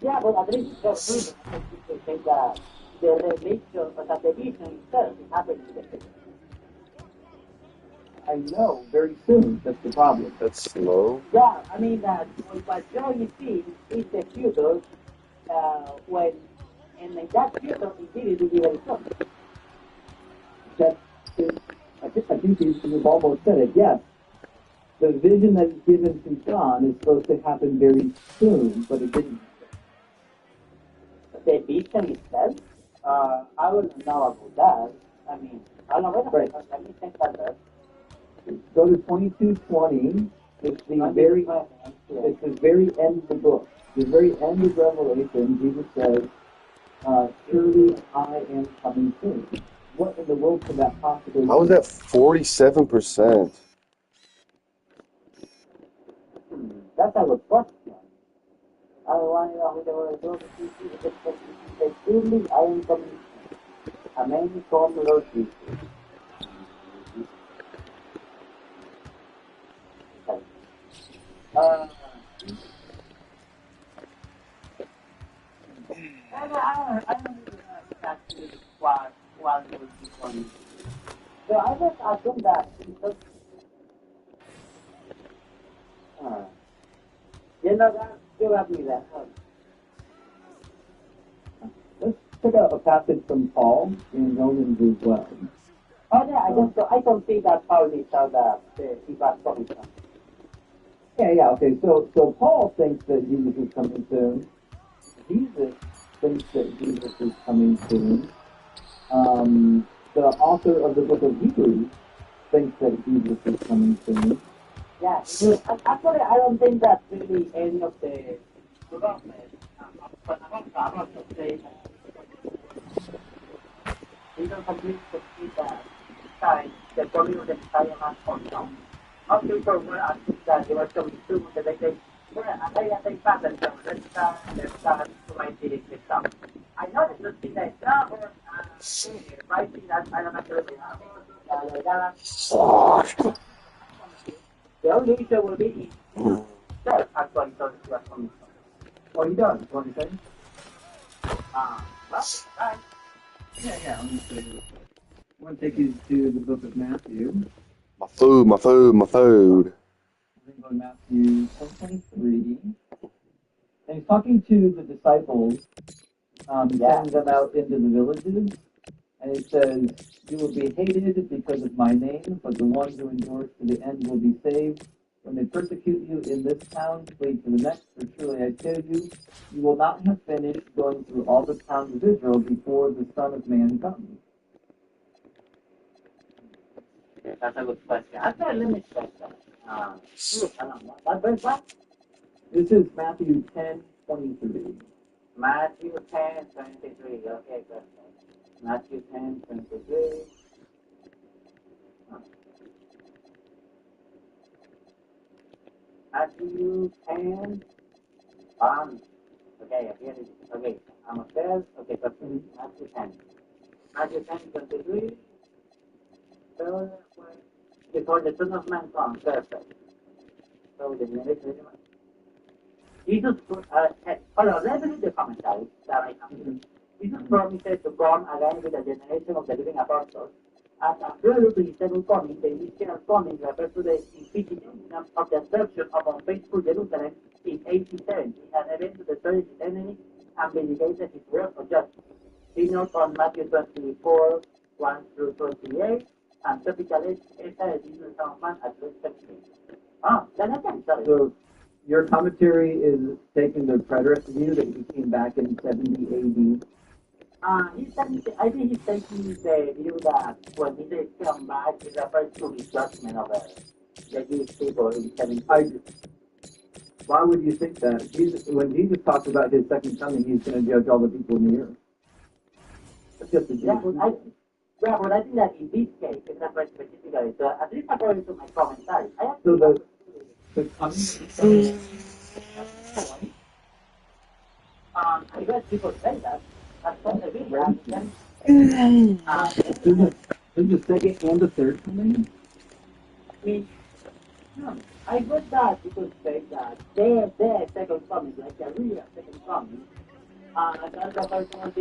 Yeah, but at least it's just to say that the revelation, but that the vision itself is happening in the future. I know, very soon. That's the problem. That's slow. Yeah, I mean that what Joey sees is the future when, and in that future, indeed, it will be very soon. That is, I think you've almost said it, yes. The vision that is given to John is supposed to happen very soon, but it didn't. The vision itself, I wouldn't know about that. I mean, I don't know, wait a second, let me think about that. Go to 22:20. It's the very It's the very end of the book. The very end of Revelation, Jesus says, surely I am coming soon. What in the world could that possibly How is that 47%? That's a good question. I want to know who they were doing. Surely I am coming soon. Amen. Come, Lord Jesus. I don't exactly what was this one. So I was asking that because you know that you have me that. Let's check out a passage from Paul in Romans as well. Oh yeah, I don't see that Paul is how he was coming from. Yeah, okay. So Paul thinks that Jesus is coming soon. Jesus thinks that Jesus is coming soon. The author of the book of Hebrews thinks that Jesus is coming soon. Yeah, actually, I don't think that really any of the government, but I'm not to say we don't completely see that time the volume of the Messiah has come down. All people were asking that they were coming soon, that they say, well, I think that let's start to write the exam. I know that just say, writing that I don't know. The only issue will be self actually does what coming from. Oh, he does. What do you say? Right. Yeah. I'm going to take you to the book of Matthew. My food. We're going to go to Matthew 23. And he's talking to the disciples, sending them out into the villages. And it says, you will be hated because of my name, but the one who endures to the end will be saved. When they persecute you in this town, flee to the next, for truly I tell you, you will not have finished going through all the towns of Israel before the Son of Man comes. That's a good question. Actually, let me check that. What verse what? This is Matthew 10:23. Matthew 10:23. Okay, good. Matthew 10:23. Matthew 10. Okay, here it is. Okay, I'm upstairs. Okay, so Matthew 10. Matthew 10:23. So, before the Son of Man comes, perfect. So, the next Jesus, hold on, let's read the commentary that I have. Jesus promises to come again with a generation of the living apostles. As a prelude to his second coming, the initial coming refers to the defeating of the assertion of unfaithful Jerusalem in 87, an event to destroy his enemy and vindicate his work of justice. See note on Matthew 24, 1 through 28, and typically, esta es Jesus Son of Man at verse 17. Then again, sorry. So, your commentary is taking the preterist view that he came back in 70 AD. I think he's taking the view that when he says come back, it refers to his judgment of the Jewish people in 70 AD. Why would you think that? When Jesus talks about his second coming, he's going to judge all the people in the earth. That's just a but I think that in this case, it refers specifically, so at least according to my commentary, I have so the coming. I guess people say that. That's what they mean, right? There's the second and the third coming? I mean, no, I read that people say that their second coming, like a real second coming, that's the first one.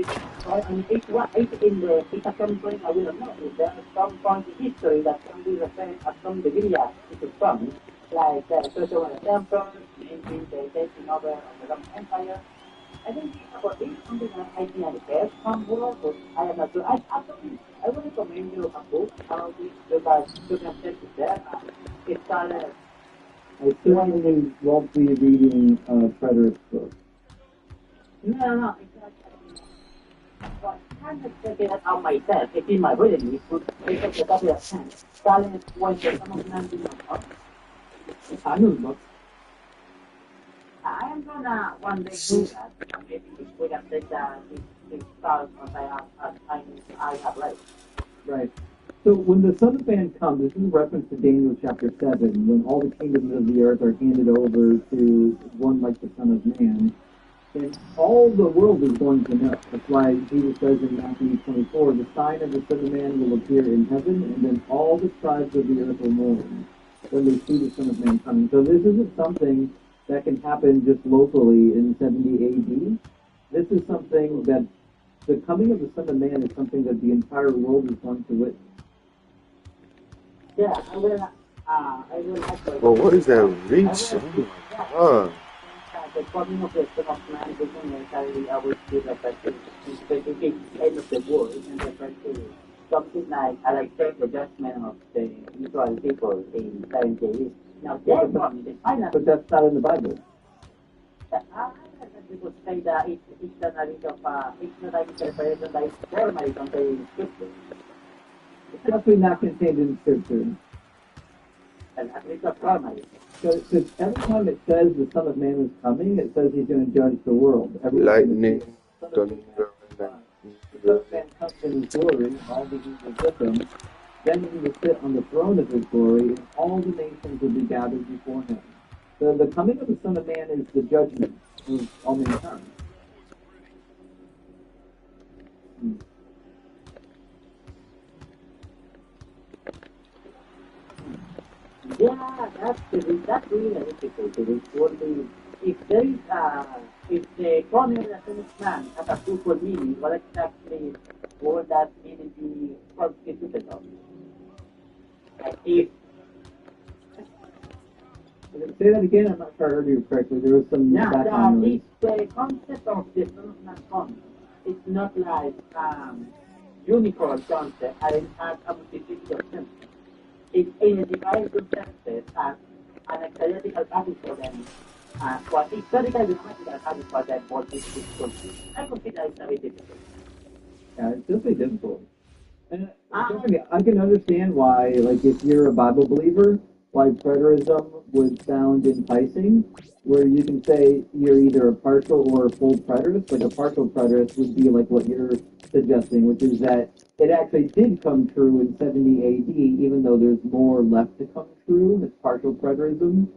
And it's in the it's at some point, I will not know, if there is some point in history that can be referred at some degree as second coming, like the First Roman Temple, maybe the taking over of the Roman Empire. I think about this something that I think I read somewhere, but I am not sure. I would recommend you a book about this because you can check it there. It's called. I certainly won't be reading Preterist book. No, I kind of check it out myself. It's in my reading list. It's a couple of times. Starting when the Son of Man did not come. I know the book. I am gonna one day do that. Maybe we can take this stars as I have left. Right. So when the Son of Man comes, this is a reference to Daniel chapter 7, when all the kingdoms of the earth are handed over to one like the Son of Man, and all the world is going to know. That's why Jesus says in Matthew 24, the sign of the Son of Man will appear in heaven, and then all the tribes of the earth will mourn when they see the Son of Man coming. So this isn't something that can happen just locally in 70 AD. This is something that the coming of the Son of Man is something that the entire world is going to witness. Yeah, I will actually. Well, what is that reach? Oh The coming of the Son of Man doesn't necessarily always be referred to the specific end of the world. It can refer to something like the judgment of the Israel people in 70 years. Now, their coming, the final. But that's not in the Bible. People say that it's not a bit of it's not an interpretation that is formally contained in Scripture. It's definitely not contained in Scripture. And at least not formally. So every time it says the Son of Man is coming, it says he's going to judge the world. lightning, thunder, The Son of Man comes in his glory, all the angels with him. Then he will sit on the throne of his glory, and all the nations will be gathered before him. So the coming of the Son of Man is the judgment of all mankind. Yeah, that's really difficult. It would be, if there is if the coming of the Son of Man has a fruitful meaning, what exactly would that meaning be constituted of? Like if Say that again. I'm not sure I heard you correctly. There was some background noise. the concept of the Son of Man coming, it's not like uniform concept and has a multiplicity of senses. It identifies those senses as an exegetical basis for them, what historical grammatical basis for them for this discussion. I consider it's a bit difficult. Yeah, it's definitely difficult. And I can understand why, like, if you're a Bible believer, why preterism would sound enticing, where you can say you're either a partial or a full preterist. Like a partial preterist would be like what you're suggesting, which is that it actually did come true in 70 AD, even though there's more left to come true. It's partial preterism.